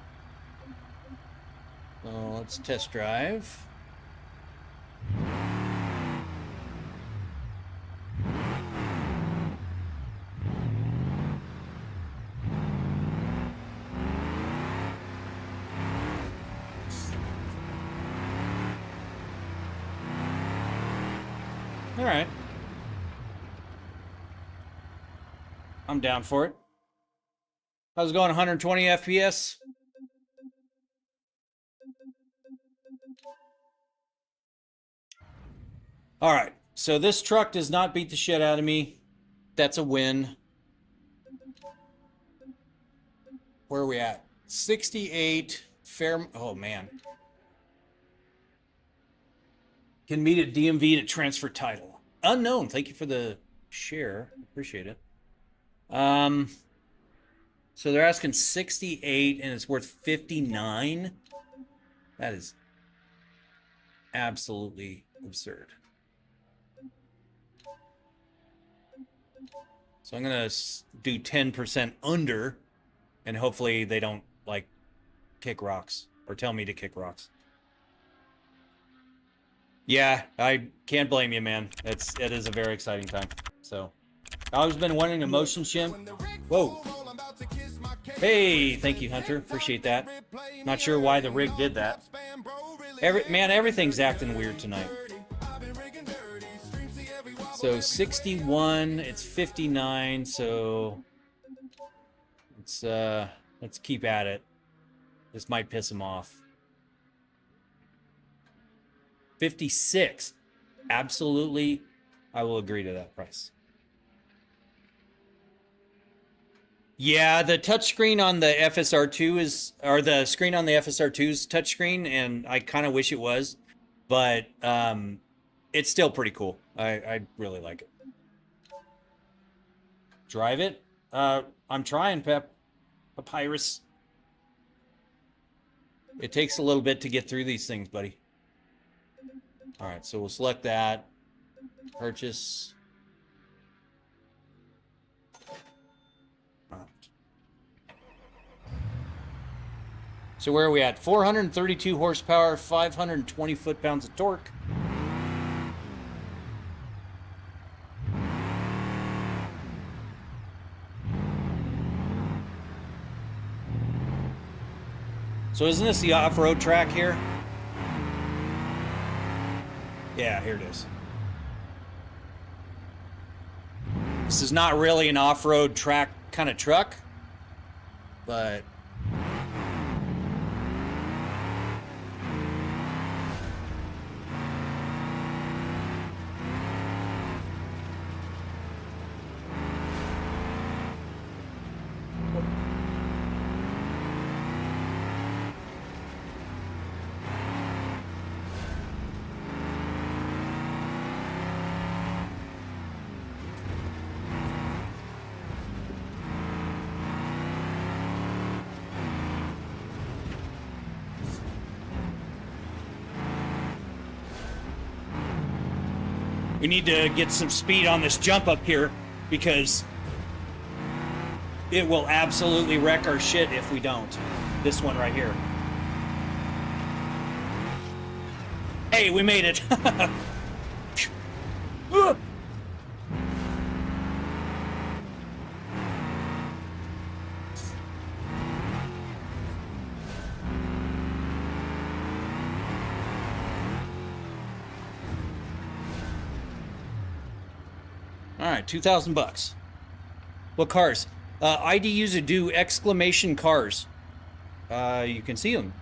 Speaker 1: So let's test drive. All right. I'm down for it. How's it going? 120 FPS? All right. So this truck does not beat the shit out of me. That's a win. Where are we at? 68. Fair. Oh, man. Can meet at DMV to transfer title. Unknown. Thank you for the share. Appreciate it. So they're asking 68 and it's worth 59. That is absolutely absurd. So I'm going to do 10% under and hopefully they don't like kick rocks or tell me to kick rocks. Yeah, I can't blame you, man. It is a very exciting time. So I've always been wanting a motion shim. Whoa. Hey, thank you, Hunter. Appreciate that. Not sure why the rig did that. Everything's acting weird tonight. So 61, it's 59, so let's keep at it. This might piss him off. 56. Absolutely, I will agree to that price. Yeah, the touchscreen on the FSR2 is, or the screen on the FSR2 is touchscreen, and I kind of wish it was, but it's still pretty cool. I really like it. Drive it? I'm trying, Papyrus. It takes a little bit to get through these things, buddy. All right, so we'll select that. Purchase. All right. So where are we at? 432 horsepower, 520 foot-pounds of torque. So isn't this the off-road track here? Yeah, here it is. This is not really an off-road track kind of truck, but we need to get some speed on this jump up here because it will absolutely wreck our shit if we don't. This one right here. Hey, we made it. All right, $2,000. What cars? ID user do exclamation cars. You can see them.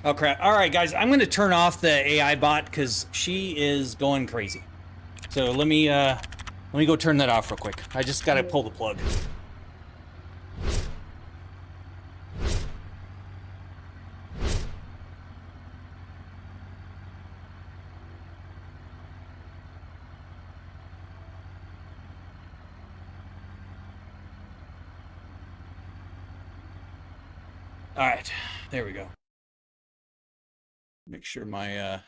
Speaker 1: Oh crap! All right, guys, I'm going to turn off the AI bot because she is going crazy. So let me go turn that off real quick. I just got to pull the plug. All right, there we go. Make sure my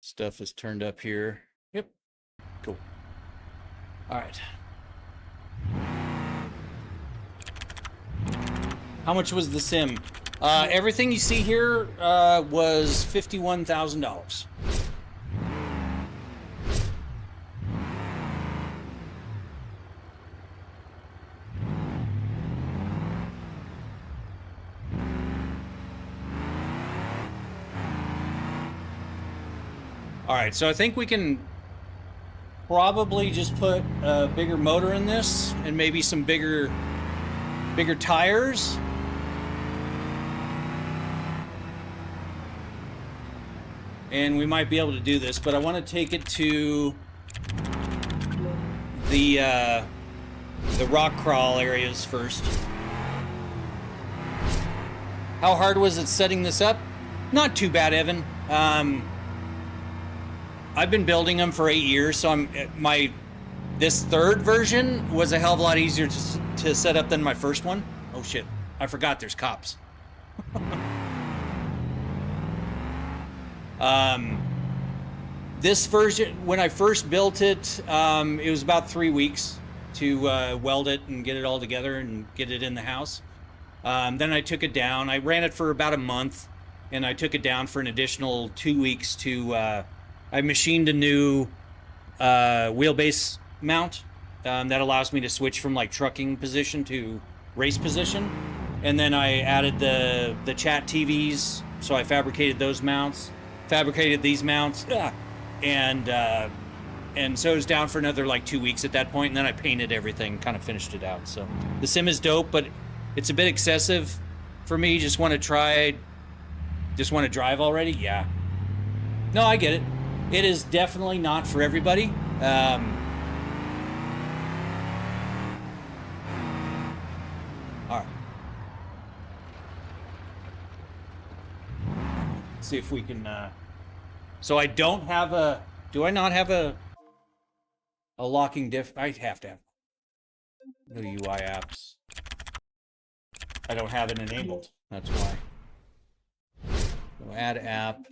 Speaker 1: stuff is turned up here. Yep, cool. All right. How much was the sim? Everything you see here was $51,000. All right, so I think we can probably just put a bigger motor in this and maybe some bigger tires. And we might be able to do this, but I want to take it to the rock crawl areas first. How hard was it setting this up? Not too bad, Evan. I've been building them for 8 years, so this third version was a hell of a lot easier to set up than my first one. Oh shit, I forgot there's cops. This version, when I first built it, it was about 3 weeks to weld it and get it all together and get it in the house. Then I took it down. I ran it for about a month, and I took it down for an additional 2 weeks to I machined a new wheelbase mount that allows me to switch from like trucking position to race position. And then I added the chat TVs, so I fabricated those mounts, fabricated these mounts, and so it was down for another like 2 weeks at that point, and then I painted everything, kind of finished it out. So the sim is dope, but it's a bit excessive for me. Just want to drive already? Yeah. No, I get it. It is definitely not for everybody. All right. Let's see if we can. So I don't have a. Do I not have a locking diff? I have to have no UI apps. I don't have it enabled. That's why. So add app.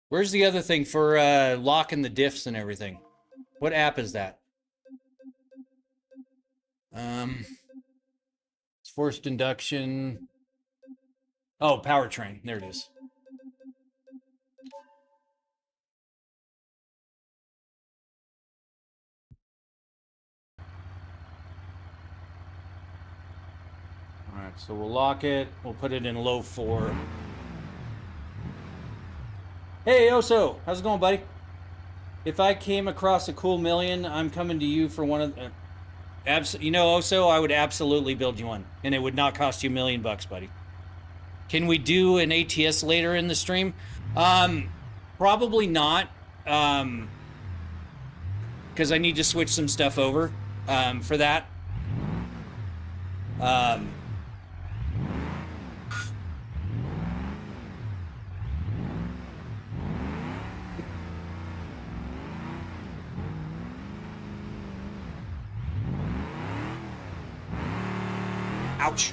Speaker 1: Where's the other thing for locking the diffs and everything? What app is that? It's forced induction. Oh, powertrain. There it is. All right, so we'll lock it. We'll put it in low 4. Hey, Oso, how's it going, buddy? If I came across a cool million, I'm coming to you for one of the... You know, Oso, I would absolutely build you one, and it would not cost you $1 million, buddy. Can we do an ATS later in the stream? Probably not, because I need to switch some stuff over for that. Ouch.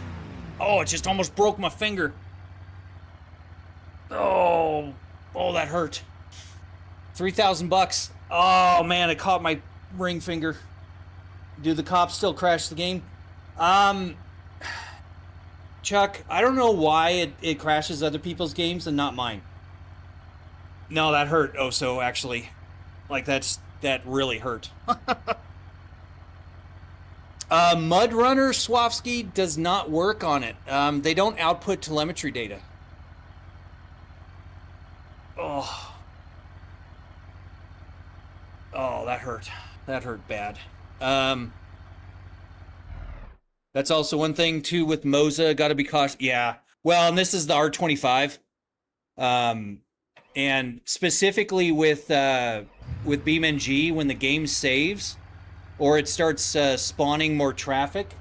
Speaker 1: Oh, it just almost broke my finger. Oh, that hurt. $3,000. Oh man, it caught my ring finger. Do the cops still crash the game? Chuck, I don't know why it crashes other people's games and not mine. No, that hurt. Oh, so actually, like that really hurt. Mud Runner Swarovski does not work on it. They don't output telemetry data. Oh, that hurt. That hurt bad. That's also one thing too with Moza. Got to be cautious. Yeah. Well, and this is the R25. And specifically with BeamNG, when the game saves or it starts spawning more traffic,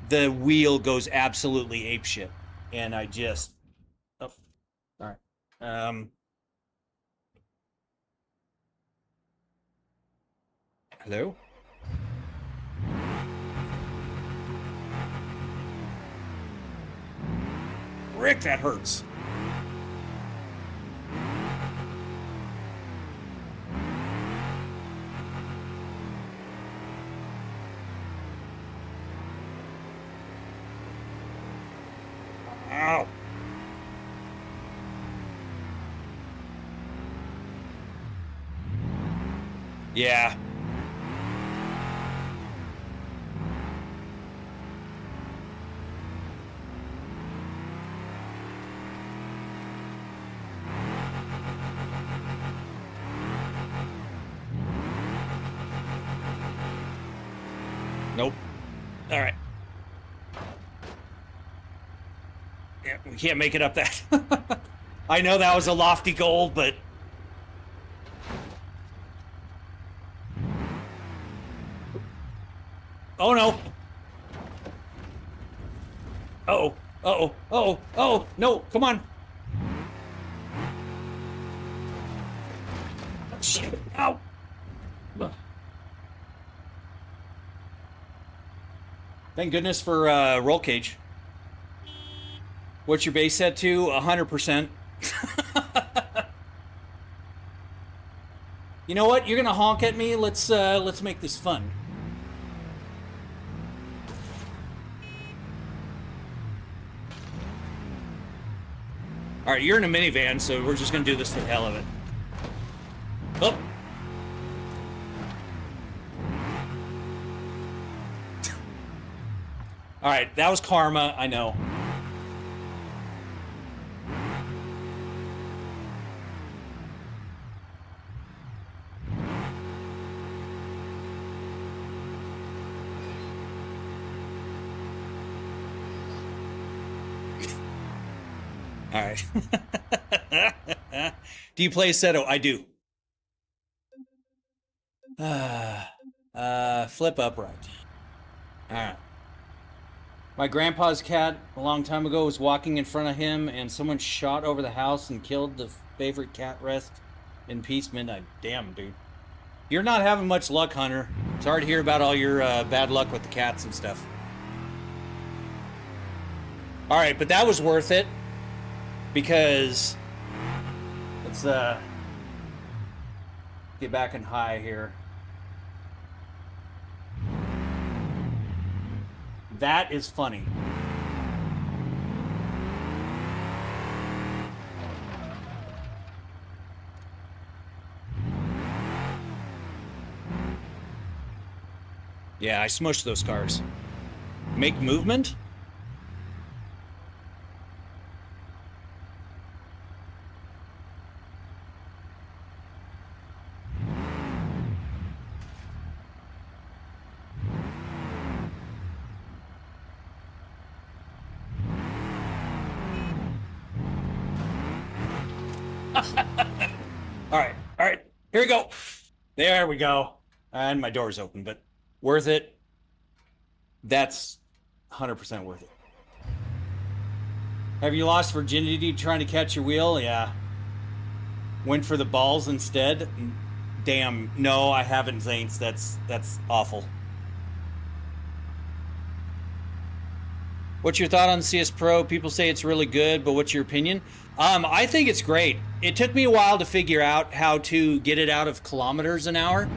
Speaker 1: the wheel goes absolutely apeshit. And I just... Oh, all right. Hello? Rick, that hurts. Ow. Yeah. Nope. All right. Yeah, we can't make it up that. I know that was a lofty goal, but... Oh, no. Uh-oh. Uh-oh. Uh-oh. Uh-oh. No, come on. Oh, shit. Ow. Thank goodness for roll cage. What's your base set to? 100%. You know what? You're gonna honk at me. Let's make this fun. All right, you're in a minivan, so we're just gonna do this for the hell of it. Oh. All right, that was karma. I know. All right. Do you play Seto? I do. Flip upright. All right. My grandpa's cat a long time ago was walking in front of him, and someone shot over the house and killed the favorite cat. Rest in peace, midnight. Damn, dude. You're not having much luck, Hunter. Sorry to hear about all your bad luck with the cats and stuff. All right, but that was worth it. Because let's get back in high here. That is funny. Yeah, I smushed those cars. Make movement? All right, here we go. There we go. And my door's open, but worth it. That's 100% worth it. Have you lost virginity trying to catch your wheel? Yeah. Went for the balls instead? Damn, no, I haven't, Zaints. That's awful. What's your thought on CS Pro? People say it's really good, but what's your opinion? I think it's great. It took me a while to figure out how to get it out of kilometers an hour.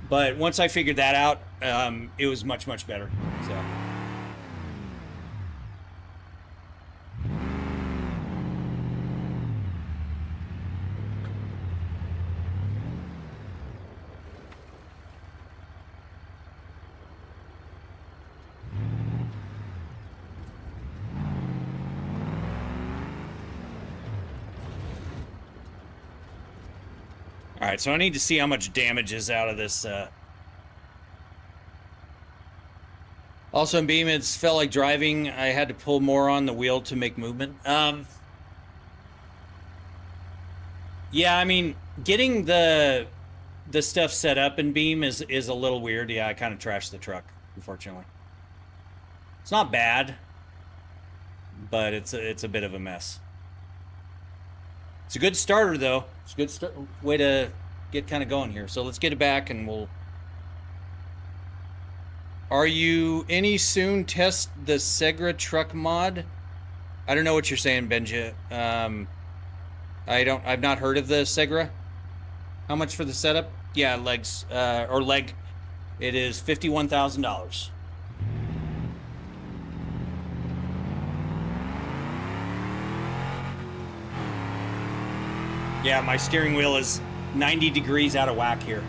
Speaker 1: But once I figured that out, it was much, much better. So. right, so I need to see how much damage is out of this. Also in Beam, it's felt like driving. I had to pull more on the wheel to make movement. Yeah, I mean, getting the stuff set up in Beam is a little weird. Yeah, I kind of trashed the truck, unfortunately. It's not bad, but it's a bit of a mess. It's a good starter, though. It's a good way to get kind of going here. So let's get it back, and we'll... Are you any soon test the Segra truck mod? I don't know what you're saying, Benja. I've not heard of the Segra. How much for the setup? Yeah, legs, or leg. It is $51,000. Yeah, my steering wheel is 90 degrees out of whack here.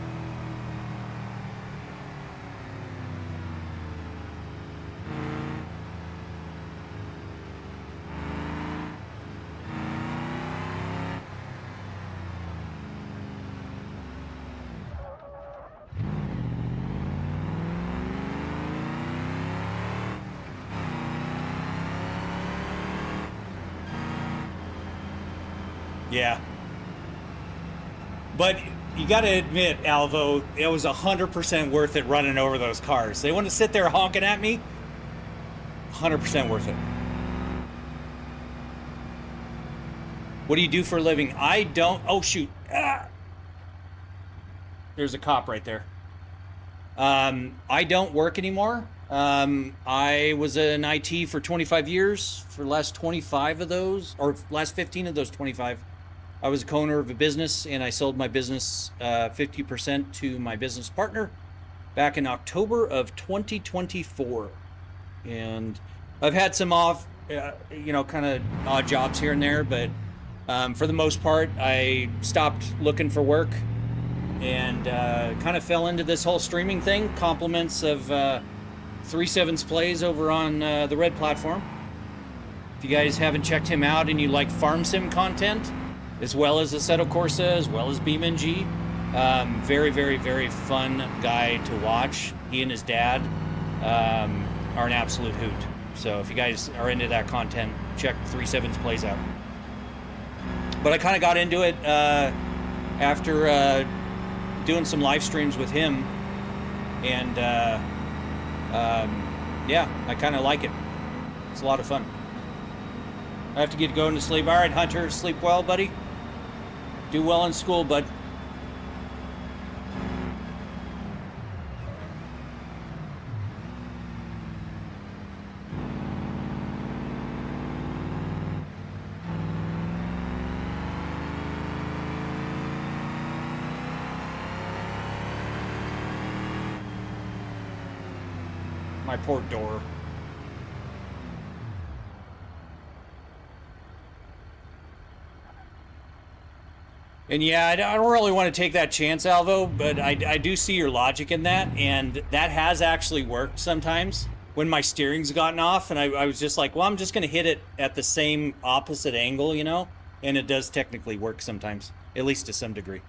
Speaker 1: Yeah. But you got to admit, Alvo, it was 100% worth it running over those cars. They want to sit there honking at me. 100% worth it. What do you do for a living? I don't... Oh, shoot. Ah! There's a cop right there. I don't work anymore. I was in IT for 25 years. For the last 25 of those, or last 15 of those 25, I was a co-owner of a business, and I sold my business 50% to my business partner back in October of 2024. And I've had some off, kind of odd jobs here and there, but for the most part, I stopped looking for work and kind of fell into this whole streaming thing. Compliments of 3/7 plays over on the Red platform. If you guys haven't checked him out and you like farm sim content, as well as Assetto Corsa, as well as BeamNG. Very, very, very fun guy to watch. He and his dad are an absolute hoot. So if you guys are into that content, check 3/7 plays out. But I kind of got into it after doing some live streams with him. And yeah, I kind of like it. It's a lot of fun. I have to get going to sleep. All right, Hunter, sleep well, buddy. Do well in school, bud. My poor door. And yeah, I don't really want to take that chance, Alvo, but I do see your logic in that, and that has actually worked sometimes when my steering's gotten off, and I was just like, well, I'm just going to hit it at the same opposite angle, and it does technically work sometimes, at least to some degree.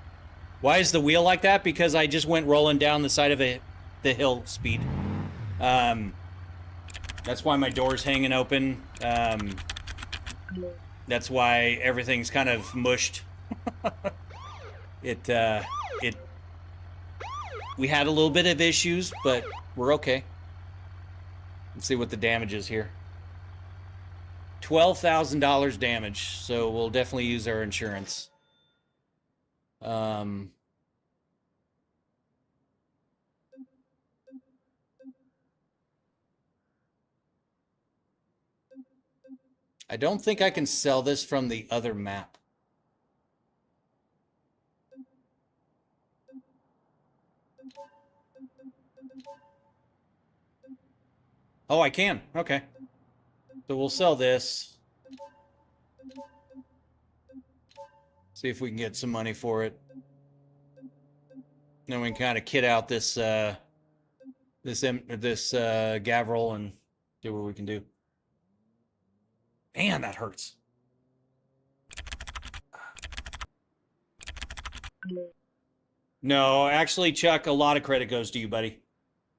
Speaker 1: Why is the wheel like that? Because I just went rolling down the side of the hill speed. That's why my door's hanging open. That's why everything's kind of mushed. We had a little bit of issues, but we're okay. Let's see what the damage is here. $12,000 damage, so we'll definitely use our insurance. I don't think I can sell this from the other map. Oh, I can. Okay. So we'll sell this. See if we can get some money for it. Then we can kind of kit out this Gavril and do what we can do. Man, that hurts. No, actually, Chuck, a lot of credit goes to you, buddy.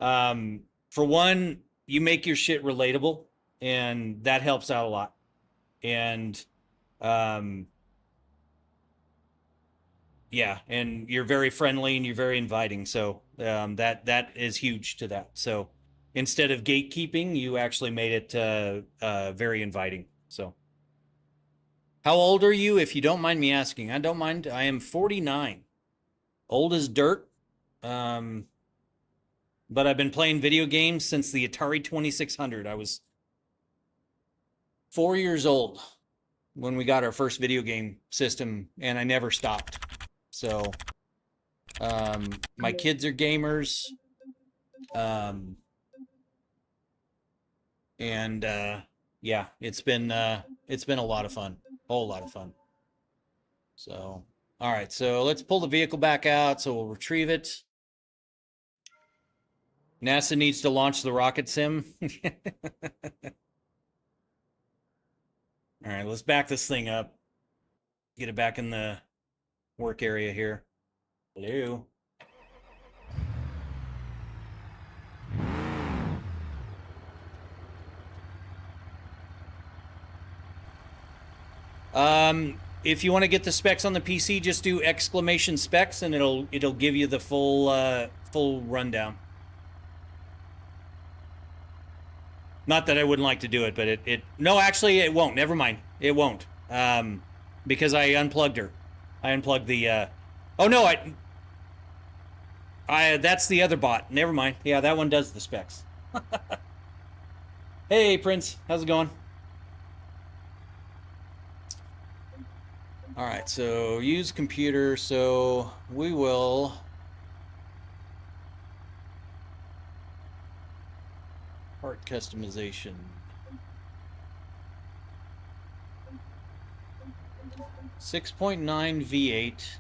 Speaker 1: For one, you make your shit relatable, and that helps out a lot. And um, yeah, and you're very friendly and you're very inviting. So that is huge to that. So instead of gatekeeping, you actually made it very inviting. So how old are you, if you don't mind me asking? I don't mind. I am 49, old as dirt. Um, but I've been playing video games since the Atari 2600. I was 4 years old when we got our first video game system, and I never stopped. So my kids are gamers, and yeah, it's been a lot of fun, a whole lot of fun. So all right, so let's pull the vehicle back out. So we'll retrieve it. NASA needs to launch the rocket sim. All right, let's back this thing up. Get it back in the work area here. Hello. If you want to get the specs on the PC, just do exclamation specs, and it'll give you the full rundown. Not that I wouldn't like to do it, but no, actually it won't. Never mind, it won't. Because I unplugged her. I unplugged the. Oh no, that's the other bot. Never mind. Yeah, that one does the specs. Hey, Prince, how's it going? All right, so use computer. So we will. Part customization. 6.9 V8.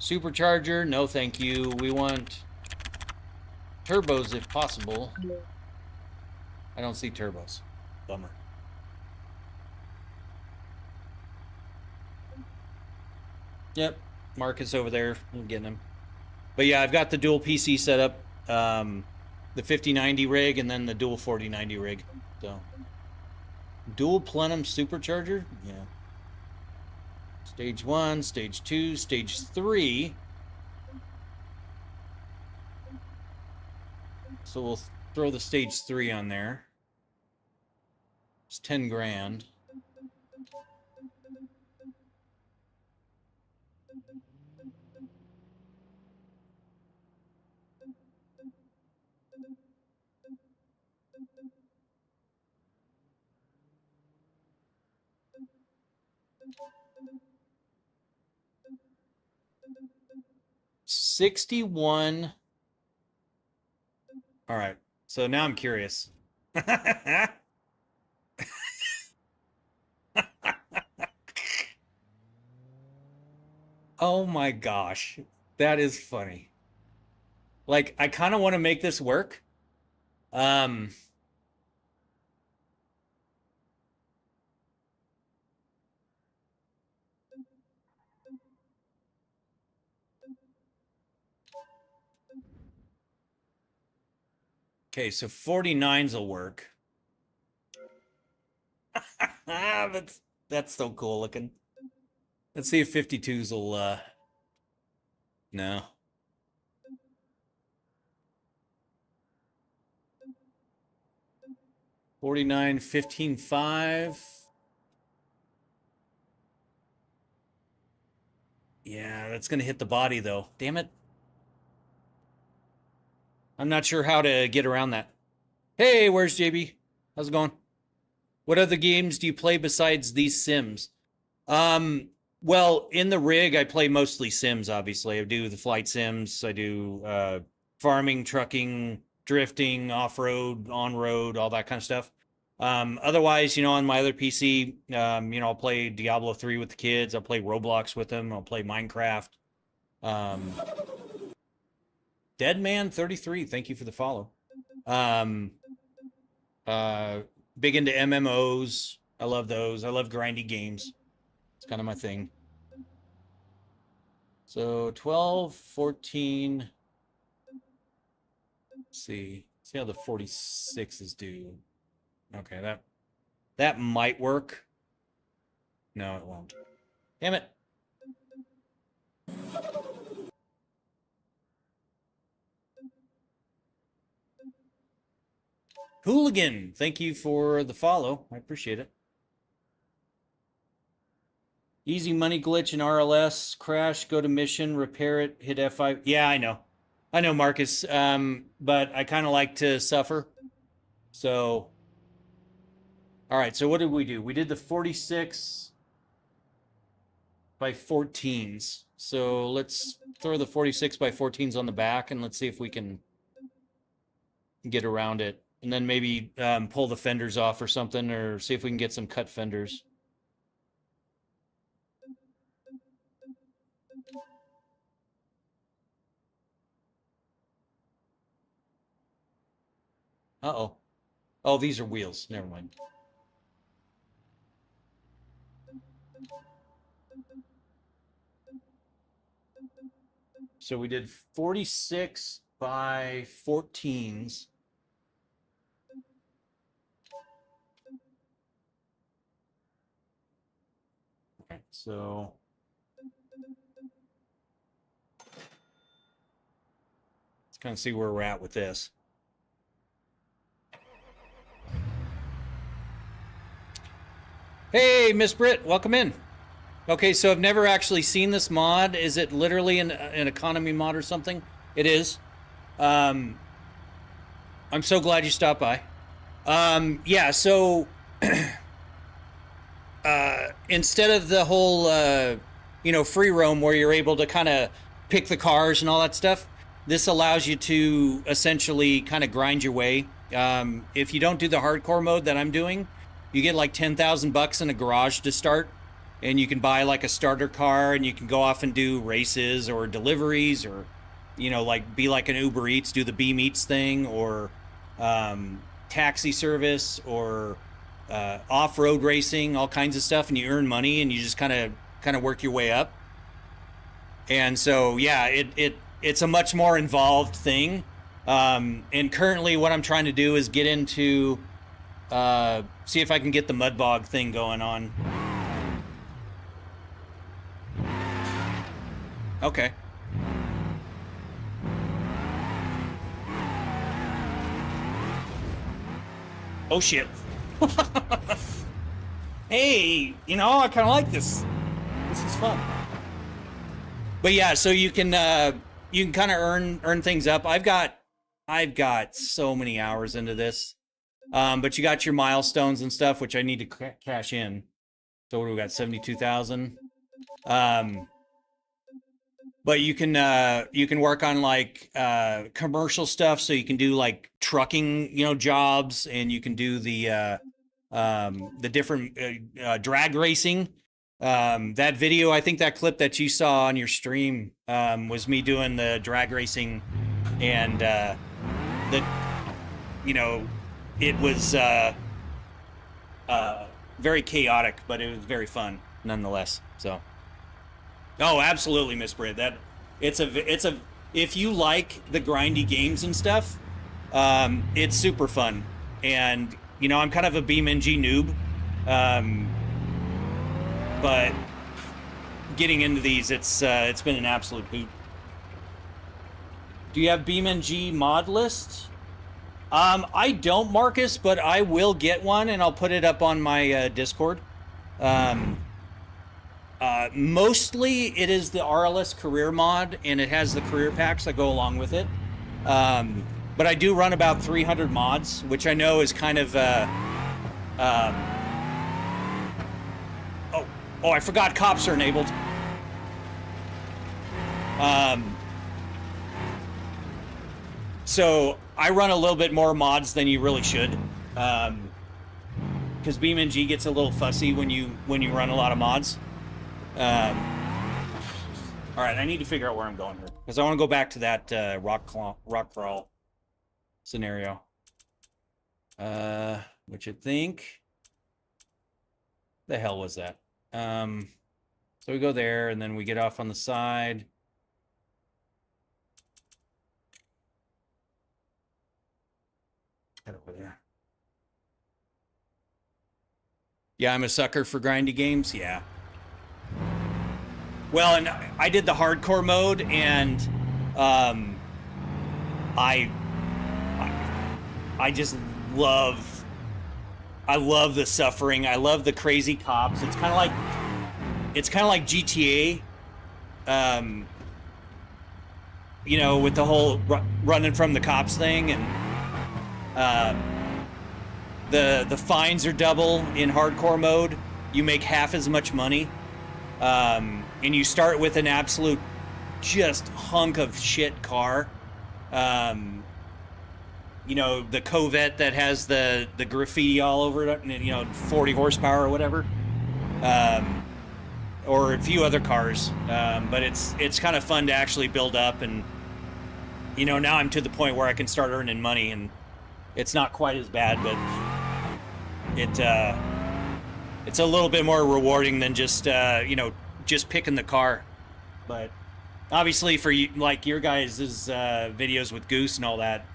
Speaker 1: Supercharger, no thank you. We want turbos if possible. I don't see turbos. Bummer. Yep, Marcus over there. I'm getting him. But yeah, I've got the dual PC set up. The 5090 rig and then the dual 4090 rig. So dual plenum supercharger? Yeah. Stage 1, stage 2, stage 3. So we'll throw the stage 3 on there. It's 10 grand. $61. All right. So now I'm curious. Oh my gosh. That is funny. Like, I kind of want to make this work. Okay, so 49s will work. That's so cool looking. Let's see if 52s will no. $49, $15.5. Yeah, that's gonna hit the body though. Damn it. I'm not sure how to get around that. Hey, where's JB? How's it going? What other games do you play besides these Sims? Well, in the rig, I play mostly Sims, obviously. I do the flight Sims. I do farming, trucking, drifting, off-road, on-road, all that kind of stuff. Otherwise, on my other PC, I'll play Diablo 3 with the kids. I'll play Roblox with them. I'll play Minecraft. Deadman33, thank you for the follow. Big into MMOs. I love those. I love grindy games. It's kind of my thing. So 12, 14. Let's see how the 46 is due. Okay, that might work. No, it won't. Damn it. Hooligan, thank you for the follow. I appreciate it. Easy money glitch in RLS, crash, go to mission, repair it, hit F5. Yeah, I know. I know, Marcus. But I kind of like to suffer. So, all right. So what did we do? We did the 46 by 14s. So let's throw the 46 by 14s on the back and let's see if we can get around it. And then maybe pull the fenders off or something, or see if we can get some cut fenders. Uh-oh. Oh, these are wheels. Never mind. So we did 46 by 14s. Okay, so let's kind of see where we're at with this. Hey, Miss Britt, welcome in. Okay, so I've never actually seen this mod. Is it literally an economy mod or something? It is. I'm so glad you stopped by. Yeah, so instead of the whole, free roam where you're able to kind of pick the cars and all that stuff, this allows you to essentially kind of grind your way. If you don't do the hardcore mode that I'm doing, you get like 10,000 bucks in a garage to start, and you can buy like a starter car, and you can go off and do races or deliveries, or like be like an Uber Eats, do the Beam Eats thing, or taxi service, or off-road racing, all kinds of stuff, and you earn money, and you just kind of work your way up. And so yeah, it's a much more involved thing. And currently what I'm trying to do is get into see if I can get the mud bog thing going on. Okay. Oh shit. Hey, I kind of like this. This is fun. But yeah, so you can kind of earn things up. I've got so many hours into this. But you got your milestones and stuff, which I need to cash in. So what do we got? 72,000. But you can work on like commercial stuff, so you can do like trucking, jobs, and you can do the different drag racing. That video, I think that clip that you saw on your stream was me doing the drag racing, and it was very chaotic, but it was very fun nonetheless. So, oh, absolutely, Miss Britt. That it's a if you like the grindy games and stuff, it's super fun. And I'm kind of a BeamNG noob, but getting into these, it's been an absolute hoot. Do you have BeamNG mod list? I don't, Marcus, but I will get one, and I'll put it up on my Discord. Mostly it is the RLS career mod, and it has the career packs that go along with it. But I do run about 300 mods, which I know is kind of oh, I forgot cops are enabled. So I run a little bit more mods than you really should, because BeamNG gets a little fussy when you run a lot of mods. All right, I need to figure out where I'm going here, because I want to go back to that rock crawl scenario, which I think The hell was that? So we go there, and then we get off on the side. Head over there. Yeah, I'm a sucker for grindy games. Yeah. Well, and I did the hardcore mode, and I just love. I love the suffering. I love the crazy cops. It's kind of like GTA. You know, with the whole running from the cops thing, and the fines are double in hardcore mode. You make half as much money, and you start with an absolute just hunk of shit car. You know, the Corvette that has the graffiti all over it, you know, 40 horsepower or whatever, or a few other cars. But it's kind of fun to actually build up, and you know, now I'm to the point where I can start earning money, and it's not quite as bad, but it's a little bit more rewarding than just you know, just picking the car. But obviously, for you, like your guys' videos with Goose and all that,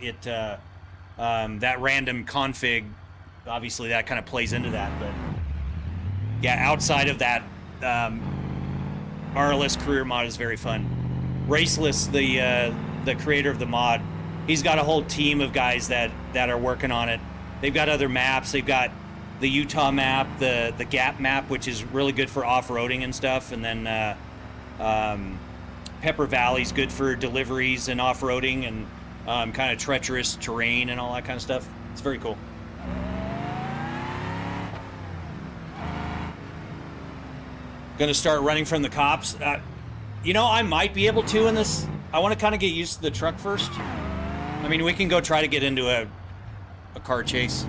Speaker 1: that random config, obviously that kind of plays into that. But yeah, outside of that, RLS career mod is very fun. Raceless, the creator of the mod, he's got a whole team of guys that are working on it. They've got other maps. They've got the Utah map, the Gap map, which is really good for off-roading and stuff, and then Pepper Valley's good for deliveries and off-roading and kind of treacherous terrain and all that kind of stuff. It's very cool. Gonna start running from the cops. You know, I might be able to in this. I want to kind of get used to the truck first. I mean, we can go try to get into a car chase.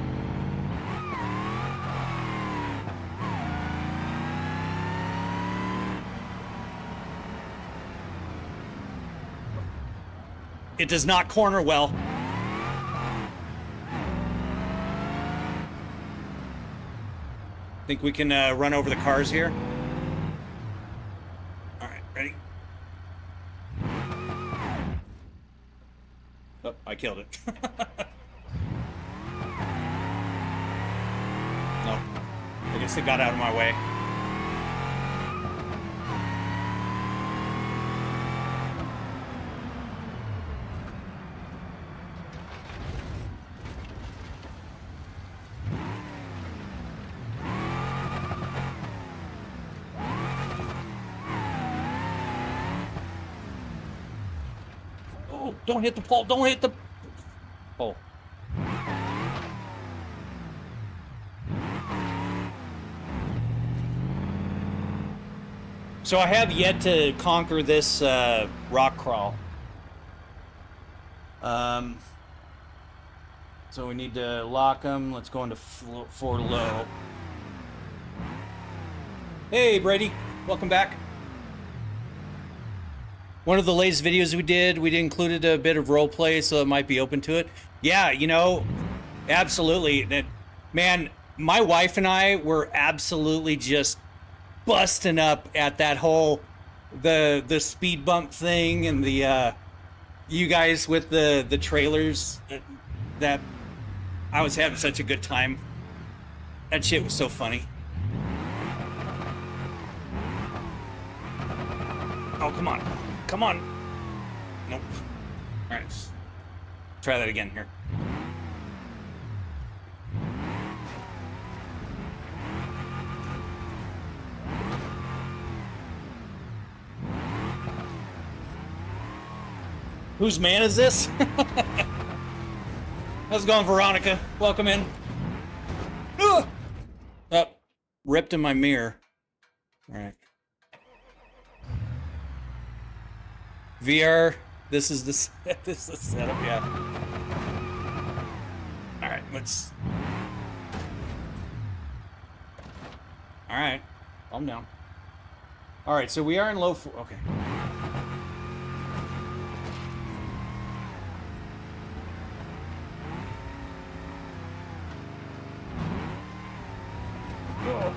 Speaker 1: It does not corner well. Think we can run over the cars here? All right, ready? Oh, I killed it. Nope. I guess it got out of my way. Don't hit the pole. Don't hit the pole. So I have yet to conquer this rock crawl. So we need to lock them. Let's go into for low. Hey, Brady. Welcome back. One of the latest videos we included a bit of role play, so it might be open to it. Yeah, you know, absolutely. Man, my wife and I were absolutely just busting up at that whole the speed bump thing, and the you guys with the trailers. That I was having such a good time. That shit was so funny. Oh, come on. Come on. Nope. All right. Try that again here. Whose man is this? How's it going, Veronica? Welcome in. Oh, ripped in my mirror. All right. VR, this is the setup, yeah. All right, let's. All right, calm down. All right, so we are in low. Okay. Oh.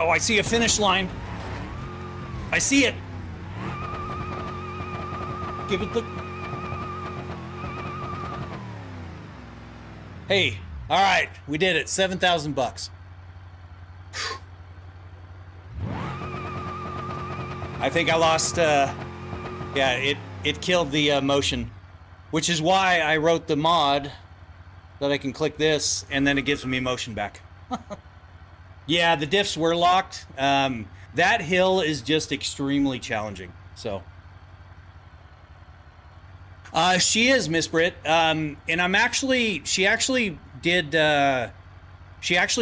Speaker 1: Oh, I see a finish line. I see it. Give it the... Hey, all right, we did it. 7,000 bucks. I think I lost, yeah, it killed the motion, which is why I wrote the mod that I can click this and then it gives me motion back. Yeah, the diffs were locked. That hill is just extremely challenging, so. She is, Miss Britt, and she actually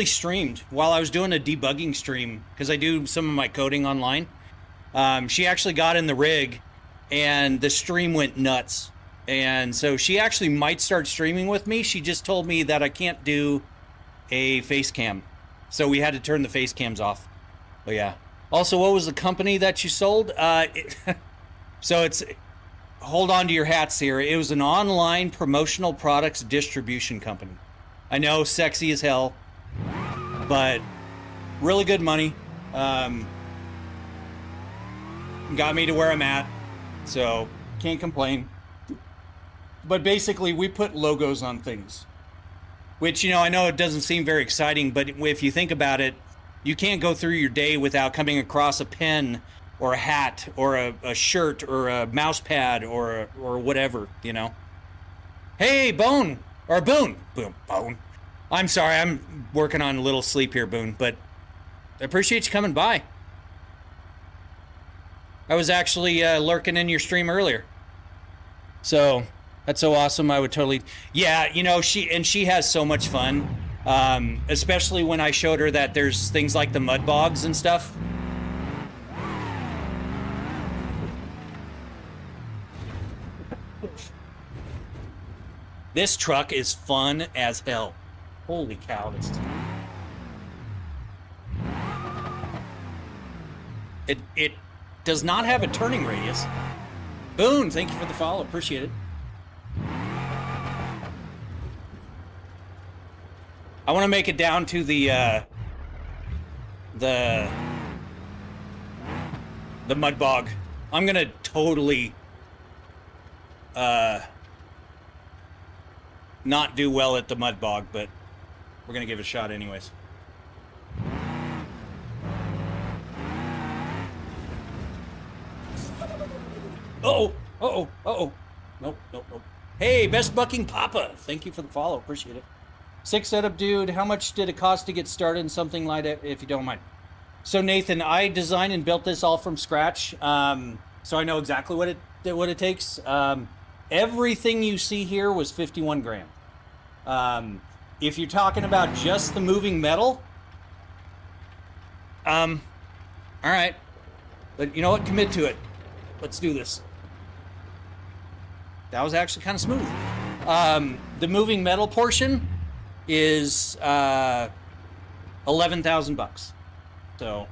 Speaker 1: streamed while I was doing a debugging stream, because I do some of my coding online. She actually got in the rig, and the stream went nuts. And so she actually might start streaming with me. She just told me that I can't do a face cam. So we had to turn the face cams off. But yeah. Also, what was the company that you sold? So it's... Hold on to your hats here. It was an online promotional products distribution company. I know, sexy as hell, but really good money. Got me to where I'm at, so can't complain. But basically, we put logos on things, which, you know, I know it doesn't seem very exciting, but if you think about it, you can't go through your day without coming across a pen or a hat, or a shirt, or a mouse pad, or whatever, you know. Hey, Bone, or Boone. Bone. I'm sorry, I'm working on a little sleep here, Boone, but I appreciate you coming by. I was actually lurking in your stream earlier. So, that's so awesome, I would totally... Yeah, you know, she has so much fun, especially when I showed her that there's things like the mud bogs and stuff. This truck is fun as hell. Holy cow, this is fun. It does not have a turning radius. Boone, thank you for the follow. Appreciate it. I want to make it down to the mud bog. I'm gonna totally not do well at the mud bog, but we're gonna give it a shot anyways. Uh-oh, uh-oh, uh-oh. Nope, nope, nope. Hey, Best Bucking Papa, thank you for the follow, appreciate it. 6 setup dude, how much did it cost to get started in something like that, if you don't mind? So Nathan, I designed and built this all from scratch, so I know exactly what it takes. Everything you see here was 51 grand. If you're talking about just the moving metal, all right, but you know what? Commit to it. Let's do this. That was actually kind of smooth. The moving metal portion is 11,000 bucks. So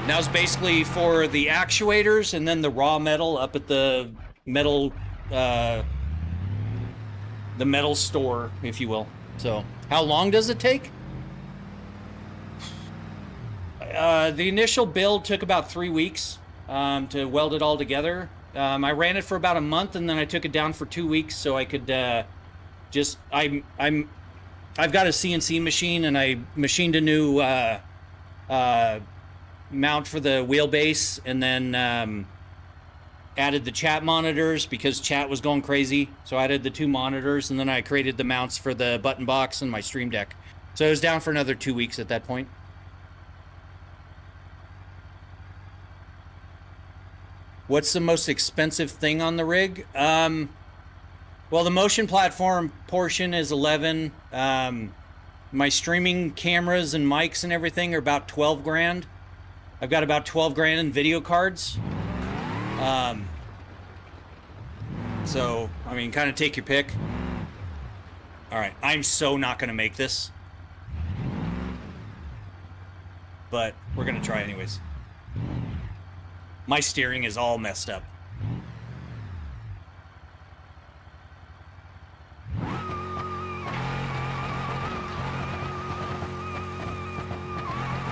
Speaker 1: that was basically for the actuators and then the raw metal up at the metal store, if you will. So how long does it take? The initial build took about 3 weeks to weld it all together. I ran it for about a month and then I took it down for 2 weeks so I could I've got a CNC machine and I machined a new mount for the wheelbase and then added the chat monitors because chat was going crazy. So I added the 2 monitors and then I created the mounts for the button box and my stream deck. So it was down for another 2 weeks at that point. What's the most expensive thing on the rig? Well, the motion platform portion is 11. My streaming cameras and mics and everything are about 12 grand. I've got about 12 grand in video cards. So, I mean, kind of take your pick. All right, I'm so not going to make this. But we're going to try anyways. My steering is all messed up.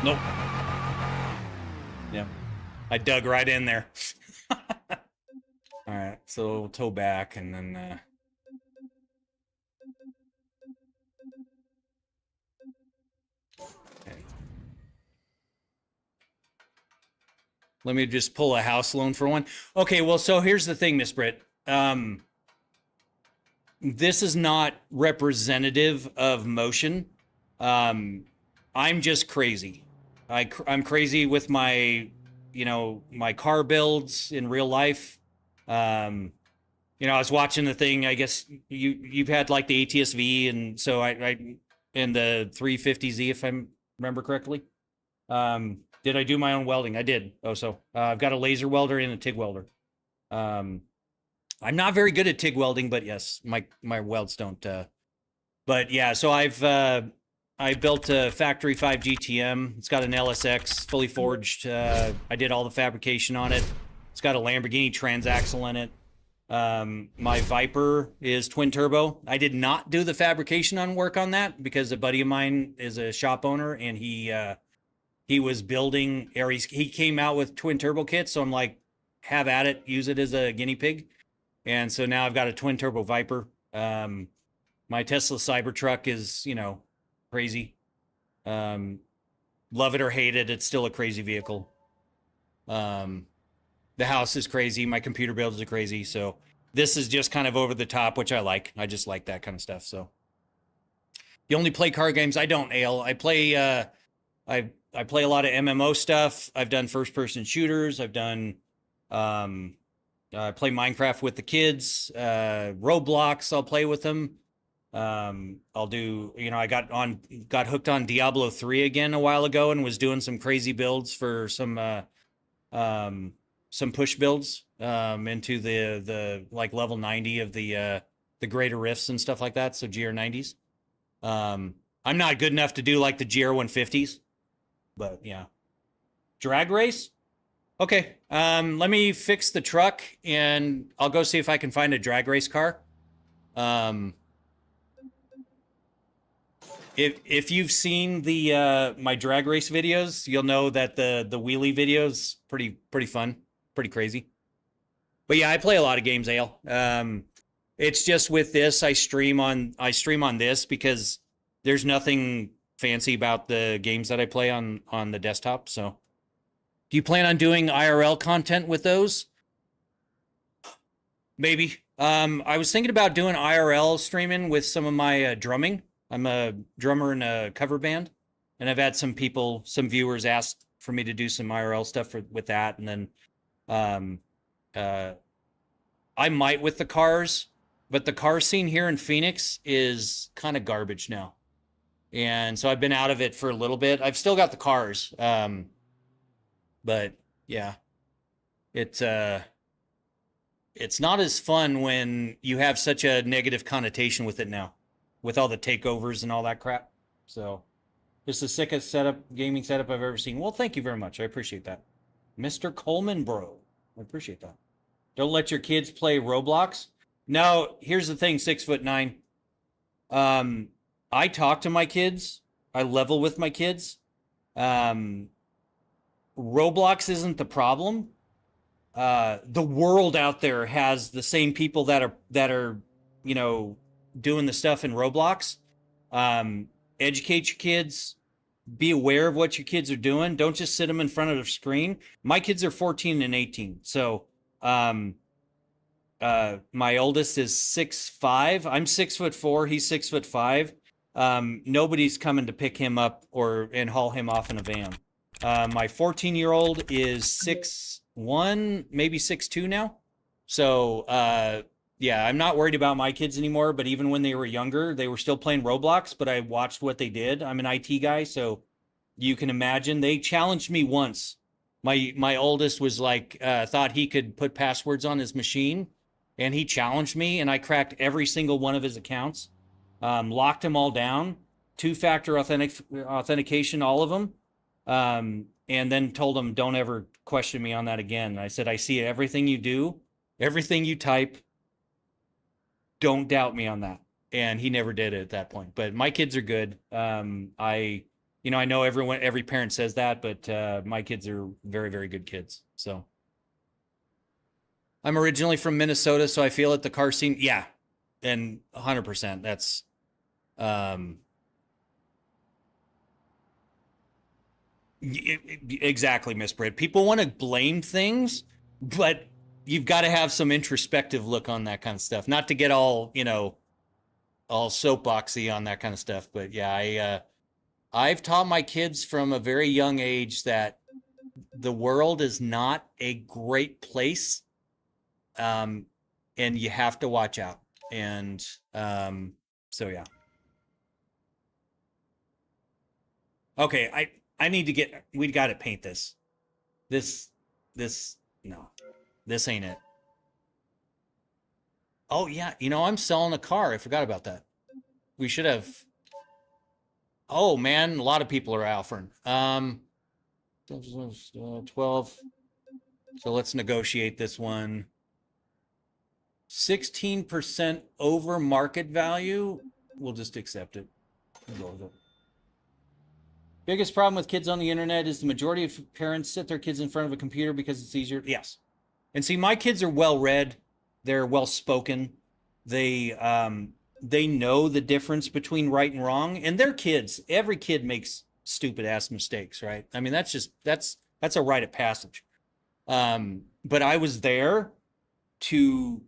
Speaker 1: Nope. Yeah. I dug right in there. All right, so we'll tow back and then okay. Let me just pull a house loan for one. Okay, well, so here's the thing, Miss Britt. This is not representative of motion. I'm just crazy. I'm crazy with my, my car builds in real life. I was watching the thing. I guess you've had like the ATS-V, and so I and the 350Z, if I remember correctly. Did I do my own welding? I did. Oh, so I've got a laser welder and a TIG welder. I'm not very good at TIG welding, but yes, my welds don't. But yeah, so I built a Factory 5 GTM. It's got an LSX, fully forged. I did all the fabrication on it. It's got a Lamborghini transaxle in it. My Viper is twin turbo. I did not do the fabrication on work on that because a buddy of mine is a shop owner, and he was building, or he came out with twin turbo kits. So I'm like, have at it, use it as a guinea pig. And so now I've got a twin turbo Viper. My Tesla Cybertruck is, crazy. Love it or hate it, it's still a crazy vehicle. The house is crazy. My computer builds are crazy. So this is just kind of over the top, which I like. I just like that kind of stuff. So you only play car games? I don't, Ale. I play I play a lot of MMO stuff. I've done first person shooters. I've done I play Minecraft with the kids. Roblox, I'll play with them. I'll do, I got hooked on Diablo 3 again a while ago and was doing some crazy builds for some push builds into the like level 90 of the greater rifts and stuff like that. So GR90s. I'm not good enough to do like the GR150s, but yeah. Drag race? Okay, let me fix the truck and I'll go see if I can find a drag race car. If you've seen the my drag race videos, you'll know that the wheelie videos pretty fun, pretty crazy. But yeah, I play a lot of games, Ale. It's just with this, I stream on this because there's nothing fancy about the games that I play on the desktop. So, do you plan on doing IRL content with those? Maybe. I was thinking about doing IRL streaming with some of my drumming. I'm a drummer in a cover band, and I've had some viewers ask for me to do some IRL stuff with that, and then I might with the cars, but the car scene here in Phoenix is kind of garbage now. And so I've been out of it for a little bit. I've still got the cars. But yeah, it's not as fun when you have such a negative connotation with it now, with all the takeovers and all that crap. So it's the sickest gaming setup I've ever seen. Well, thank you very much. I appreciate that. Mr. Coleman, bro. I appreciate that. Don't let your kids play Roblox. No, here's the thing, 6'9". I talk to my kids. I level with my kids. Roblox isn't the problem. The world out there has the same people that are doing the stuff in Roblox. Educate your kids. Be aware of what your kids are doing. Don't just sit them in front of the screen. My kids are 14 and 18. So my oldest is 6'5". I'm 6'4". He's 6'5". Nobody's coming to pick him up and haul him off in a van. My 14-year-old is 6'1", maybe 6'2" now. So yeah, I'm not worried about my kids anymore. But even when they were younger, they were still playing Roblox. But I watched what they did. I'm an IT guy, so you can imagine. They challenged me once. My oldest was like, thought he could put passwords on his machine, and he challenged me, and I cracked every single one of his accounts. Locked them all down, two-factor authentication, all of them, and then told him, don't ever question me on that again. I said, I see everything you do, everything you type. Don't doubt me on that. And he never did it at that point. But my kids are good. I You know, I know every parent says that, but my kids are very, very good kids. So I'm originally from Minnesota, so I feel at the car scene. Yeah, and 100%. That's exactly, Miss Britt. People want to blame things, but you've got to have some introspective look on that kind of stuff. Not to get all, you know, all soapboxy on that kind of stuff, but yeah, I've taught my kids from a very young age that the world is not a great place, and you have to watch out. And so yeah. Okay, I need to get. We got to paint this. This no, this ain't it. Oh yeah, you know I'm selling a car. I forgot about that. We should have. Oh man, a lot of people are offering. 12. So let's negotiate this one. 16% over market value. We'll just accept it. We'll go with it. Biggest problem with kids on the internet is the majority of parents sit their kids in front of a computer because it's easier. Yes. And see, my kids are well read. They're well spoken. They know the difference between right and wrong. And they're kids. Every kid makes stupid ass mistakes, right? I mean, that's a rite of passage. But I was there to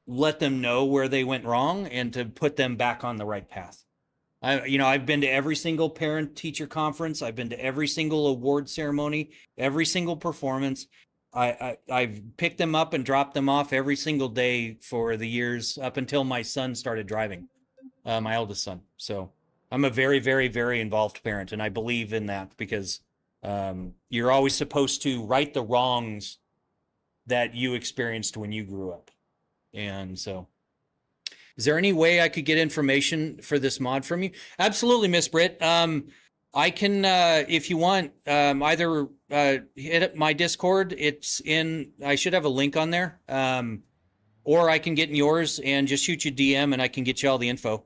Speaker 1: let them know where they went wrong and to put them back on the right path. I've been to every single parent teacher conference. I've been to every single award ceremony, every single performance. I've picked them up and dropped them off every single day for the years up until my son started driving, my eldest son. So I'm a very, very, very involved parent, and I believe in that because you're always supposed to right the wrongs that you experienced when you grew up. And so, is there any way I could get information for this mod from you? Absolutely, Miss Britt. I can, if you want, either hit up my Discord. I should have a link on there. Or I can get in yours and just shoot you DM and I can get you all the info.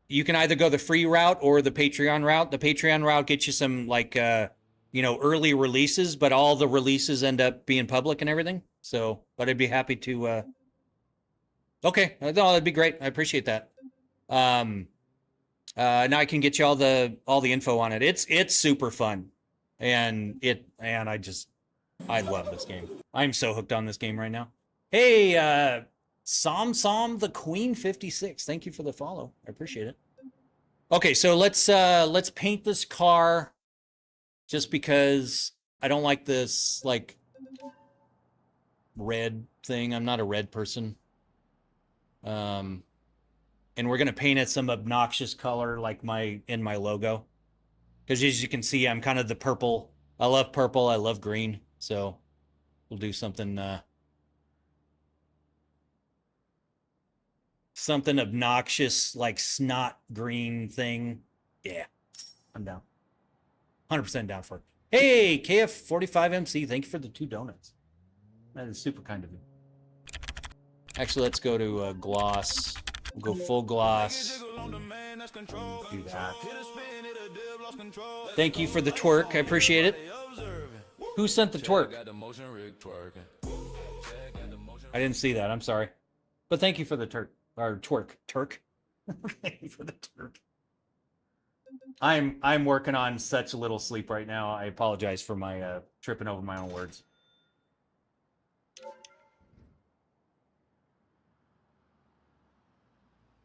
Speaker 1: You can either go the free route or the Patreon route. The Patreon route gets you some early releases, but all the releases end up being public and everything. So, but I'd be happy to, okay. No, that'd be great. I appreciate that. Now I can get you all the info on it. It's super fun. And I love this game. I'm so hooked on this game right now. Hey, Som the Queen 56. Thank you for the follow. I appreciate it. Okay, so let's paint this car just because I don't like this like red thing. I'm not a red person. And we're gonna paint it some obnoxious color like in my logo. Because as you can see, I'm kind of the purple. I love purple, I love green. So we'll do something something obnoxious like snot green thing. Yeah, I'm down. 100% down for it. Hey, KF45MC, thank you for the 2 donuts. That is super kind of you. Actually, let's go to gloss. We'll go full gloss. Do that. Thank you for the twerk. I appreciate it. Who sent the twerk? I didn't see that. I'm sorry. But thank you for the twerk. Thank you for the twerk. I'm working on such little sleep right now. I apologize for my tripping over my own words.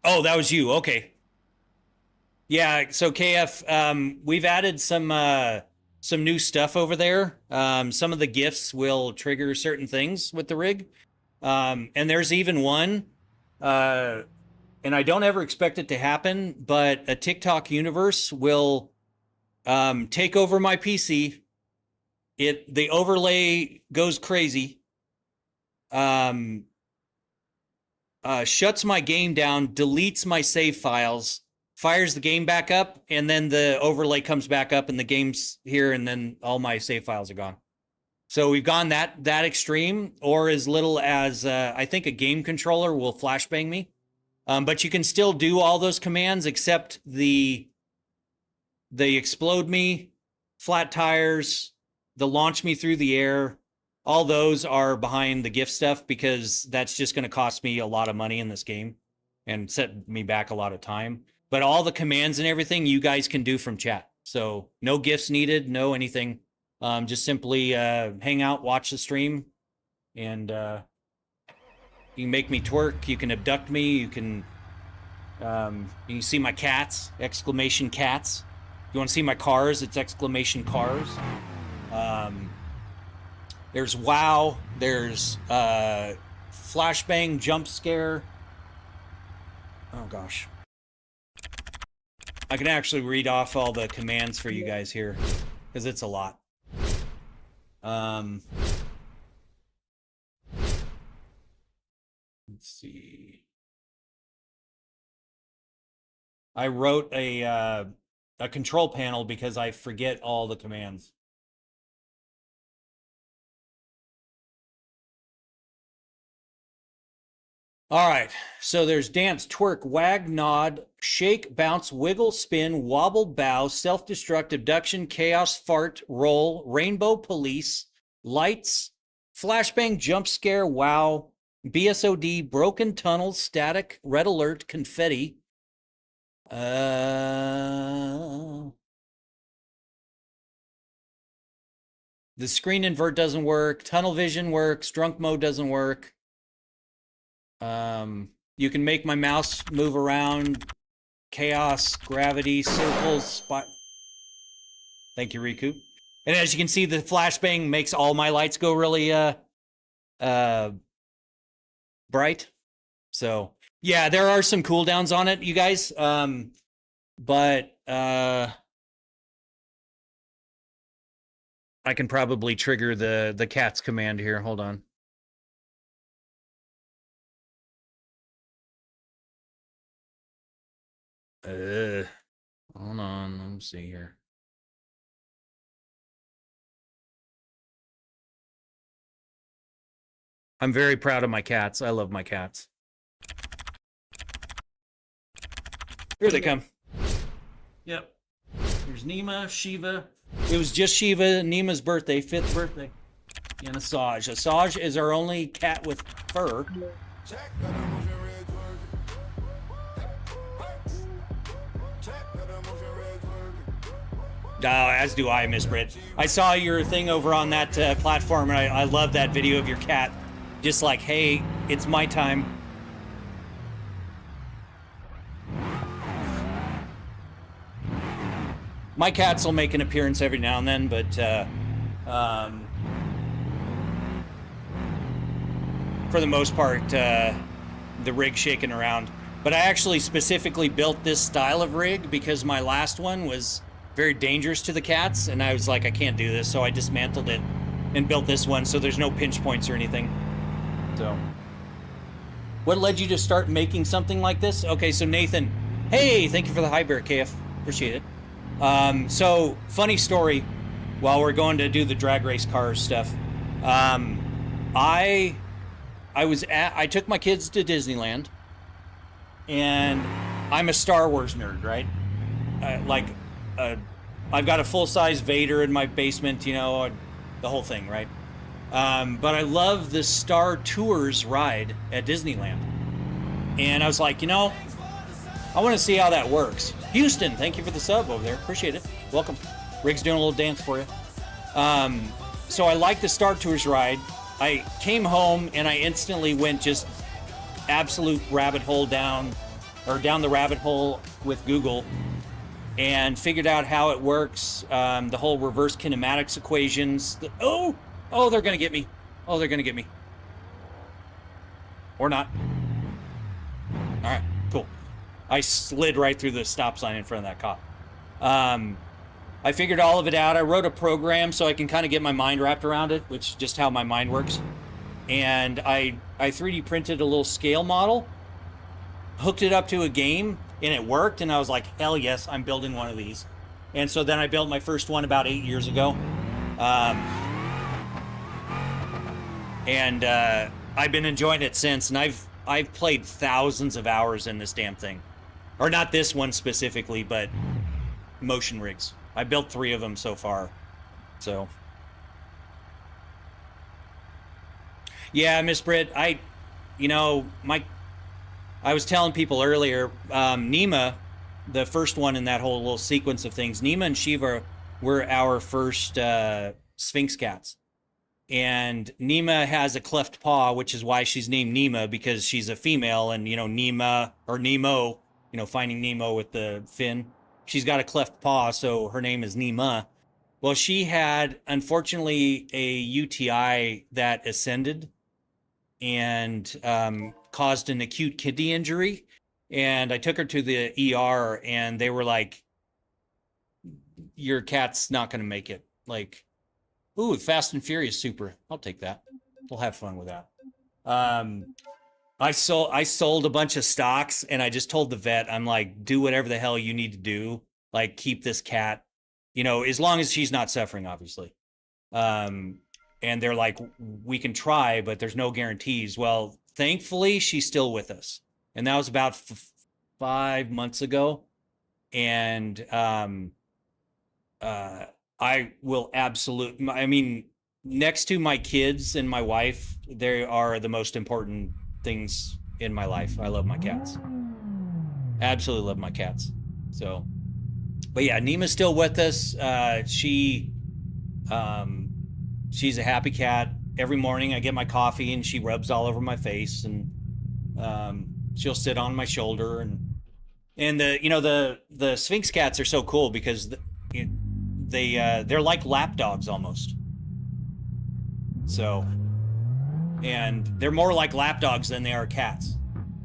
Speaker 1: Oh, that was you. Okay. Yeah, so KF, we've added some new stuff over there. Some of the gifts will trigger certain things with the rig. And there's even one, and I don't ever expect it to happen, but a TikTok universe will take over my PC. The overlay goes crazy. Shuts my game down, deletes my save files, fires the game back up, and then the overlay comes back up and the game's here, and then all my save files are gone. So we've gone that extreme, or as little as I think a game controller will flashbang me. But you can still do all those commands except the explode me, flat tires, the launch me through the air. All those are behind the gift stuff because that's just going to cost me a lot of money in this game and set me back a lot of time. But all the commands and everything you guys can do from chat. So no gifts needed, no anything. Just simply hang out, watch the stream, and you can make me twerk. You can abduct me. You can see my cats, exclamation cats. If you want to see my cars, it's exclamation cars. There's wow. There's flashbang jump scare. Oh gosh. I can actually read off all the commands for you guys here because it's a lot. Let's see. I wrote a control panel because I forget all the commands. All right, so there's dance, twerk, wag, nod, shake, bounce, wiggle, spin, wobble, bow, self-destruct, abduction, chaos, fart, roll, rainbow police, lights, flashbang, jump scare, wow, BSOD, broken tunnels, static, red alert, confetti. The screen invert doesn't work. Tunnel vision works. Drunk mode doesn't work. You can make my mouse move around. Chaos, gravity, circles, spot. Thank you, Riku. And as you can see, the flashbang makes all my lights go really bright. So yeah, there are some cooldowns on it, you guys. But I can probably trigger the cats command here. Hold on. Hold on, let me see here. I'm very proud of my cats. I love my cats. Here they come. Yep. Here's Nima, Shiva. It was just Shiva, Nima's birthday, 5th birthday. And Asajj. Asajj is our only cat with fur. As do I, Miss Britt. I saw your thing over on that platform, and I love that video of your cat. Just like, hey, it's my time. My cats will make an appearance every now and then, but for the most part, the rig's shaking around. But I actually specifically built this style of rig because my last one was very dangerous to the cats, and I was like, I can't do this, so I dismantled it and built this one so there's no pinch points or anything. So, what led you to start making something like this? Okay, so Nathan, hey, thank you for the hi bear, KF, appreciate it. So, funny story, while we're going to do the drag race cars stuff, I took my kids to Disneyland, and I'm a Star Wars nerd, right? I've got a full-size Vader in my basement, you know, the whole thing, right? But I love the Star Tours ride at Disneyland. And I was like, you know, I want to see how that works. Houston, thank you for the sub over there. Appreciate it. Welcome. Rig's doing a little dance for you. So I like the Star Tours ride. I came home and I instantly went just absolute rabbit hole down the rabbit hole with Google and figured out how it works, the whole reverse kinematics equations. Oh, they're going to get me. Oh, they're going to get me. Or not. All right, cool. I slid right through the stop sign in front of that cop. I figured all of it out. I wrote a program so I can kind of get my mind wrapped around it, which is just how my mind works. And I 3D printed a little scale model, hooked it up to a game, and it worked. And I was like, hell yes, I'm building one of these. And so then I built my first one about 8 years ago. And I've been enjoying it since. And I've played thousands of hours in this damn thing. Or not this one specifically, but motion rigs. I built 3 of them so far. So. Yeah, Miss Britt, I was telling people earlier, Nima, the first one in that whole little sequence of things, Nima and Shiva were our first Sphinx cats. And Nima has a cleft paw, which is why she's named Nima, because she's a female, and Nima or Nemo, Finding Nemo with the fin. She's got a cleft paw, so her name is Nima. Well, she had, unfortunately, a UTI that ascended and caused an acute kidney injury. And I took her to the ER, and they were like, your cat's not going to make it. Like, ooh, Fast and Furious Super. I'll take that. We'll have fun with that. I sold a bunch of stocks, and I just told the vet, I'm like, do whatever the hell you need to do. Like, keep this cat, as long as she's not suffering, obviously. And they're like, we can try, but there's no guarantees. Well, thankfully, she's still with us. And that was about 5 months ago. And I will absolutely, next to my kids and my wife, they are the most important things in my life. I love my cats. Absolutely love my cats. So, but yeah, Nima's still with us. She's a happy cat. Every morning I get my coffee and she rubs all over my face, and she'll sit on my shoulder, and the Sphinx cats are so cool because they're like lap dogs almost. So, and they're more like lap dogs than they are cats.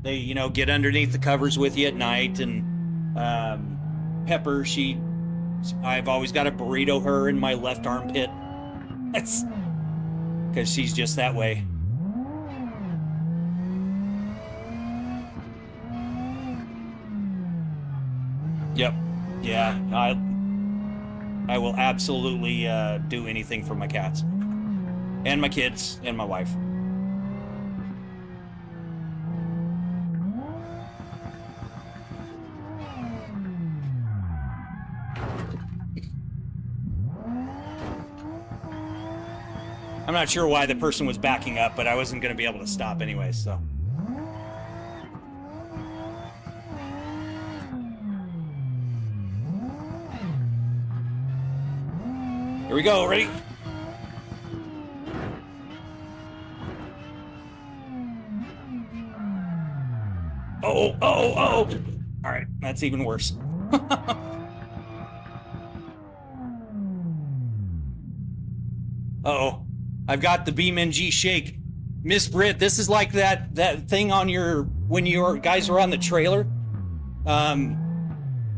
Speaker 1: They, get underneath the covers with you at night, and Pepper, I've always got to burrito her in my left armpit. That's because she's just that way. Yep. Yeah. I will absolutely do anything for my cats and my kids and my wife. I'm not sure why the person was backing up, but I wasn't going to be able to stop anyway, so. Here we go, ready? Oh. All right, that's even worse. Uh-oh. I've got the BeamNG shake. Miss Britt, this is like that thing on when your guys were on the trailer.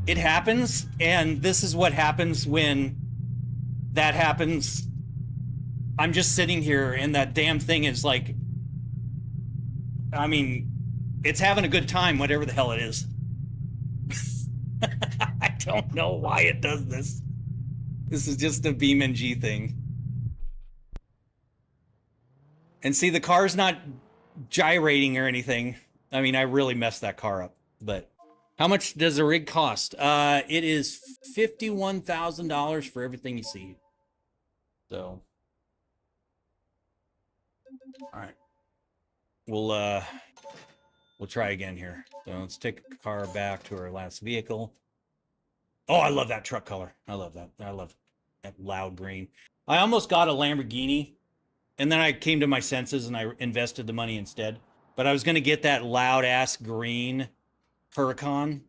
Speaker 1: It happens, and this is what happens when that happens. I'm just sitting here, and that damn thing is like, it's having a good time, whatever the hell it is. I don't know why it does this. This is just a BeamNG thing. And see, the car's not gyrating or anything. I really messed that car up. But how much does a rig cost? It is $51,000 for everything you see. So, all right, we'll try again here. So let's take the car back to our last vehicle. Oh, I love that truck color. I love that. I love that loud green. I almost got a Lamborghini, and then I came to my senses and I invested the money instead. But I was going to get that loud ass green Huracan.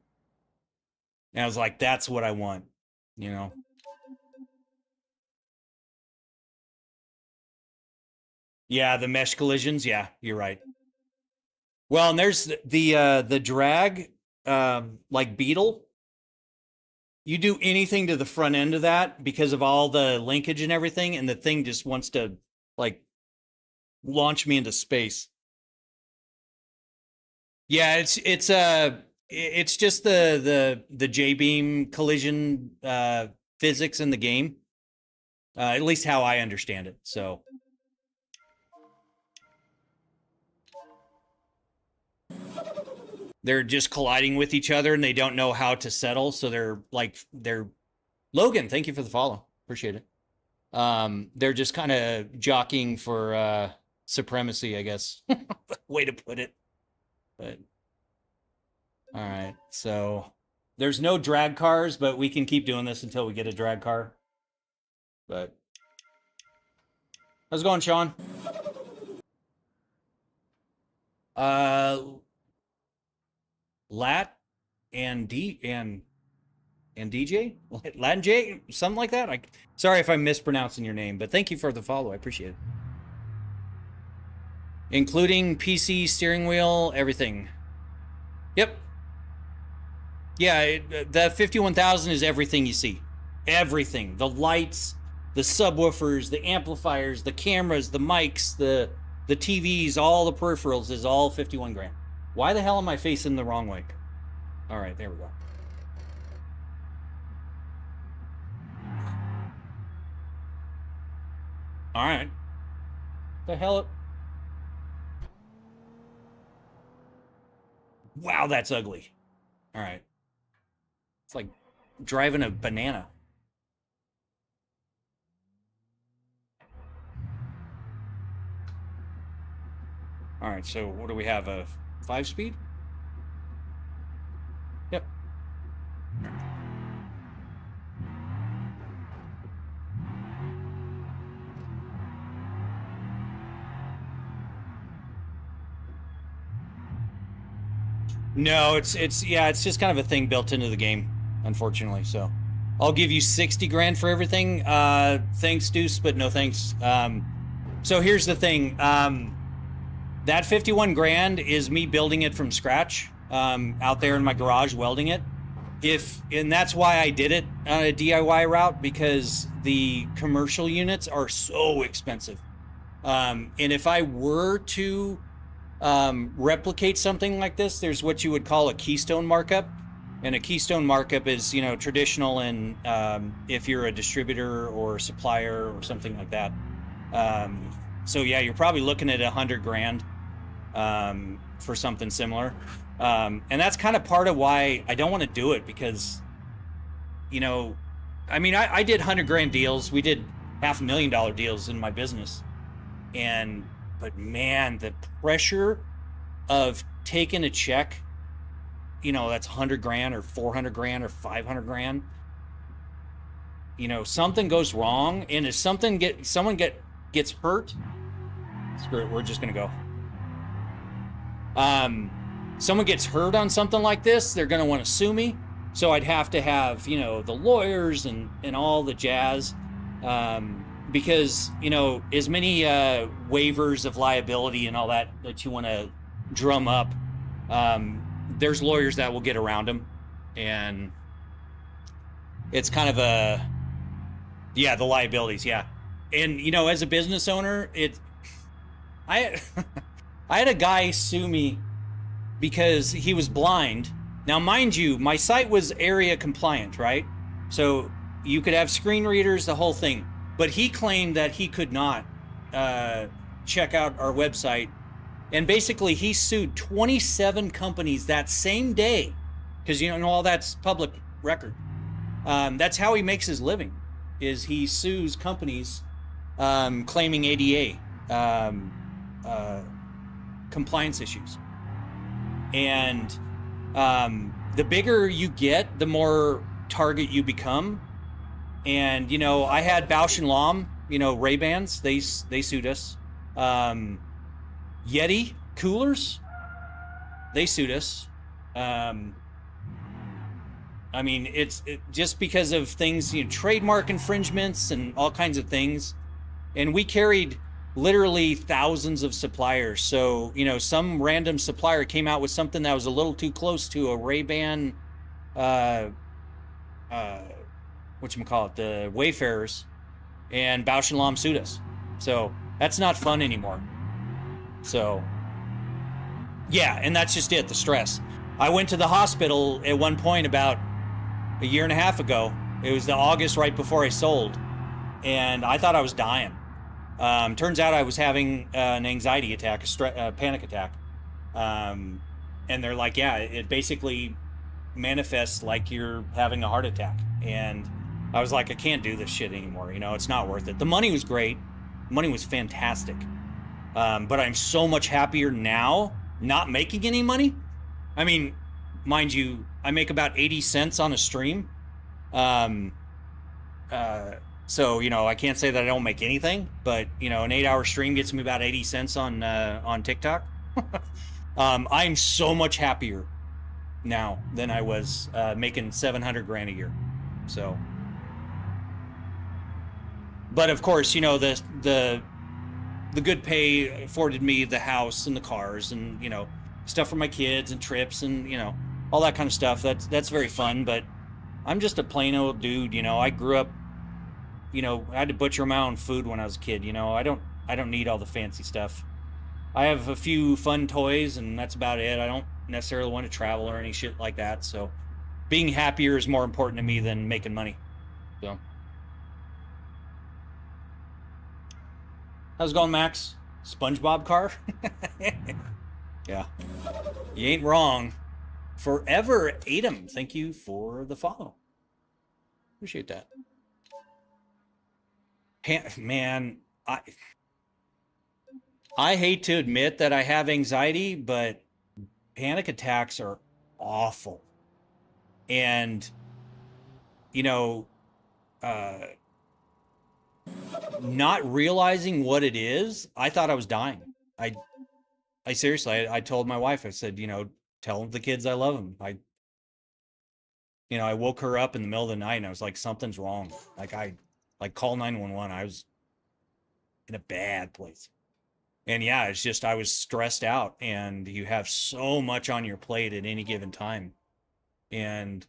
Speaker 1: And I was like, that's what I want, Yeah, the mesh collisions. Yeah, you're right. Well, and there's the drag, like Beetle. You do anything to the front end of that because of all the linkage and everything, and the thing just wants to like launch me into space. Yeah, it's just the J-beam collision physics in the game, at least how I understand it. So they're just colliding with each other and they don't know how to settle. So they're Logan. Thank you for the follow. Appreciate it. They're just kind of jockeying for supremacy, I guess. Way to put it. But all right, so there's no drag cars, but we can keep doing this until we get a drag car. But how's it going, Sean? Lat and DJ? Latin J? Something like that? Sorry if I'm mispronouncing your name, but thank you for the follow. I appreciate it. Including PC, steering wheel, everything. Yep. Yeah, the 51,000 is everything you see. Everything. The lights, the subwoofers, the amplifiers, the cameras, the mics, the TVs, all the peripherals is all 51 grand. Why the hell am I facing the wrong way? All right, there we go. All right. The hell? Wow, that's ugly. All right. It's like driving a banana. All right, so what do we have? A 5-speed? Yep. No, it's just kind of a thing built into the game, unfortunately. So I'll give you 60 grand for everything. Thanks, Deuce, but no thanks. So here's the thing. That 51 grand is me building it from scratch, out there in my garage, welding it. And that's why I did it on a DIY route, because the commercial units are so expensive. And if I were to replicate something like this, there's what you would call a keystone markup. And a keystone markup is, traditional in, if you're a distributor or supplier or something like that. So yeah, you're probably looking at 100 grand for something similar. And that's kind of part of why I don't want to do it, because, I did 100 grand deals. We did $500,000 deals in my business. But man, the pressure of taking a check, that's 100 grand or 400 grand or 500 grand, something goes wrong. And if someone gets hurt, screw it, we're just going to go. Someone gets hurt on something like this, they're going to want to sue me. So I'd have to have, the lawyers and all the jazz. Because, as many waivers of liability and all that you want to drum up, there's lawyers that will get around them. And it's kind of the liabilities, yeah. And, as a business owner, I had a guy sue me because he was blind. Now, mind you, my site was area compliant, right? So you could have screen readers, the whole thing. But he claimed that he could not check out our website. And basically, he sued 27 companies that same day, because, all that's public record. That's how he makes his living, is he sues companies claiming ADA compliance issues. And the bigger you get, the more target you become. And, I had Bausch & Lomb, Ray-Bans, they sued us. Yeti coolers, they sued us. It's just because of things, trademark infringements and all kinds of things. And we carried literally thousands of suppliers. So, some random supplier came out with something that was a little too close to a Ray-Ban, whatchamacallit, the Wayfarers, and Bausch & Lomb sued us. So that's not fun anymore. So yeah, and that's just it, the stress. I went to the hospital at one point about a year and a half ago. It was the August right before I sold, and I thought I was dying. Turns out I was having an anxiety attack, a panic attack. And they're like, yeah, it basically manifests like you're having a heart attack. And I was like, I can't do this shit anymore. You know, it's not worth it. The money was great. The money was fantastic. But I'm so much happier now not making any money. I mean, mind you, I make about 80 cents on a stream. So, you know, I can't say that I don't make anything, but, you know, an 8-hour stream gets me about 80 cents on TikTok. I'm so much happier now than I was making 700 grand a year. So, but of course, you know, the good pay afforded me the house and the cars and, you know, stuff for my kids and trips and, you know, all that kind of stuff. That's very fun. But I'm just a plain old dude. You know, I grew up, you know, I had to butcher my own food when I was a kid. You know, I don't need all the fancy stuff. I have a few fun toys and that's about it. I don't necessarily want to travel or any shit like that. So being happier is more important to me than making money. So how's it going, Max? SpongeBob car? Yeah. You ain't wrong. Forever Adam, thank you for the follow. Appreciate that. Man, I hate to admit that I have anxiety, but panic attacks are awful. And, you know, not realizing what it is, I thought I was dying. I seriously, I told my wife, I said, you know, tell the kids I love them. You know, I woke her up in the middle of the night and I was like, something's wrong. Like call 911. I was in a bad place. And yeah, it's just, I was stressed out and you have so much on your plate at any given time. And,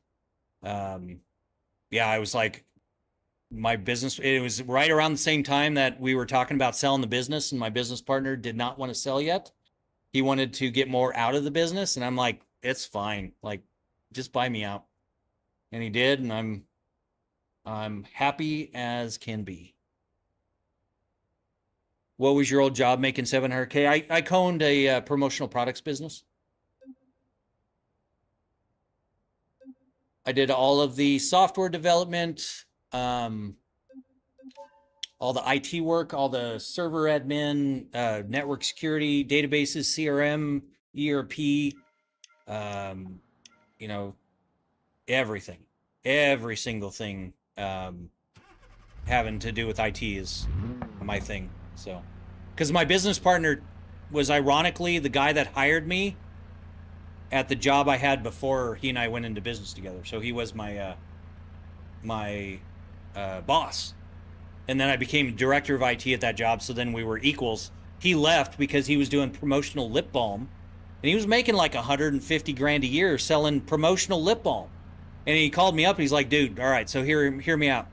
Speaker 1: yeah, I was like, my business, it was right around the same time that we were talking about selling the business and my business partner did not want to sell yet. He wanted to get more out of the business. And I'm like, it's fine. Like, just buy me out. And he did. And I'm happy as can be. What was your old job making 700K? I co-owned a promotional products business. I did all of the software development, all the IT work, all the server admin, network security, databases, CRM, ERP, you know, everything, every single thing having to do with IT is my thing. So, because my business partner was ironically the guy that hired me at the job I had before he and I went into business together. So he was my boss. And then I became director of IT at that job. So then we were equals. He left because he was doing promotional lip balm. And he was making like 150 grand a year selling promotional lip balm. And he called me up and he's like, dude, all right, so hear me out.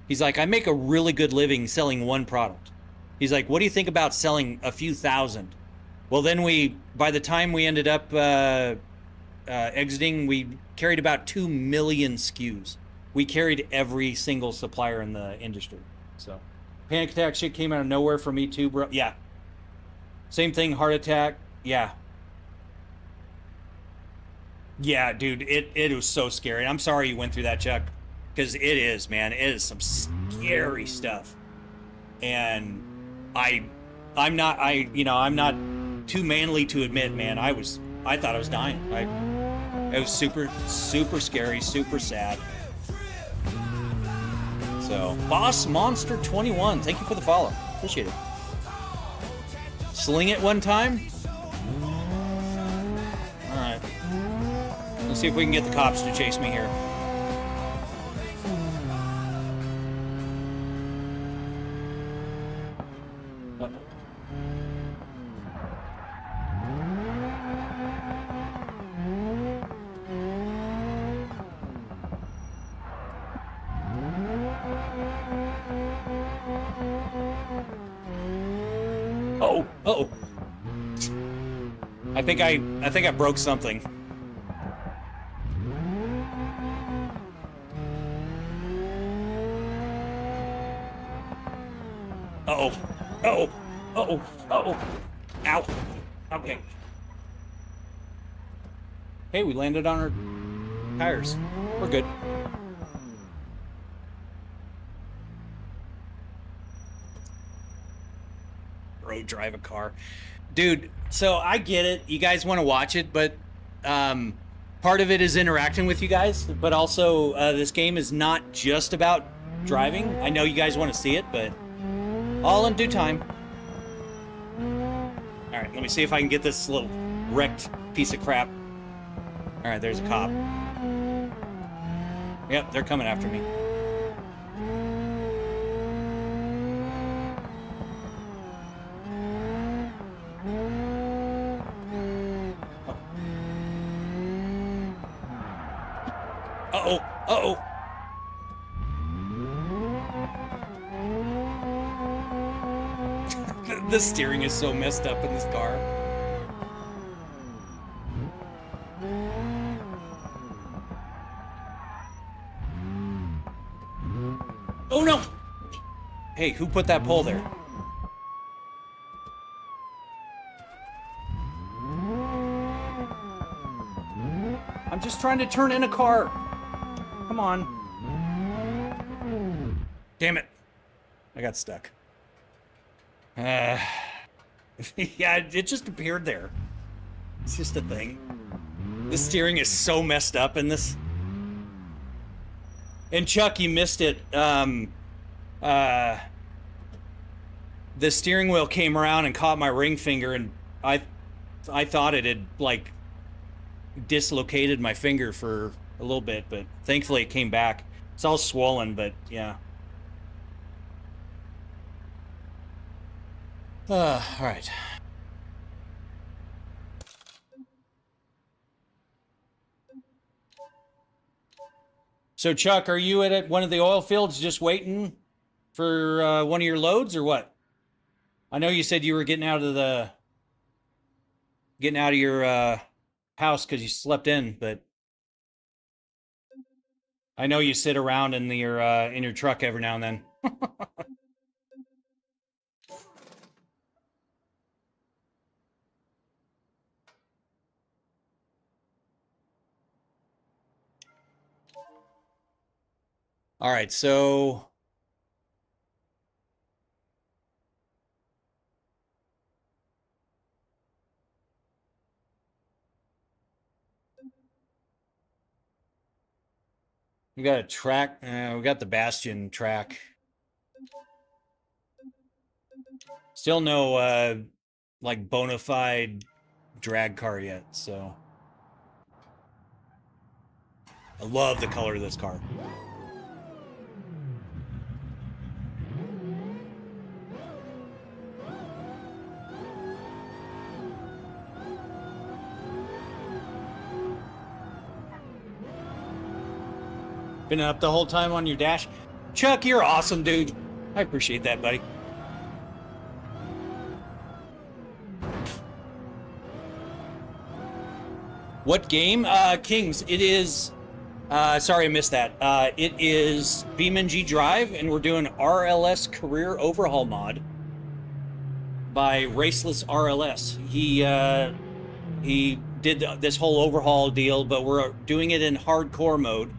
Speaker 1: He's like, I make a really good living selling one product. He's like, what do you think about selling a few thousand? Well, then by the time we ended up exiting, we carried about 2 million SKUs. We carried every single supplier in the industry. So panic attack shit came out of nowhere for me too, bro. Yeah. Same thing, heart attack. Yeah. Yeah, dude, it was so scary. I'm sorry you went through that, Chuck, because it is, man. It is some scary stuff. And I'm not too manly to admit, man, I thought I was dying. It was super, super scary, super sad. So, Boss Monster 21, thank you for the follow. Appreciate it. Sling it one time. All right. Let's see if we can get the cops to chase me here. Uh-oh. I think I broke something. Uh-oh. Uh-oh. Uh-oh. Uh-oh. Ow. Okay. Hey, we landed on our tires. We're good. Road drive a car. Dude, so I get it. You guys want to watch it, but part of it is interacting with you guys, but also this game is not just about driving. I know you guys want to see it, but all in due time. All right, let me see if I can get this little wrecked piece of crap. All right, there's a cop. Yep, they're coming after me. Uh-oh, uh-oh. The steering is so messed up in this car. Oh no! Hey, who put that pole there? I'm just trying to turn in a car. Come on. Damn it. I got stuck. Yeah, it just appeared there. It's just a thing. The steering is so messed up in this. And Chuck, you missed it. The steering wheel came around and caught my ring finger, and I thought it had, like, dislocated my finger for a little bit, but thankfully it came back. It's all swollen, but yeah. All right. So Chuck, are you at one of the oil fields just waiting for one of your loads or what? I know you said you were getting out of your house because you slept in, but I know you sit around in your truck every now and then. All right, so we got a track. We got the Bastion track. Still no like bona fide drag car yet, so I love the color of this car. Been up the whole time on your dash. Chuck, you're awesome, dude. I appreciate that, buddy. What game? Kings. It is... sorry, I missed that. It is BeamNG.drive, and we're doing RLS Career Overhaul mod by Raceless RLS. He did this whole overhaul deal, but we're doing it in hardcore mode.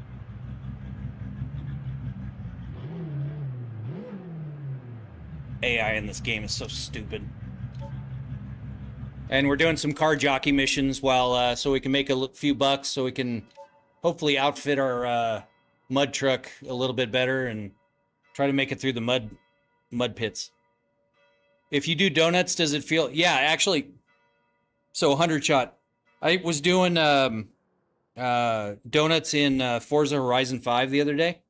Speaker 1: AI in this game is so stupid. And we're doing some car jockey missions while so we can make a few bucks, so we can hopefully outfit our mud truck a little bit better and try to make it through the mud pits. If you do donuts, does it feel... Yeah, actually. So 100 shot. I was doing donuts in Forza Horizon 5 the other day.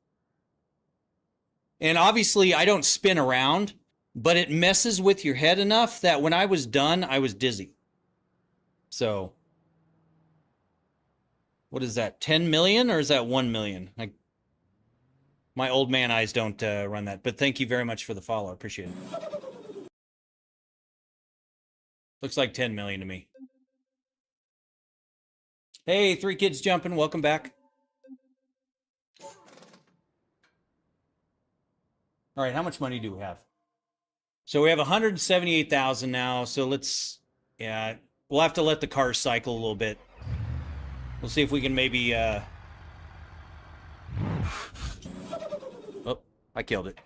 Speaker 1: And obviously I don't spin around, but it messes with your head enough that when I was done, I was dizzy. So, what is that, 10 million or is that 1 million? Like, my old man eyes don't run that, but thank you very much for the follow. I appreciate it. Looks like 10 million to me. Hey, 3 kids jumping, welcome back. All right, how much money do we have? So we have 178,000 now, so let's, yeah, we'll have to let the cars cycle a little bit. We'll see if we can maybe, oh, I killed it.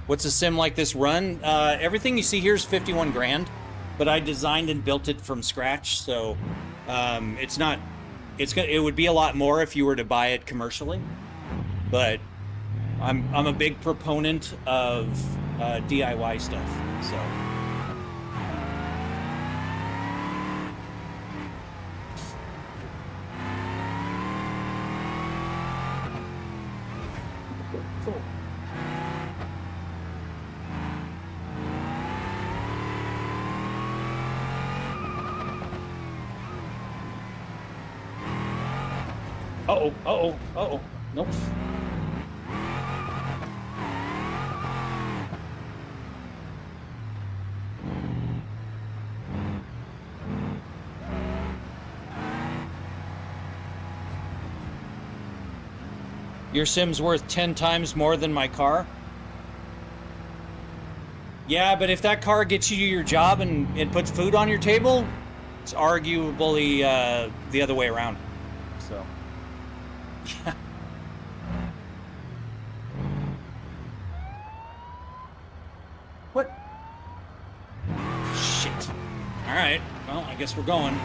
Speaker 1: What's a sim like this run? Everything you see here is 51 grand, but I designed and built it from scratch, so it would be a lot more if you were to buy it commercially, but I'm a big proponent of DIY stuff, so. Uh-oh, uh-oh, uh-oh. Nope. Your sim's worth 10 times more than my car? Yeah, but if that car gets you your job and it puts food on your table, it's arguably the other way around. So, yeah. What? Shit. All right. Well, I guess we're going.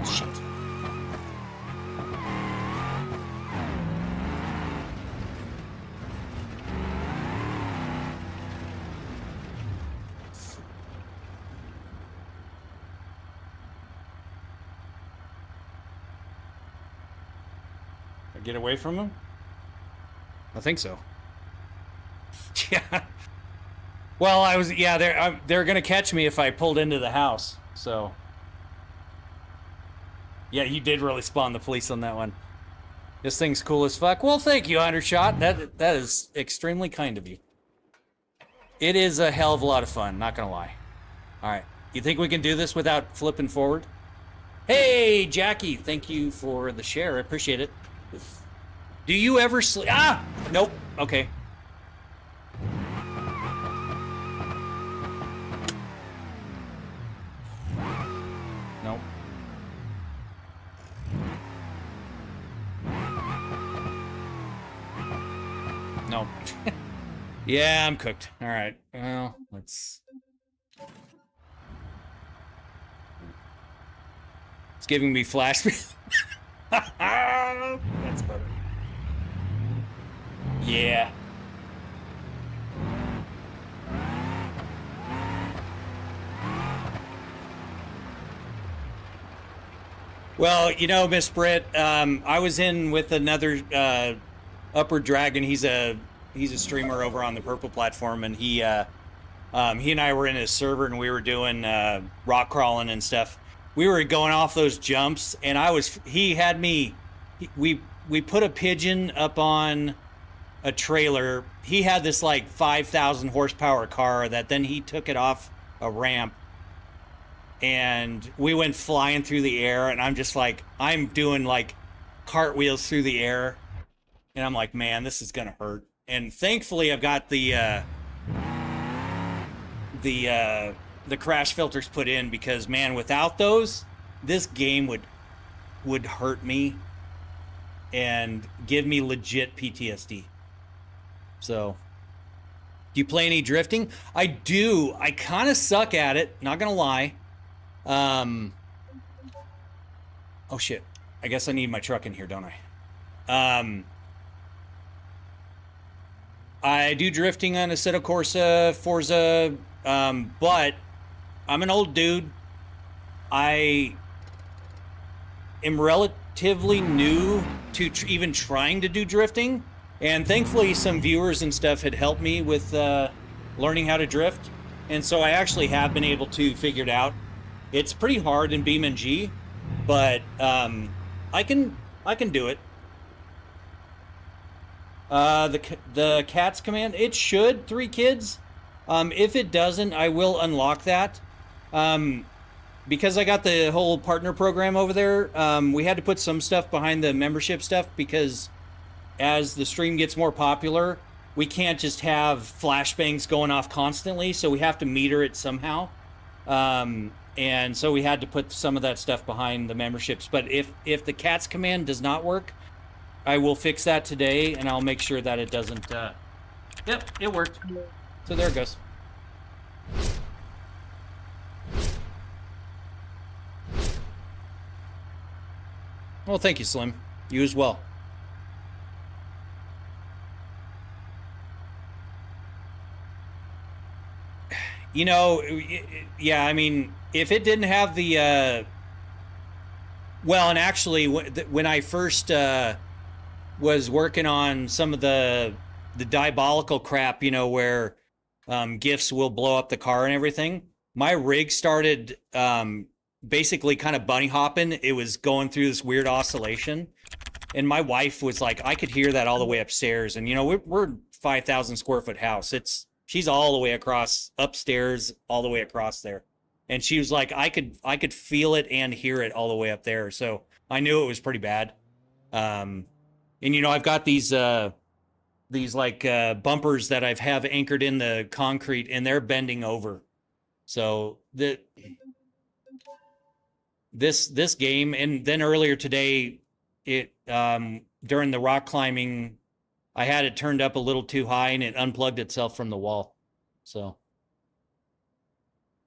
Speaker 1: Shit. Get away from him? I think so. Yeah. Well, they're gonna catch me if I pulled into the house. So. Yeah, you did really spawn the police on that one. This thing's cool as fuck. Well, thank you, Undershot. That is extremely kind of you. It is a hell of a lot of fun, not gonna lie. All right, you think we can do this without flipping forward? Hey, Jackie, thank you for the share. I appreciate it. Do you ever sleep? Ah! Nope. Okay. Nope. Nope. Yeah, I'm cooked. All right. Well, let's... It's giving me flashbacks. That's better. Yeah. Well, you know, Miss Britt, I was in with another Upper Dragon. He's a streamer over on the Purple platform, and he and I were in his server, and we were doing rock crawling and stuff. We were going off those jumps, and he had me. We put a pigeon up on a trailer. He had this like 5,000 horsepower car that then he took it off a ramp, and we went flying through the air, and I'm just like, I'm doing like cartwheels through the air, and I'm like, man, this is gonna hurt. And thankfully I've got the crash filters put in, because man, without those, this game would hurt me and give me legit PTSD. So, do you play any drifting? I do. I kind of suck at it, not gonna lie. Oh shit. I guess I need my truck in here, don't I? I do drifting on Assetto Corsa, Forza, but I'm an old dude. I am relatively new to even trying to do drifting, and thankfully some viewers and stuff had helped me with learning how to drift, and so I actually have been able to figure it out. It's pretty hard in BeamNG, but I can do it. The cats command, it should 3 kids. If it doesn't, I will unlock that. Because I got the whole partner program over there, we had to put some stuff behind the membership stuff because as the stream gets more popular, we can't just have flashbangs going off constantly, so we have to meter it somehow. And so we had to put some of that stuff behind the memberships. But if the cats command does not work, I will fix that today, and I'll make sure that it doesn't. Yep, it worked. So there it goes. Well, thank you, Slim. You as well. You know, yeah, I mean, if it didn't have the, well, and actually, when I first was working on some of the diabolical crap, you know, where GIFs will blow up the car and everything, my rig started basically kind of bunny hopping. It was going through this weird oscillation. And my wife was like, I could hear that all the way upstairs. And, you know, we're 5,000 square foot house. She's all the way across upstairs, all the way across there. And she was like, I could feel it and hear it all the way up there. So I knew it was pretty bad. And, you know, I've got these like bumpers that I've have anchored in the concrete, and they're bending over. So this game, and then earlier today, it during the rock climbing, I had it turned up a little too high and it unplugged itself from the wall. So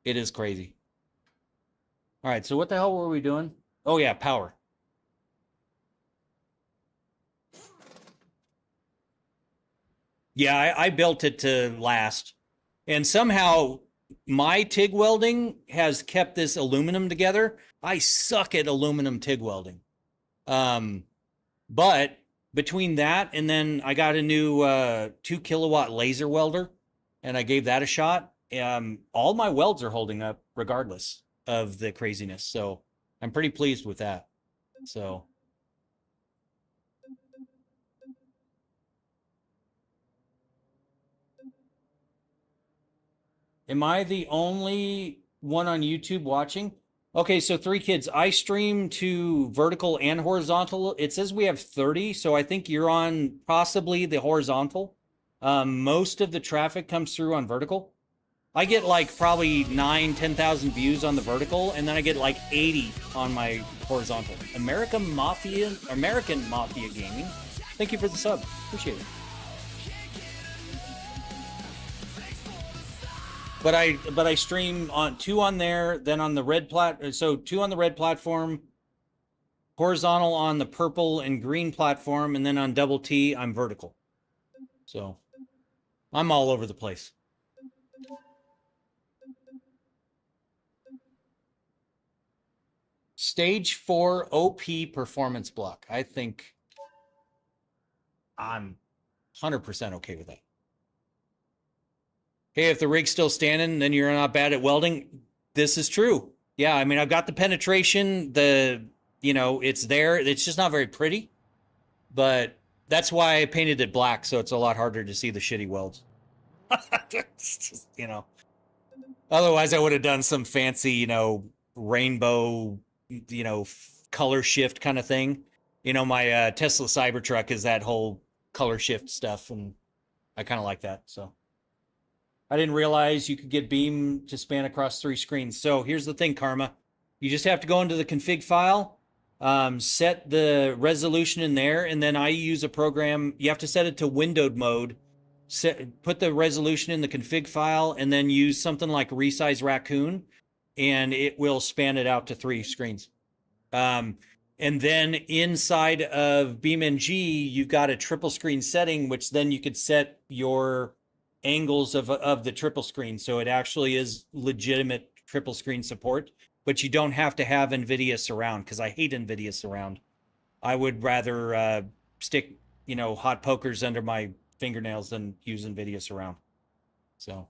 Speaker 1: it is crazy. All right, so what the hell were we doing? Oh yeah, power. Yeah, I built it to last. And somehow my TIG welding has kept this aluminum together. I suck at aluminum TIG welding. But between that and then I got a new 2 kilowatt laser welder, and I gave that a shot. All my welds are holding up regardless of the craziness. So I'm pretty pleased with that. So am I the only one on YouTube watching? Okay, so 3 kids. I stream to vertical and horizontal. It says we have 30, so I think you're on possibly the horizontal. Most of the traffic comes through on vertical. I get like probably 10,000 views on the vertical, and then I get like 80 on my horizontal. American Mafia Gaming. Thank you for the sub. Appreciate it. But I stream on 2 on there, then on the red so 2 on the red platform, horizontal on the purple and green platform, and then on double T I'm vertical. So I'm all over the place. Stage 4 OP performance block. I think I'm 100% okay with that. Hey, if the rig's still standing, then you're not bad at welding. This is true. Yeah, I mean, I've got the penetration, you know, it's there. It's just not very pretty. But that's why I painted it black, so it's a lot harder to see the shitty welds. Just, you know. Otherwise, I would have done some fancy, you know, rainbow, you know, color shift kind of thing. You know, my Tesla Cybertruck is that whole color shift stuff, and I kind of like that, so. I didn't realize you could get Beam to span across 3 screens. So here's the thing, Karma. You just have to go into the config file, set the resolution in there, and then I use a program. You have to set it to windowed mode. Put the resolution in the config file, and then use something like Resize Raccoon, and it will span it out to 3 screens. And then inside of BeamNG, you've got a triple screen setting, which then you could set your angles of the triple screen, so it actually is legitimate triple screen support. But you don't have to have NVIDIA surround, because I hate NVIDIA surround. I would rather stick, you know, hot pokers under my fingernails than use NVIDIA surround. So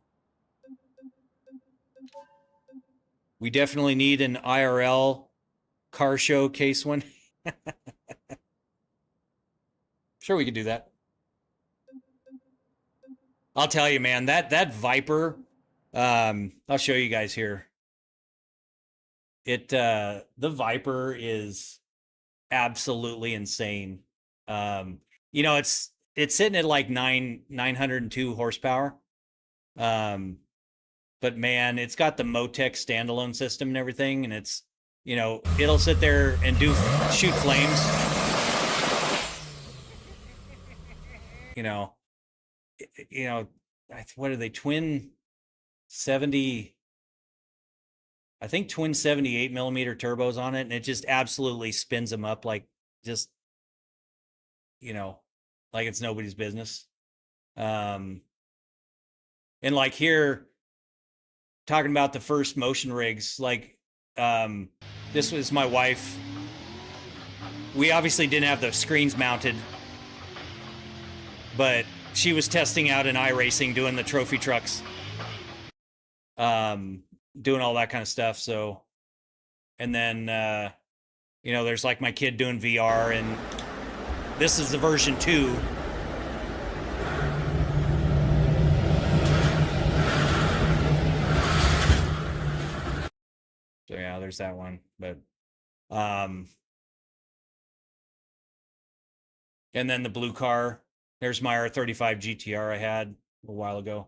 Speaker 1: we definitely need an IRL car showcase one. Sure, we could do that. I'll tell you, man, that Viper, I'll show you guys here. the Viper is absolutely insane. You know, it's sitting at like 902 horsepower. But man, it's got the Motec standalone system and everything, and it's, you know, it'll sit there and shoot flames. You know, what are they, twin 70? I think twin 78 millimeter turbos on it, and it just absolutely spins them up like just, you know, like it's nobody's business. And like here, talking about the first motion rigs, like this was my wife. We obviously didn't have the screens mounted, but she was testing out in iRacing, doing the trophy trucks, doing all that kind of stuff. So, and then you know, there's like my kid doing VR, and this is the version 2. So yeah, there's that one. But and then the blue car, there's my R35 GTR I had a while ago.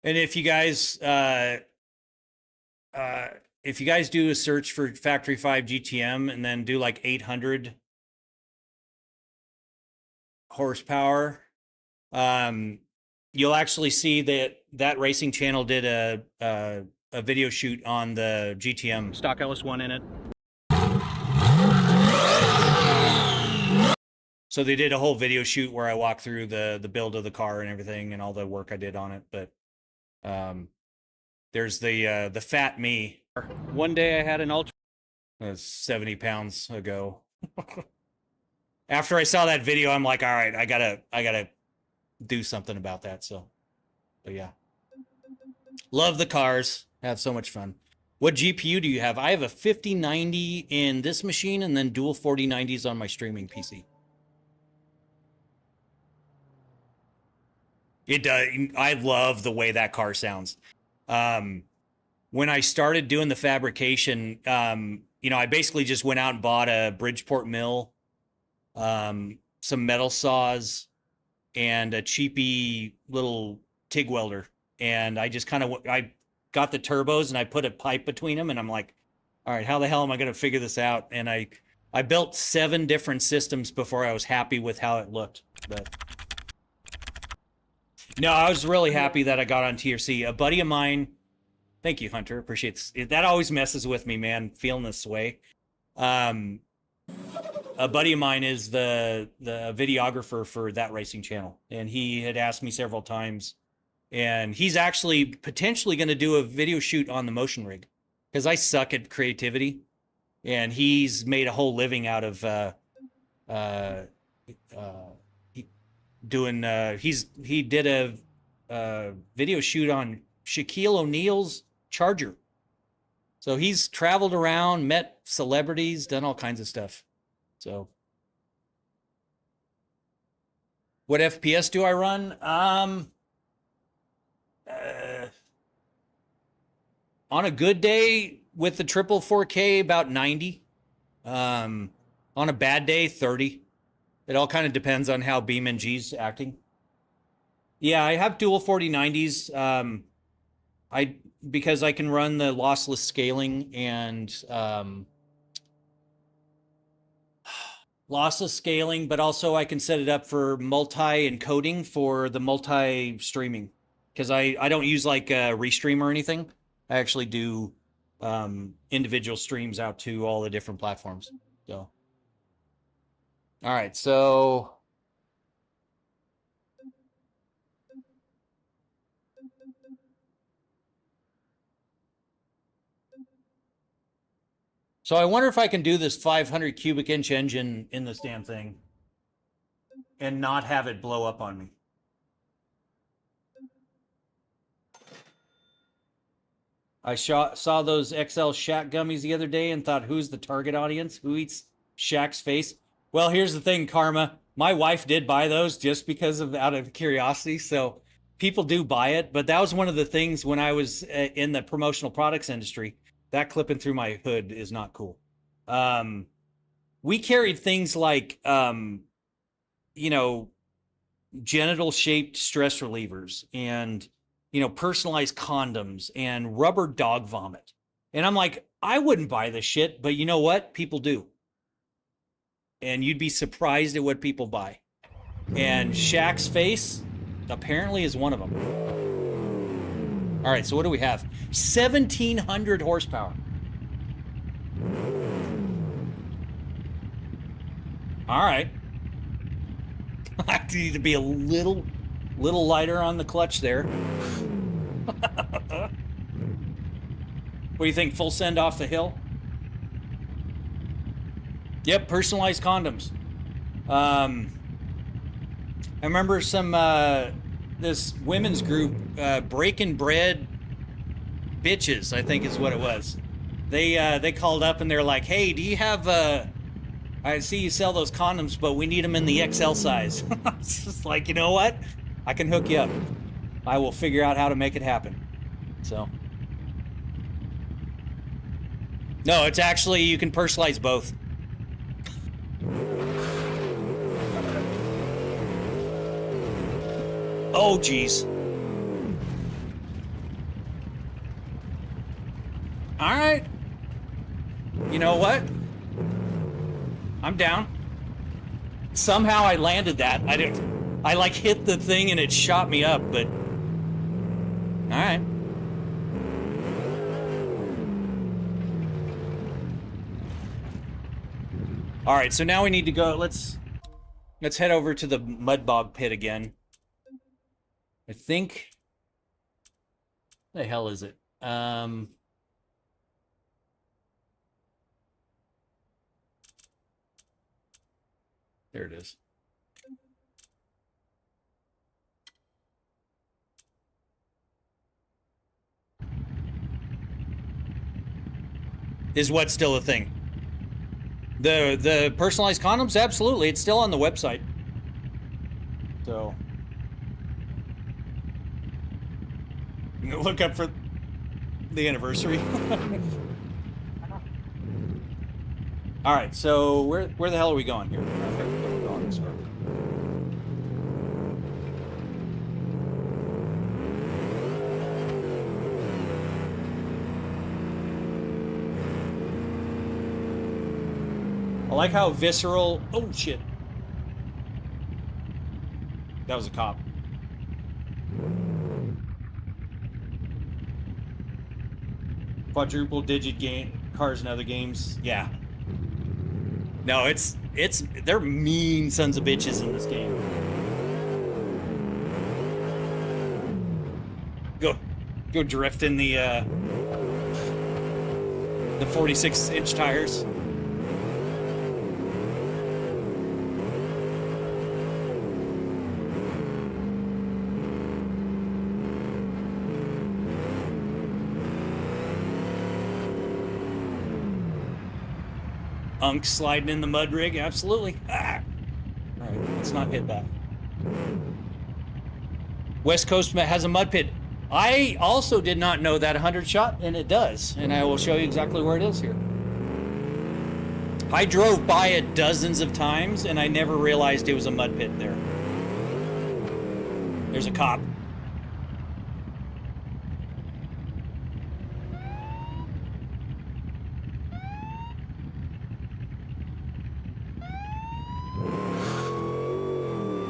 Speaker 1: And if you guys do a search for Factory 5 GTM and then do like 800 horsepower, you'll actually see that racing channel did a video shoot on the GTM stock LS1 in it. So they did a whole video shoot where I walked through the build of the car and everything and all the work I did on it. But there's the fat me. One day I had an ultra 70 pounds ago. After I saw that video, I'm like, all right, I gotta do something about that. So, but yeah, love the cars. Have so much fun. What GPU do you have? I have a 5090 in this machine and then dual 4090s on my streaming PC. It does. I love the way that car sounds. When I started doing the fabrication, you know, I basically just went out and bought a Bridgeport mill, some metal saws, and a cheapy little TIG welder. And I just I got the turbos and I put a pipe between them, and I'm like, all right, how the hell am I going to figure this out? And I built 7 different systems before I was happy with how it looked. But no, I was really happy that I got on TRC. A buddy of mine, thank you, Hunter, appreciate it. That always messes with me, man, feeling this way. A buddy of mine is the videographer for that racing channel, and he had asked me several times, and he's actually potentially going to do a video shoot on the motion rig because I suck at creativity, and he's made a whole living out of he did a video shoot on Shaquille O'Neal's Charger. So he's traveled around, met celebrities, done all kinds of stuff. So what FPS do I run? On a good day with the triple 4K, about 90. On a bad day, 30. It all kind of depends on how BeamNG's acting. Yeah, I have dual 4090s. Because I can run the lossless scaling and lossless scaling, but also I can set it up for multi-encoding for the multi-streaming. Because I don't use like a restream or anything. I actually do individual streams out to all the different platforms. So, all right, so So I wonder if I can do this 500 cubic inch engine in this damn thing and not have it blow up on me. I saw those XL Shaq gummies the other day and thought, who's the target audience? Who eats Shaq's face? Well, here's the thing, Karma. My wife did buy those just because of out of curiosity. So people do buy it. But that was one of the things when I was in the promotional products industry. That clipping through my hood is not cool. We carried things like, you know, genital shaped stress relievers and, you know, personalized condoms and rubber dog vomit. And I'm like, I wouldn't buy this shit, but you know what? People do. And you'd be surprised at what people buy. And Shaq's face apparently is one of them. All right, so what do we have? 1,700 horsepower. All right. I need to be a little lighter on the clutch there. What do you think? Full send off the hill? Yep, personalized condoms. I remember some this women's group, Breaking Bread Bitches, I think is what it was. They called up and they're like, "Hey, do you have I see you sell those condoms, but we need them in the XL size." It's just like, you know what? I can hook you up. I will figure out how to make it happen. So. No, it's actually, you can personalize both. Oh, geez. All right. You know what? I'm down. Somehow I landed that. I like hit the thing and it shot me up, but all right. All right, so now we need to go. Let's head over to the mud bog pit again. I think. The hell is it? There it is. Is what still a thing? The personalized condoms? Absolutely. It's still on the website. So. Look up for the anniversary. All right, so where the hell are we going here? We're going this way. I like how visceral. Oh shit! That was a cop. Quadruple digit game cars and other games. Yeah. No, they're mean sons of bitches in this game. Go drift in the 46-inch tires. Unk sliding in the mud rig, absolutely. Ah. All right, let's not hit that. West Coast has a mud pit. I also did not know that 100 shot, and it does. And I will show you exactly where it is here. I drove by it dozens of times, and I never realized it was a mud pit there. There's a cop.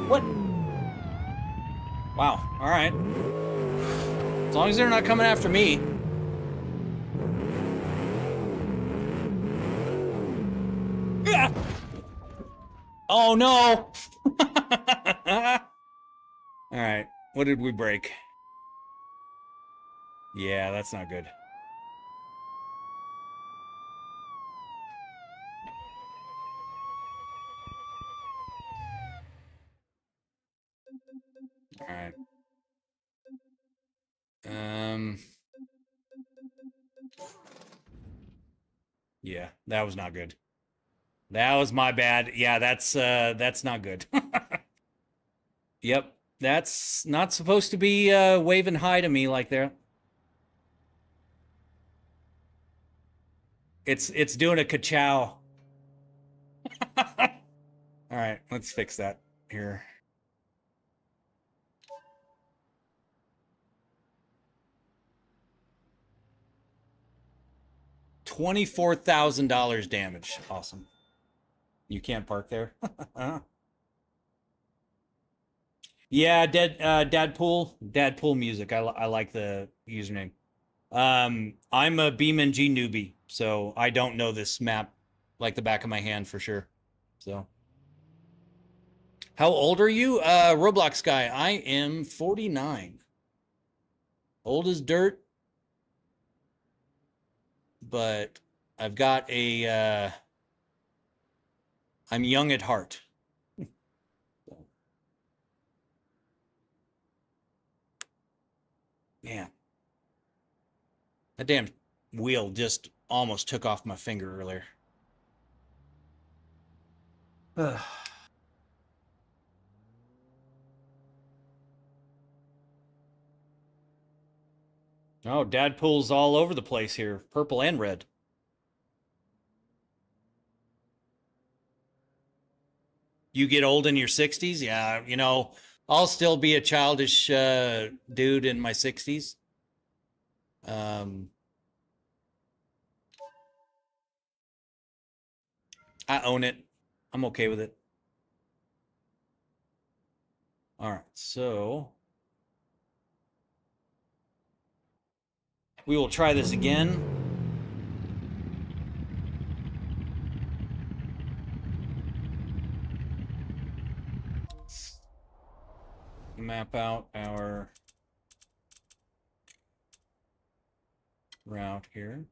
Speaker 1: What? Wow, all right. As long as they're not coming after me. Ah! Oh no! All right, what did we break? Yeah, that's not good. Yeah, that was not good. That was my bad. Yeah, that's not good. Yep, that's not supposed to be waving hi to me like that. It's doing a ka-chow. All right, let's fix that here. $24,000 damage. Awesome. You can't park there. Yeah, Dadpool music. I like the username. I'm a BeamNG newbie, so I don't know this map like the back of my hand for sure. So, how old are you, Roblox guy? I am 49. Old as dirt, but I've got a. I'm young at heart. Man, that damn wheel just almost took off my finger earlier. Oh, Dadpool's all over the place here, purple and red. You get old in your 60s? Yeah, you know, I'll still be a childish dude in my 60s. I own it. I'm okay with it. All right, so we will try this again. Map out our route here.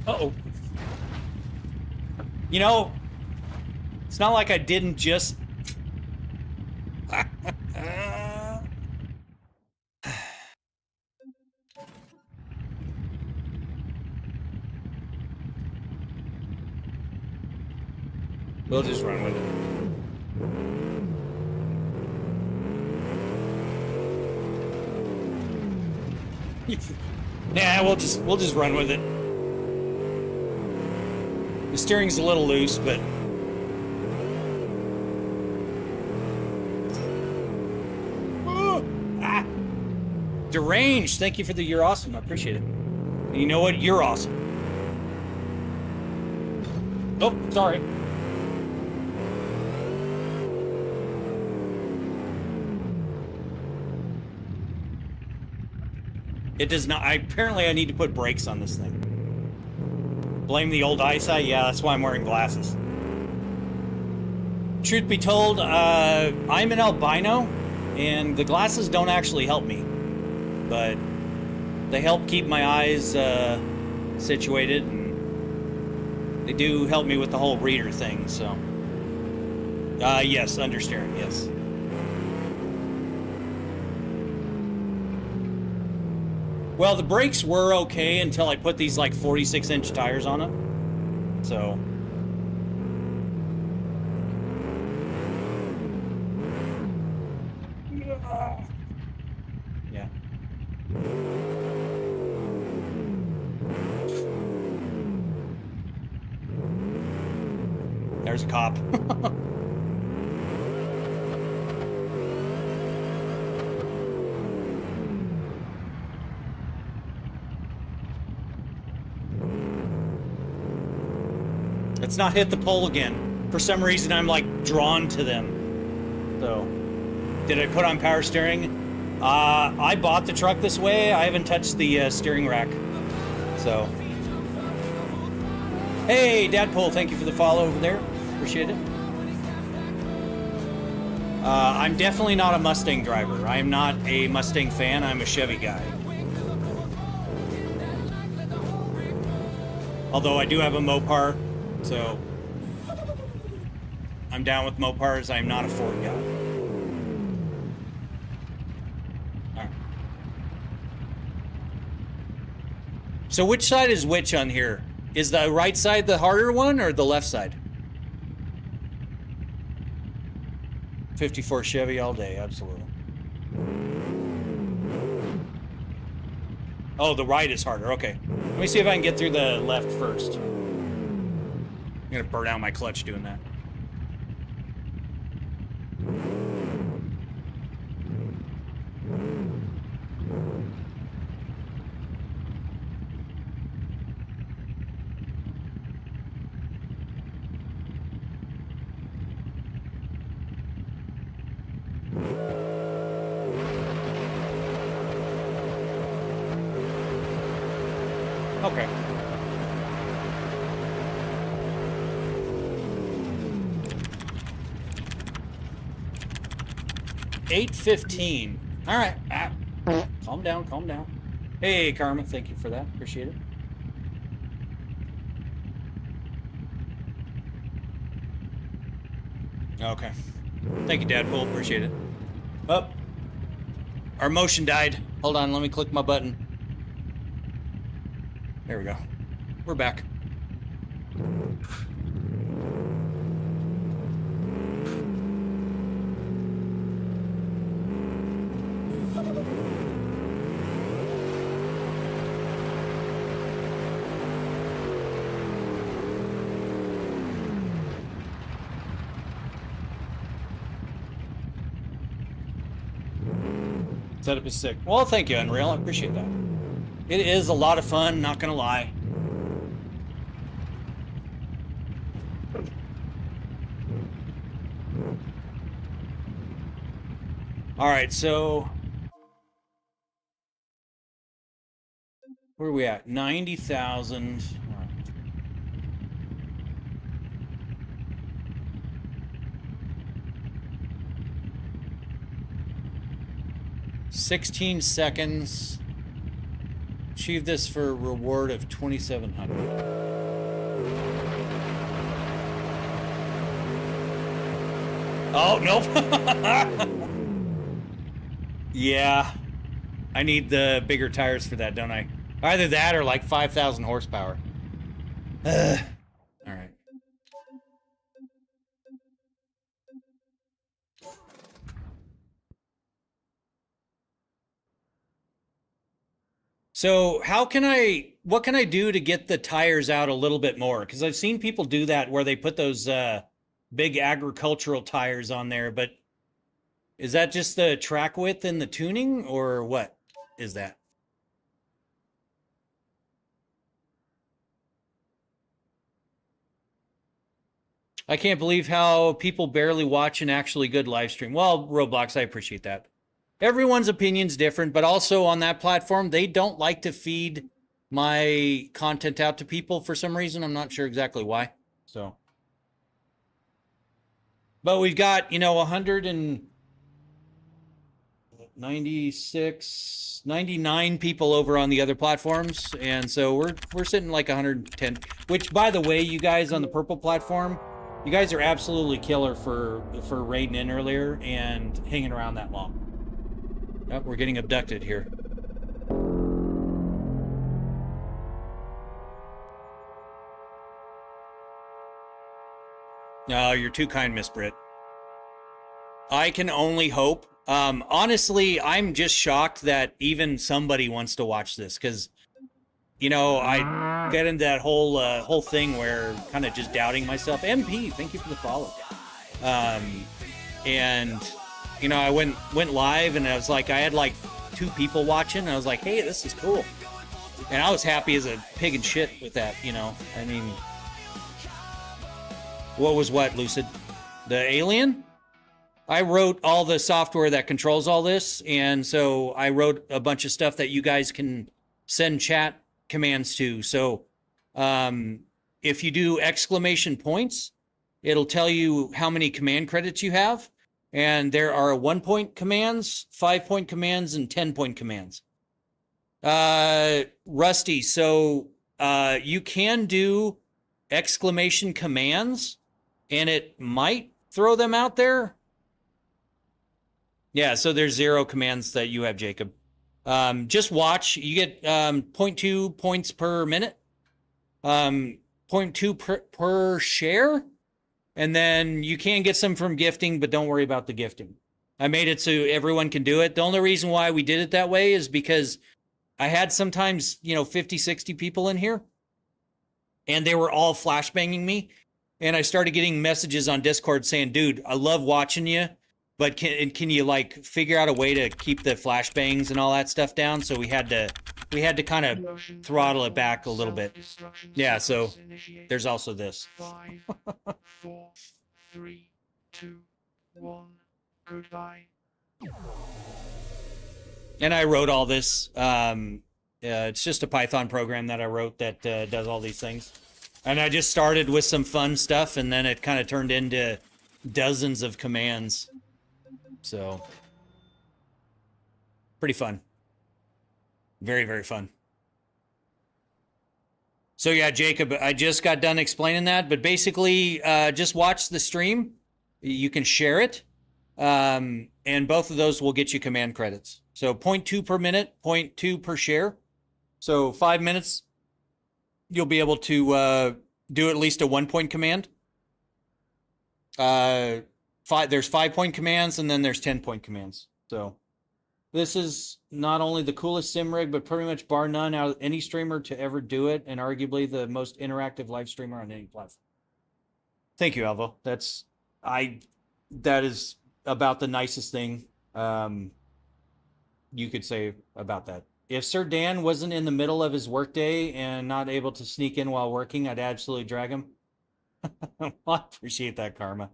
Speaker 1: Uh-oh. You know, it's not like I didn't just... We'll just run with it. Yeah, we'll just run with it. The steering's a little loose, but deranged. Thank you for the "you're awesome." I appreciate it. And you know what? You're awesome. Oh, sorry. It does not. Apparently, I need to put brakes on this thing. Blame the old eyesight? Yeah, that's why I'm wearing glasses. Truth be told, I'm an albino, and the glasses don't actually help me. But they help keep my eyes situated, and they do help me with the whole reader thing, so. Yes, understeering, yes. Well, the brakes were okay until I put these like 46-inch tires on them. So. Yeah. There's a cop. Let's not hit the pole again. For some reason, I'm like drawn to them. So, did I put on power steering? I bought the truck this way. I haven't touched the steering rack. So, hey, Dadpool, thank you for the follow over there. Appreciate it. I'm definitely not a Mustang driver. I am not a Mustang fan. I'm a Chevy guy. Although I do have a Mopar, so I'm down with Mopars. I'm not a Ford guy. All right. So which side is which on here? Is the right side the harder one or the left side? 54 Chevy all day, absolutely. Oh, the right is harder. Okay. Let me see if I can get through the left first. I'm gonna burn out my clutch doing that. Okay. $8.15. All right. Calm down, calm down. Hey, Karma, thank you for that. Appreciate it. Okay. Thank you, Dadpool. Appreciate it. Oh. Our motion died. Hold on, let me click my button. There we go. We're back. Setup is sick. Well, thank you, Unreal. I appreciate that. It is a lot of fun, not gonna lie. All right, so where are we at? 90,000. 16 seconds. Achieve this for a reward of 2,700. Oh, nope. Yeah. I need the bigger tires for that, don't I? Either that or like 5,000 horsepower. All right. So what can I do to get the tires out a little bit more? Because I've seen people do that where they put those big agricultural tires on there, but is that just the track width and the tuning, or what is that? I can't believe how people barely watch an actually good live stream. Well, Roblox, I appreciate that. Everyone's opinion's different, but also on that platform, they don't like to feed my content out to people for some reason. I'm not sure exactly why. So, but we've got, 196, 99 people over on the other platforms, and so we're sitting like 110. Which, by the way, you guys on the purple platform, you guys are absolutely killer for raiding in earlier and hanging around that long. Oh, we're getting abducted here. No, you're too kind, Miss Britt. I can only hope. Honestly, I'm just shocked that even somebody wants to watch this, because, I get into that whole thing where kind of just doubting myself. MP, thank you for the follow. And I went live, and I was like, I had like 2 people watching, and I was like, hey, this is cool. And I was happy as a pig in shit with that, I mean, what, Lucid? The alien? I wrote all the software that controls all this, and so I wrote a bunch of stuff that you guys can send chat commands to. So if you do exclamation points, it'll tell you how many command credits you have. And there are 1-point commands, 5-point commands, and 10-point commands. Rusty, so you can do exclamation commands, and it might throw them out there. Yeah, so there's 0 commands that you have, Jacob. Just watch. You get 0.2 points per minute, 0.2 per share, and then you can get some from gifting, but don't worry about the gifting. I made it so everyone can do it. The only reason why we did it that way is because I had sometimes, 50, 60 people in here, and they were all flashbanging me. And I started getting messages on Discord saying, dude, I love watching you, but can you like figure out a way to keep the flashbangs and all that stuff down? So we had to kind of throttle it back a little bit. Yeah, so there's also this.
Speaker 2: 5, 4, 3, 2, 1. Goodbye.
Speaker 1: And I wrote all this. It's just a Python program that I wrote that does all these things. And I just started with some fun stuff, and then it kind of turned into dozens of commands. So, pretty fun. Very, very fun. So yeah, Jacob, I just got done explaining that, but basically, just watch the stream. You can share it. And both of those will get you command credits. So 0.2 per minute, 0.2 per share. So 5 minutes, you'll be able to do at least a 1-point command. There's 5-point commands, and then there's 10-point commands. So this is not only the coolest sim rig, but pretty much bar none out of any streamer to ever do it, and arguably the most interactive live streamer on any platform. Thank you, Alvo. That is about the nicest thing you could say about that. If Sir Dan wasn't in the middle of his workday and not able to sneak in while working, I'd absolutely drag him. I appreciate that, Karma.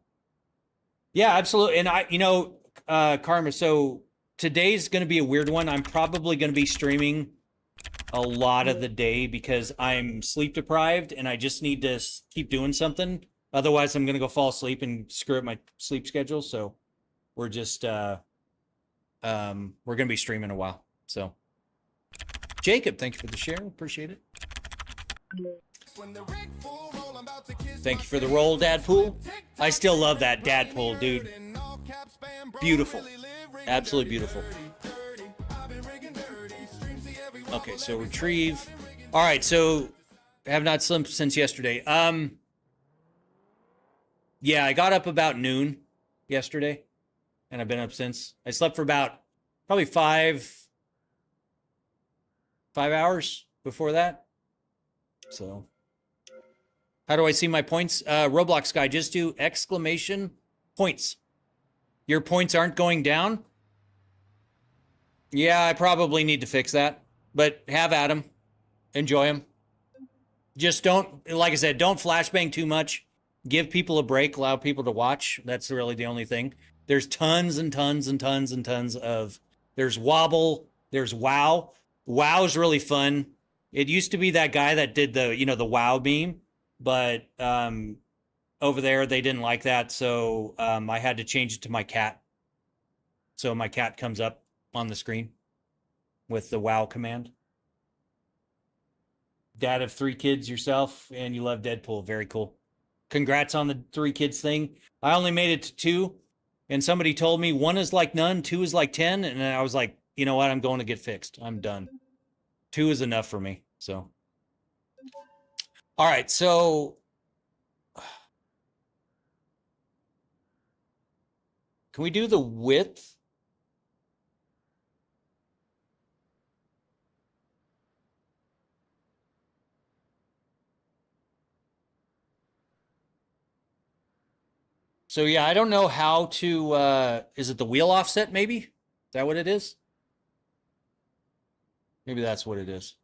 Speaker 1: Yeah, absolutely. And Karma, so today's going to be a weird one. I'm probably going to be streaming a lot of the day because I'm sleep deprived and I just need to keep doing something. Otherwise, I'm going to go fall asleep and screw up my sleep schedule. So we're just, we're going to be streaming a while. So Jacob, thank you for the share. Appreciate it. Thank you for the roll, Dadpool. I still love that Dadpool, dude. Beautiful. Absolutely beautiful. Okay, so retrieve. All right, so I have not slept since yesterday. Yeah, I got up about noon yesterday, and I've been up since. I slept for about probably five hours before that. So how do I see my points? Roblox guy, just do exclamation points. Your points aren't going down? Yeah, I probably need to fix that, but have at them. Enjoy them. Just don't, like I said, don't flashbang too much. Give people a break, allow people to watch. That's really the only thing. There's tons and tons and tons and tons of, there's Wobble, there's WoW. WoW's really fun. It used to be that guy that did the, the WoW beam, but over there they didn't like that, so I had to change it to my cat. So my cat comes up on the screen with the WoW command. Dad of 3 kids yourself, and you love Deadpool. Very cool. Congrats on the 3 kids thing. I only made it to 2, and somebody told me 1 is like none, 2 is like 10, and I was like, you know what? I'm going to get fixed. I'm done. 2 is enough for me. So, all right. So, can we do the width? So yeah, I don't know how to, is it the wheel offset maybe? Is that what it is? Maybe that's what it is.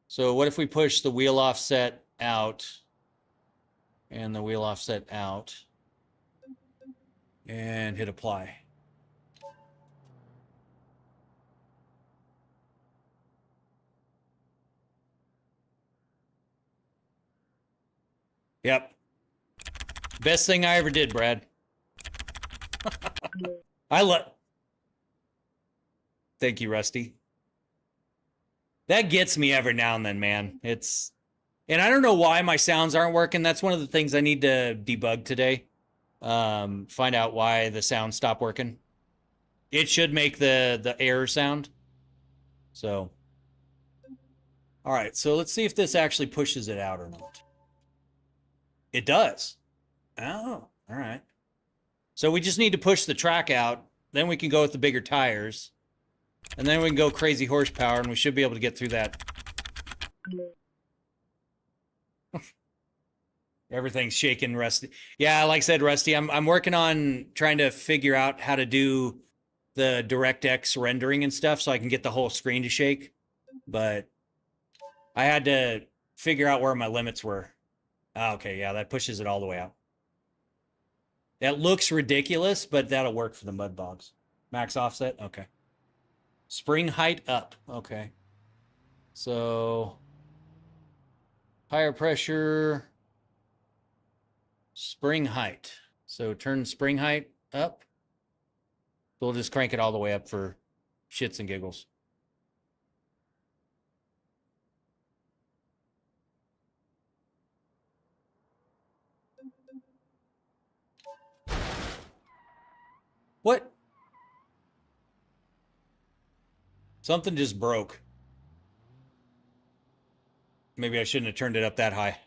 Speaker 1: So what if we push the wheel offset out and the wheel offset out and hit apply? Yep. Best thing I ever did, Brad. Thank you, Rusty. That gets me every now and then, man. And I don't know why my sounds aren't working. That's one of the things I need to debug today. Find out why the sound stopped working. It should make the error sound. So, all right. So let's see if this actually pushes it out or not. It does. Oh, all right. So we just need to push the track out. Then we can go with the bigger tires. And then we can go crazy horsepower, and we should be able to get through that. Everything's shaking, Rusty. Yeah, like I said, Rusty, I'm working on trying to figure out how to do the DirectX rendering and stuff so I can get the whole screen to shake. But I had to figure out where my limits were. Oh, okay, yeah, that pushes it all the way out. That looks ridiculous, but that'll work for the mud bogs. Max offset? Okay. Spring height up. Okay. So, higher pressure, spring height. So turn spring height up. We'll just crank it all the way up for shits and giggles. What? Something just broke. Maybe I shouldn't have turned it up that high.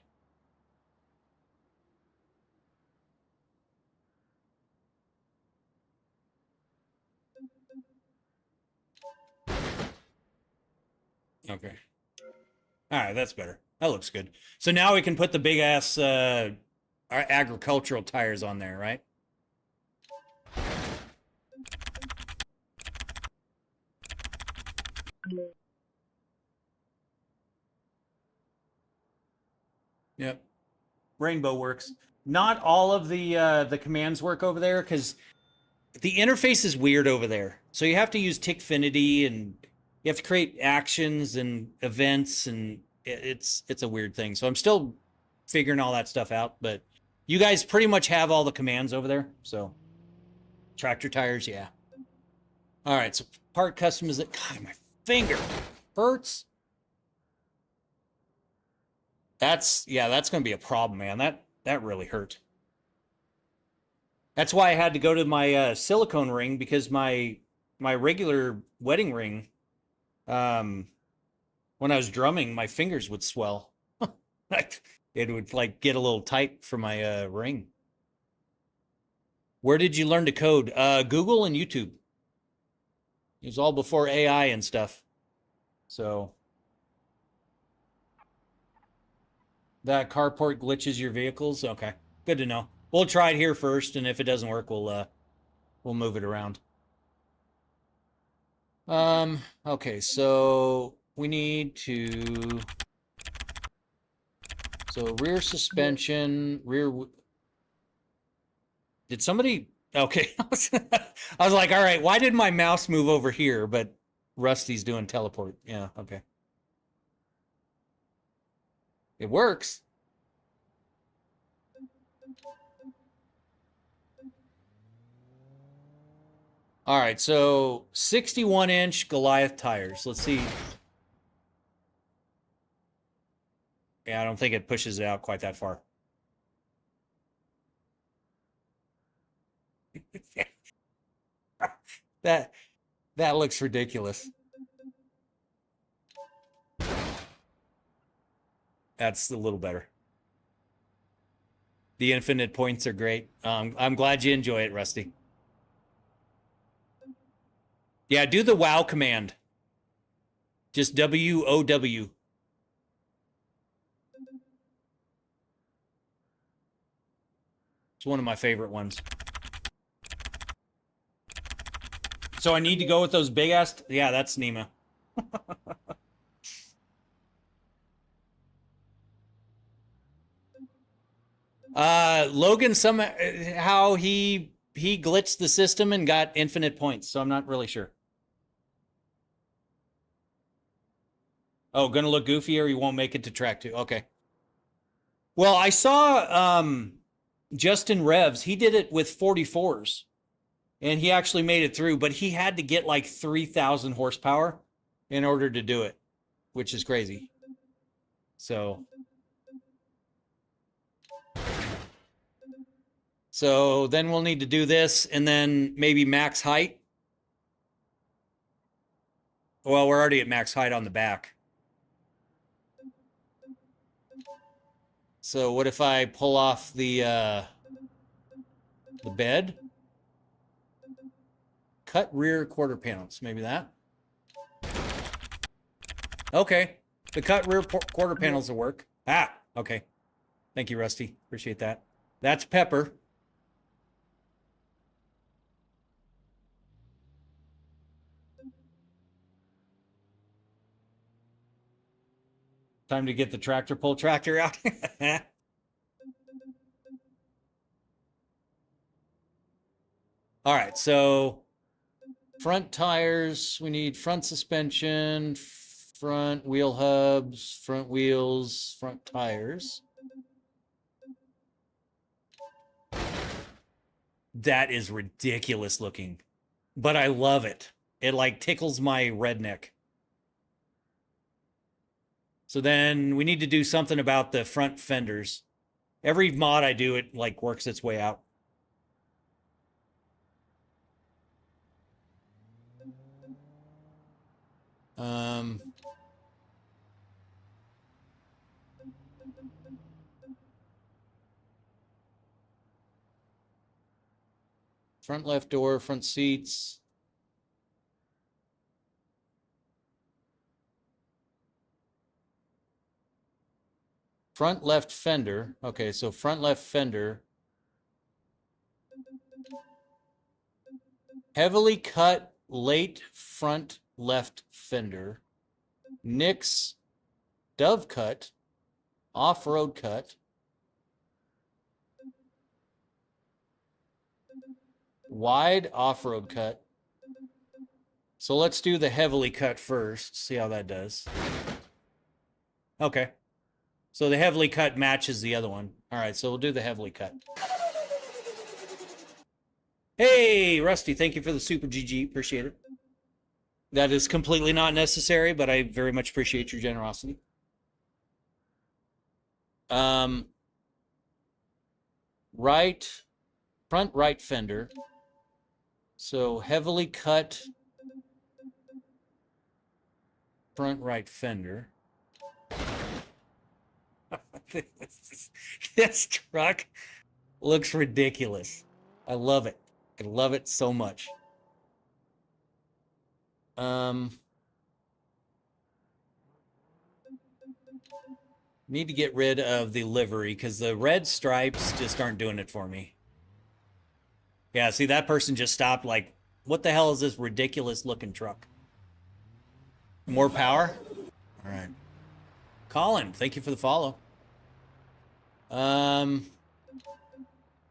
Speaker 1: Okay. All right, that's better. That looks good. So now we can put the big ass agricultural tires on there, right? Yep. Rainbow works. Not all of the commands work over there because the interface is weird over there. So you have to use Tickfinity and you have to create actions and events, and it's a weird thing. So I'm still figuring all that stuff out, but you guys pretty much have all the commands over there. So tractor tires, yeah. All right, so part customization. God, my finger hurts. That's going to be a problem, man. That really hurt. That's why I had to go to my silicone ring, because my regular wedding ring, when I was drumming, my fingers would swell. It would like get a little tight for my ring. Where did you learn to code? Google and YouTube. It was all before AI and stuff. So that carport glitches your vehicles. Okay, good to know. We'll try it here first, and if it doesn't work, we'll move it around. Okay, so we need to, so rear suspension, did somebody, okay. I was like, all right, why did my mouse move over here? But Rusty's doing teleport. Yeah, okay. It works. All right, so 61-inch Goliath tires. Let's see. Yeah, I don't think it pushes it out quite that far. That looks ridiculous. That's a little better. The infinite points are great. I'm glad you enjoy it, Rusty. Yeah, do the WOW command. Just WOW. It's one of my favorite ones. So I need to go with those big ass. Yeah, that's Nima. Logan somehow he glitched the system and got infinite points, so I'm not really sure. Oh, gonna look goofy or you won't make it to track 2. Okay. Well, I saw Justin Revs, he did it with 44s. And he actually made it through, but he had to get like 3,000 horsepower in order to do it. which is crazy. So then we'll need to do this and then maybe max height. Well, we're already at max height on the back. So what if I pull off the bed? Cut rear quarter panels, maybe that. Okay, the cut rear quarter panels will work. Ah, okay. Thank you, Rusty. Appreciate that. That's Pepper. Time to get the tractor pull tractor out. All right, so front tires, we need front suspension, front wheel hubs, front wheels, front tires. That is ridiculous looking, but I love it. It like tickles my redneck. So then we need to do something about the front fenders. Every mod I do, it like works its way out. Front left door, front seats. Front left fender. Okay, so front left fender. Heavily cut late front left fender. Nix dove cut. Off-road cut. Wide off-road cut. So let's do the heavily cut first. See how that does. Okay. So the heavily cut matches the other one. All right, so we'll do the heavily cut. Hey, Rusty, thank you for the super GG. Appreciate it. That is completely not necessary, but I very much appreciate your generosity. Front right fender. So heavily cut front right fender. This truck looks ridiculous. I love it. I love it so much. Need to get rid of the livery because the red stripes just aren't doing it for me. Yeah, see, that person just stopped like, what the hell is this ridiculous looking truck? More power? All right. Colin, thank you for the follow. All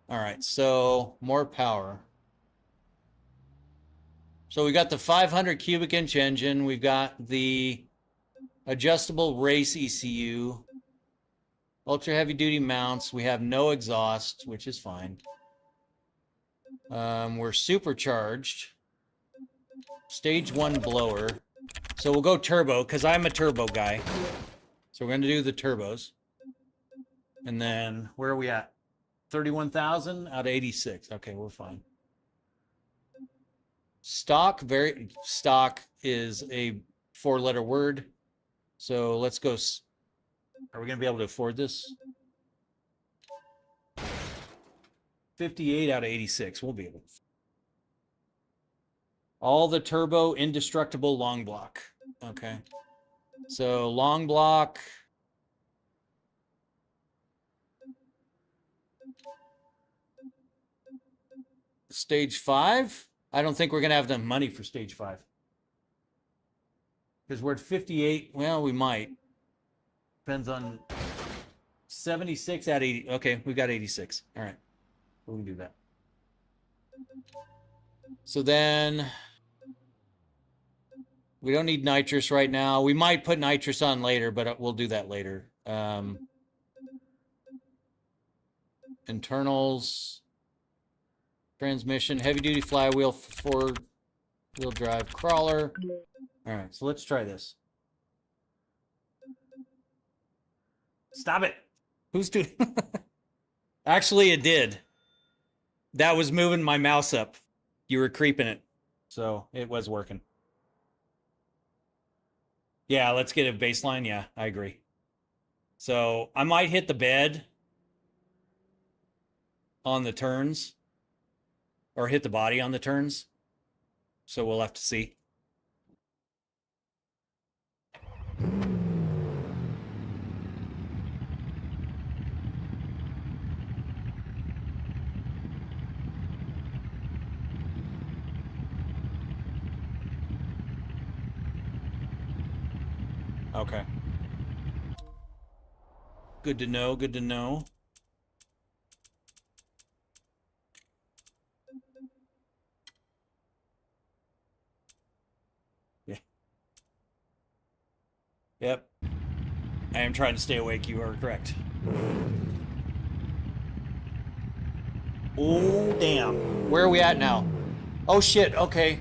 Speaker 1: right, so more power. So we got the 500 cubic inch engine. We've got the adjustable race ECU, ultra heavy duty mounts. We have no exhaust, which is fine. We're supercharged. Stage 1 blower. So we'll go turbo because I'm a turbo guy. So we're going to do the turbos. And then where are we at? 31,000 out of 86. Okay, we're fine. Stock is a 4-letter word. So let's go. Are we going to be able to afford this? 58 out of 86. We'll be able to. All the turbo indestructible long block. Okay. So long block. Stage 5. I don't think we're going to have enough money for stage 5. Because we're at 58. Well, we might. Depends on 76 out of 80. Okay, we've got 86. All right. We can do that. So then we don't need nitrous right now. We might put nitrous on later, but we'll do that later. Internals, transmission, heavy duty flywheel, 4-wheel drive crawler. All right, so let's try this. Stop it. Who's doing? Actually, it did. That was moving my mouse up. You were creeping it. So it was working. Yeah, let's get a baseline. Yeah, I agree. So I might hit the bed on the turns or hit the body on the turns. So we'll have to see. Okay. Good to know. Good to know. Yeah. Yep. I am trying to stay awake. You are correct. Oh, damn. Where are we at now? Oh, shit. Okay.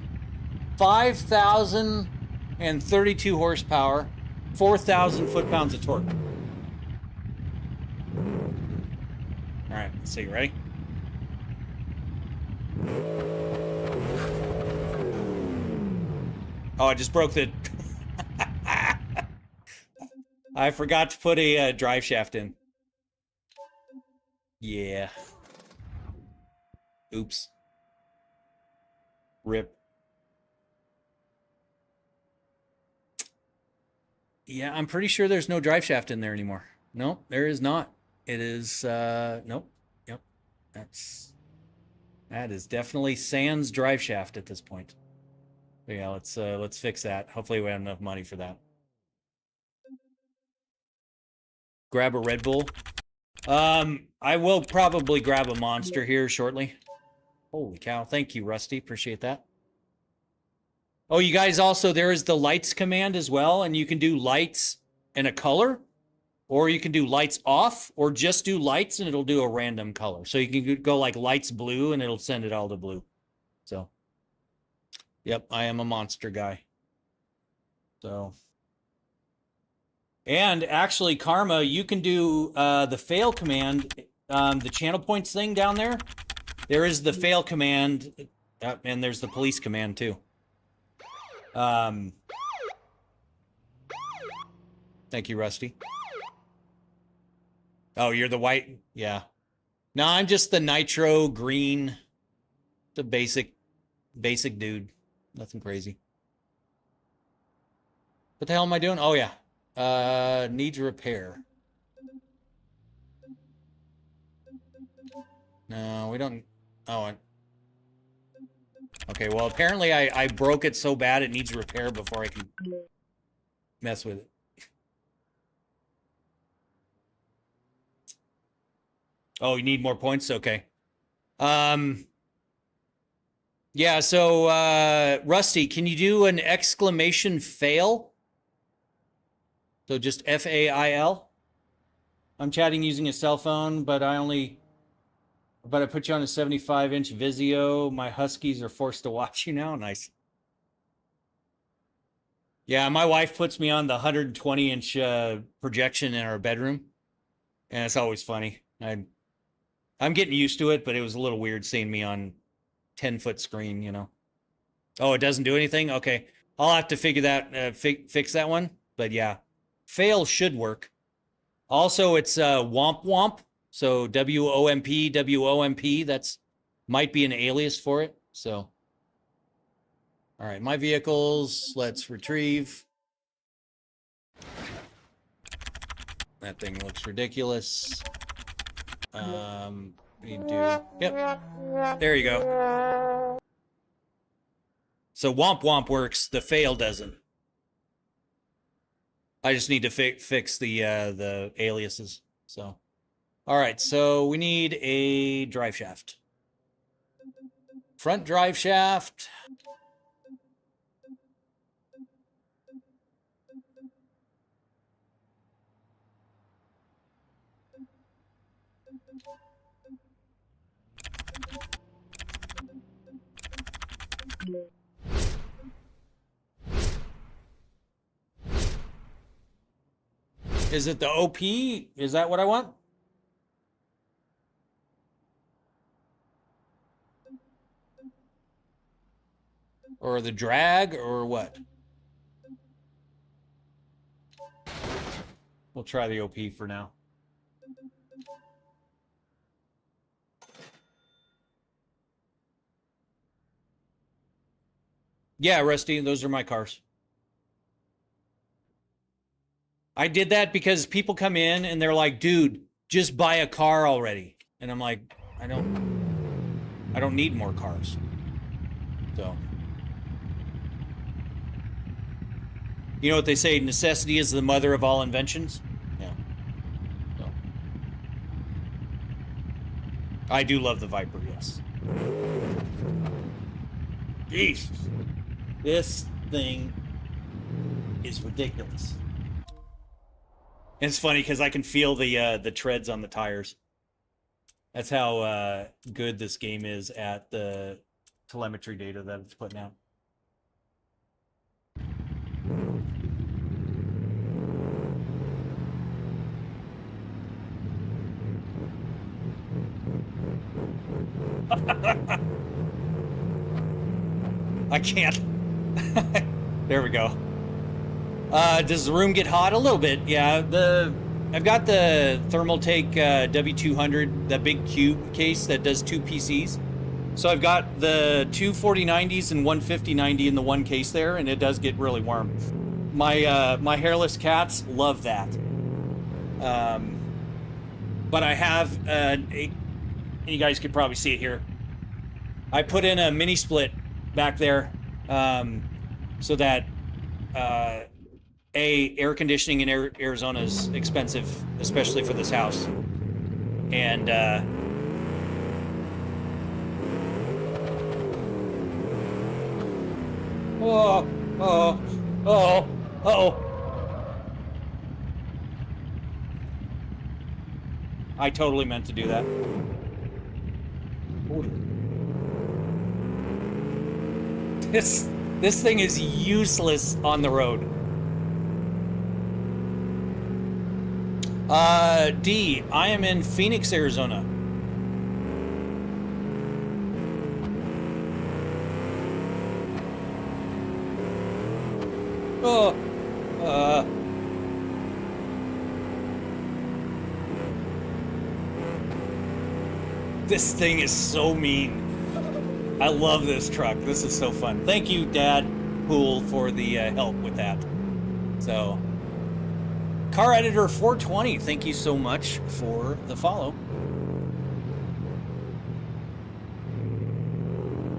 Speaker 1: 5,032 horsepower, 4,000 foot-pounds of torque. All right, let's see. Ready? Oh, I just broke the... I forgot to put a drive shaft in. Yeah. Oops. Rip. Yeah, I'm pretty sure there's no drive shaft in there anymore. No, there is not. It is, nope. Yep. That is definitely sans drive shaft at this point. But yeah, let's fix that. Hopefully we have enough money for that. Grab a Red Bull. I will probably grab a monster here shortly. Holy cow. Thank you, Rusty. Appreciate that. Oh, you guys also, there is the lights command as well, and you can do lights and a color, or you can do lights off, or just do lights and it'll do a random color. So you can go like lights blue and it'll send it all to blue. So, yep, I am a monster guy. So, and actually, Karma, you can do the fail command, the channel points thing down there. There is the fail command, and there's the police command too. Thank you, Rusty. Oh, you're the white? Yeah. No, I'm just the nitro green, the basic dude. Nothing crazy. What the hell am I doing? Oh, yeah. Needs repair. No, we don't... Oh, okay, well, apparently I broke it so bad it needs repair before I can mess with it. Oh, you need more points? Okay. Yeah, so, Rusty, can you do an exclamation fail? So just F-A-I-L? I'm chatting using a cell phone, but I put you on a 75-inch Vizio. My Huskies are forced to watch you now. Nice. Yeah, my wife puts me on the 120-inch projection in our bedroom, and it's always funny. I'm getting used to it, but it was a little weird seeing me on 10-foot screen, you know. Oh, it doesn't do anything? Okay. I'll have to figure that, fix that one. But yeah, fail should work. Also, it's Womp Womp. So W-O-M-P, W-O-M-P. That's might be an alias for it. So, all right, my vehicles. Let's retrieve. That thing looks ridiculous. We do. Yep. There you go. So Womp Womp works. The fail doesn't. I just need to fix the aliases. So, all right. So we need a drive shaft. Front drive shaft. Is it the OP? Is that what I want? Or the drag, or what? We'll try the OP for now. Yeah, Rusty, those are my cars. I did that because people come in and they're like, dude, just buy a car already. And I'm like, I don't need more cars. So, you know what they say, necessity is the mother of all inventions? Yeah. So, I do love the Viper, yes. Jeez. This thing is ridiculous. It's funny because I can feel the treads on the tires. That's how good this game is at the telemetry data that it's putting out. I can't. There we go. Does the room get hot? A little bit, yeah. I've got the Thermaltake W200, the big cube case that does 2 PCs. So I've got the two 4090s and one 5090 in the one case there, and it does get really warm. My hairless cats love that. But I have and you guys could probably see it here. I put in a mini split back there so that air conditioning in Arizona is expensive, especially for this house. And I totally meant to do that. This thing is useless on the road. D, I am in Phoenix, Arizona. This thing is so mean. I love this truck. This is so fun. Thank you, Dad Pool, for the help with that. So, Car Editor 420, thank you so much for the follow.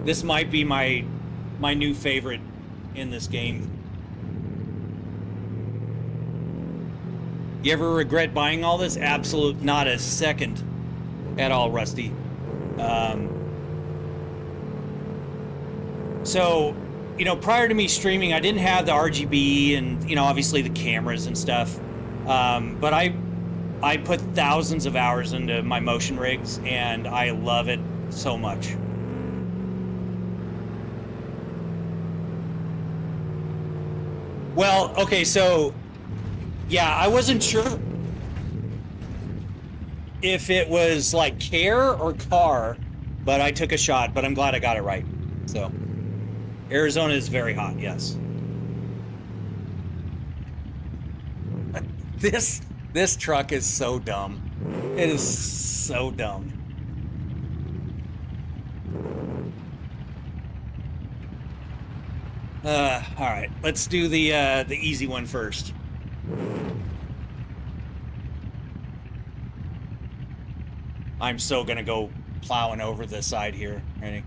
Speaker 1: This might be my new favorite in this game. You ever regret buying all this? Absolute, not a second at all, Rusty. So, you know, prior to me streaming, I didn't have the RGB and, you know, obviously the cameras and stuff. But I put thousands of hours into my motion rigs, and I love it so much. Well, okay, so, yeah, I wasn't sure if it was like care or car, but I took a shot, but I'm glad I got it right. So, Arizona is very hot, yes. This truck is so dumb. It is so dumb. All right, let's do the easy one first. I'm so gonna go plowing over the side here. Ready?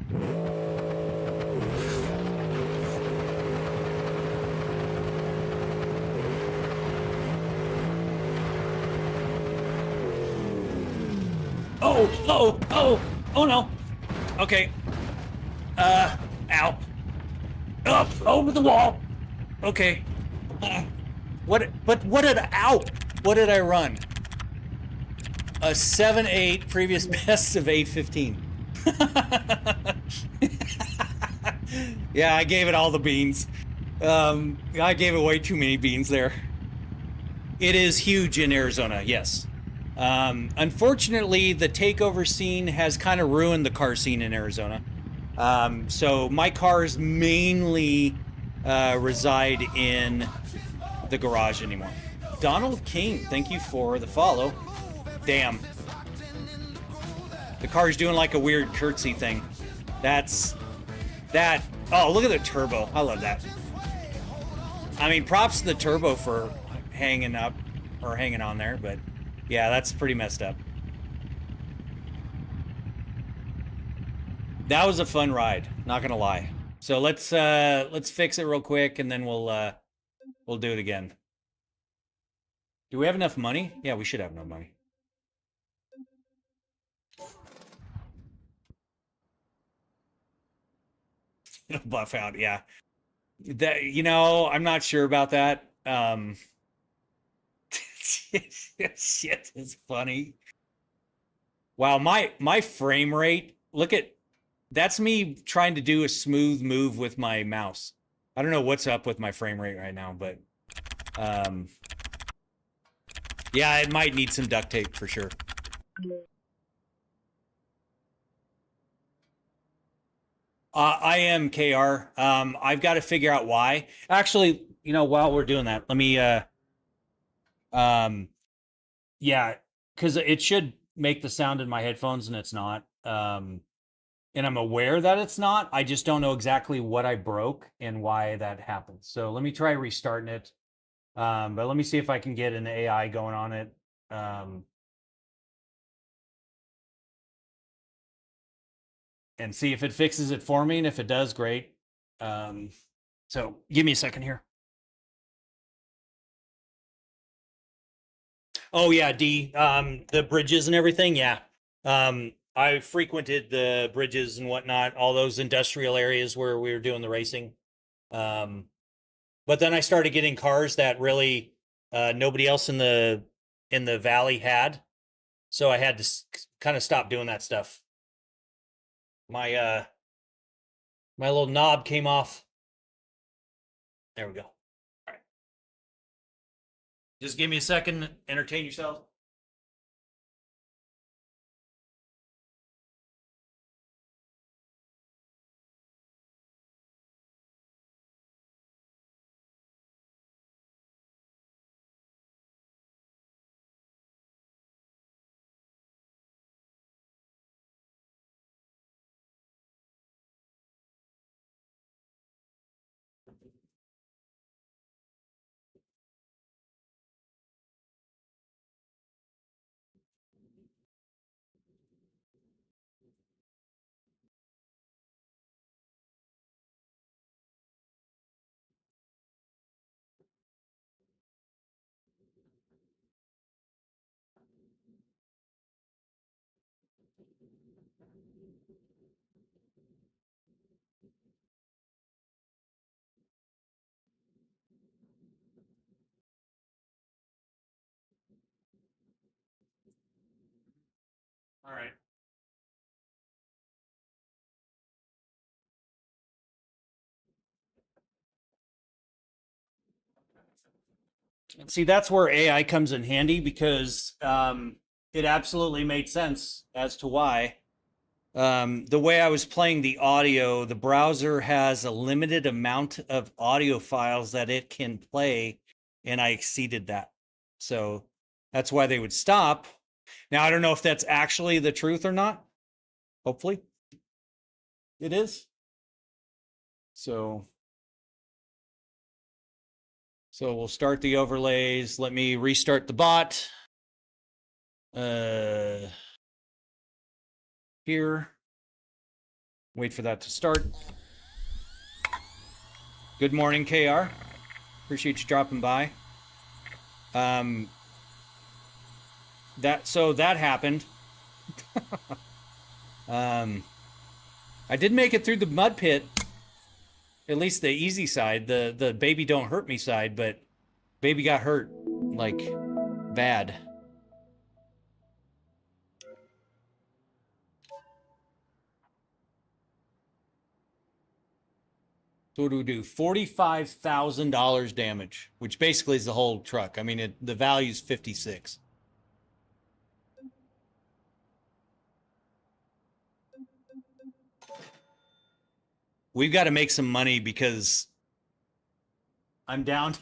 Speaker 1: Oh no. Okay. Ow. Up over the wall. Okay. What did I run? A 7.8, previous best of 8.15. Yeah, I gave it all the beans. I gave it way too many beans there. It is huge in Arizona, yes. Unfortunately, the takeover scene has kind of ruined the car scene in Arizona. So my cars mainly reside in the garage anymore. Donald King, thank you for the follow. Damn. The car's doing like a weird curtsy thing. That. Oh, look at the turbo. I love that. I mean, props to the turbo for hanging up or hanging on there, but yeah, that's pretty messed up. That was a fun ride, not gonna lie. So let's fix it real quick and then we'll do it again. Do we have enough money? Yeah, we should have enough money. It'll buff out, yeah. That, you know, I'm not sure about that. Shit is funny. Wow, my frame rate. Look at that's me trying to do a smooth move with my mouse. I don't know what's up with my frame rate right now, but yeah, it might need some duct tape for sure. I am KR. I've got to figure out why. Actually, you know, while we're doing that, let me yeah, because it should make the sound in my headphones and it's not. And I'm aware that it's not. I just don't know exactly what I broke and why that happened. So let me try restarting it. But let me see if I can get an AI going on it. And see if it fixes it for me. And if it does, great. So give me a second here. Oh yeah, D. The bridges and everything. Yeah. I frequented the bridges and whatnot, all those industrial areas where we were doing the racing. But then I started getting cars that really nobody else in the valley had, so I had to kind of stop doing that stuff. My my little knob came off. There we go. All right. Just give me a second. Entertain yourself. All right. And see, that's where AI comes in handy because it absolutely made sense as to why. The way I was playing the audio, the browser has a limited amount of audio files that it can play, and I exceeded that. So that's why they would stop. Now, I don't know if that's actually the truth or not. Hopefully it is. So we'll start the overlays. Let me restart the bot. Here. Wait for that to start. Good morning, KR. Appreciate you dropping by. That happened. I did make it through the mud pit. At least the easy side, the baby don't hurt me side, but baby got hurt, like, bad. So what do we do? $45,000 damage, which basically is the whole truck. I mean, the value's 56. We've got to make some money because I'm down.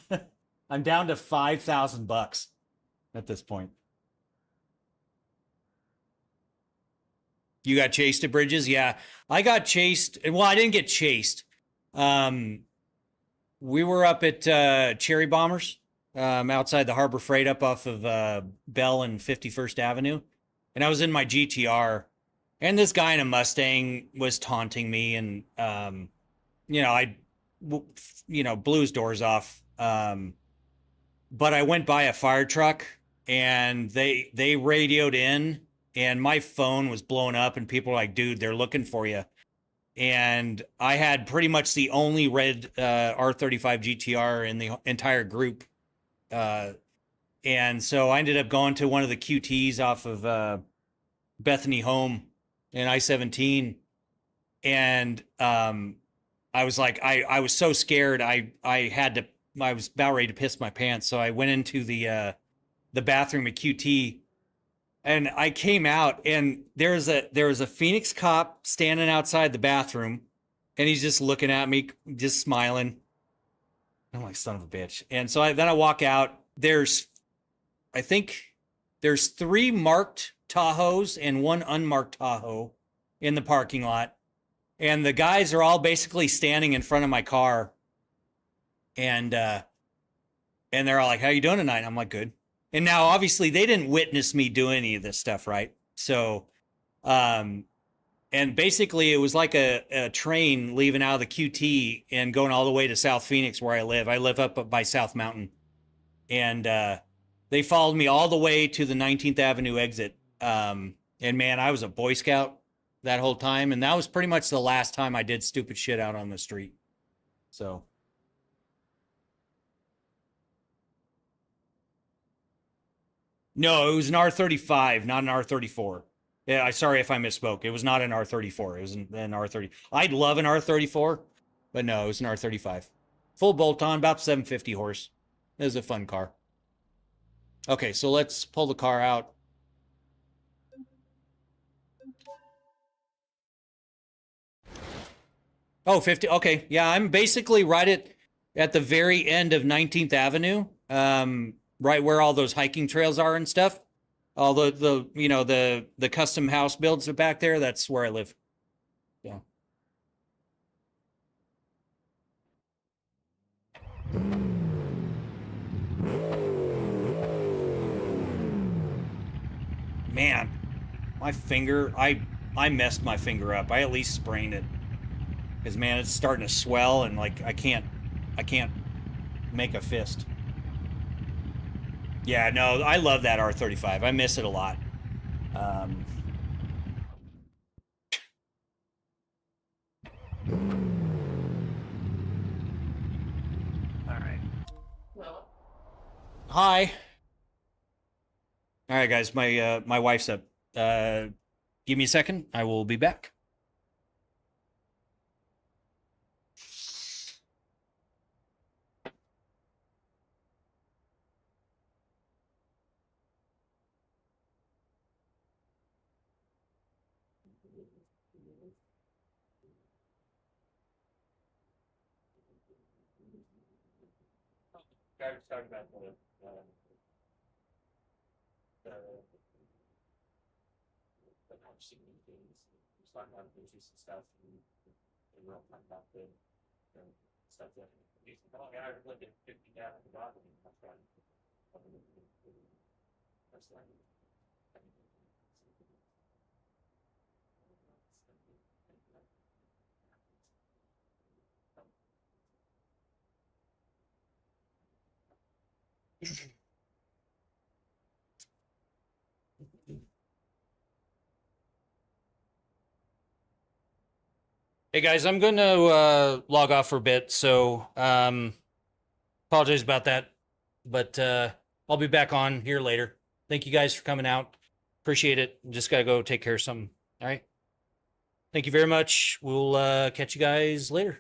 Speaker 1: I'm down to $5,000 at this point. You got chased at Bridges? Yeah, I got chased. Well, I didn't get chased. We were up at Cherry Bombers outside the Harbor Freight up off of Bell and 51st Avenue. And I was in my GTR. And this guy in a Mustang was taunting me. And, I blew his doors off. But I went by a fire truck and they radioed in. And my phone was blowing up and people were like, dude, they're looking for you. And I had pretty much the only red R35 GTR in the entire group. And so I ended up going to one of the QTs off of Bethany Home in I-17. And I was like, I was so scared. I was about ready to piss my pants. So I went into the bathroom at QT. And I came out, and there was a Phoenix cop standing outside the bathroom, and he's just looking at me, just smiling. I'm like, son of a bitch. And so then I walk out. I think there's 3 marked Tahoes and 1 unmarked Tahoe in the parking lot, and the guys are all basically standing in front of my car, and they're all like, "How you doing tonight?" I'm like, "Good." And now, obviously, they didn't witness me do any of this stuff, right? So, and basically, it was like a train leaving out of the QT and going all the way to South Phoenix, where I live. I live up by South Mountain. And they followed me all the way to the 19th Avenue exit. And, man, I was a Boy Scout that whole time. And that was pretty much the last time I did stupid shit out on the street. So... No, it was an R35, not an R34. Yeah, sorry if I misspoke. It was not an R34. It was an R30. I'd love an R34, but no, it was an R35. Full bolt-on, about 750 horse. It was a fun car. Okay, so let's pull the car out. Oh, 50. Okay, yeah, I'm basically right at the very end of 19th Avenue. Right where all those hiking trails are and stuff. All the custom house builds are back there. That's where I live. Yeah. Man, my finger, I messed my finger up. I at least sprained it. Because, man, it's starting to swell and like I can't make a fist. Yeah, no, I love that R35. I miss it a lot. All right. Well, hi. All right, guys, my wife's up. Give me a second. I will be back. Guys talking about the purchasing meetings, talking about issues and stuff, and we're all talking about the stuff that oh yeah, I looked at 50 down at the bottom. That's right. That's right. Hey guys, I'm going to log off for a bit, so apologize about that, but I'll be back on here later. Thank you guys for coming out. Appreciate it. Just got to go take care of something. All right. Thank you very much. We'll catch you guys later.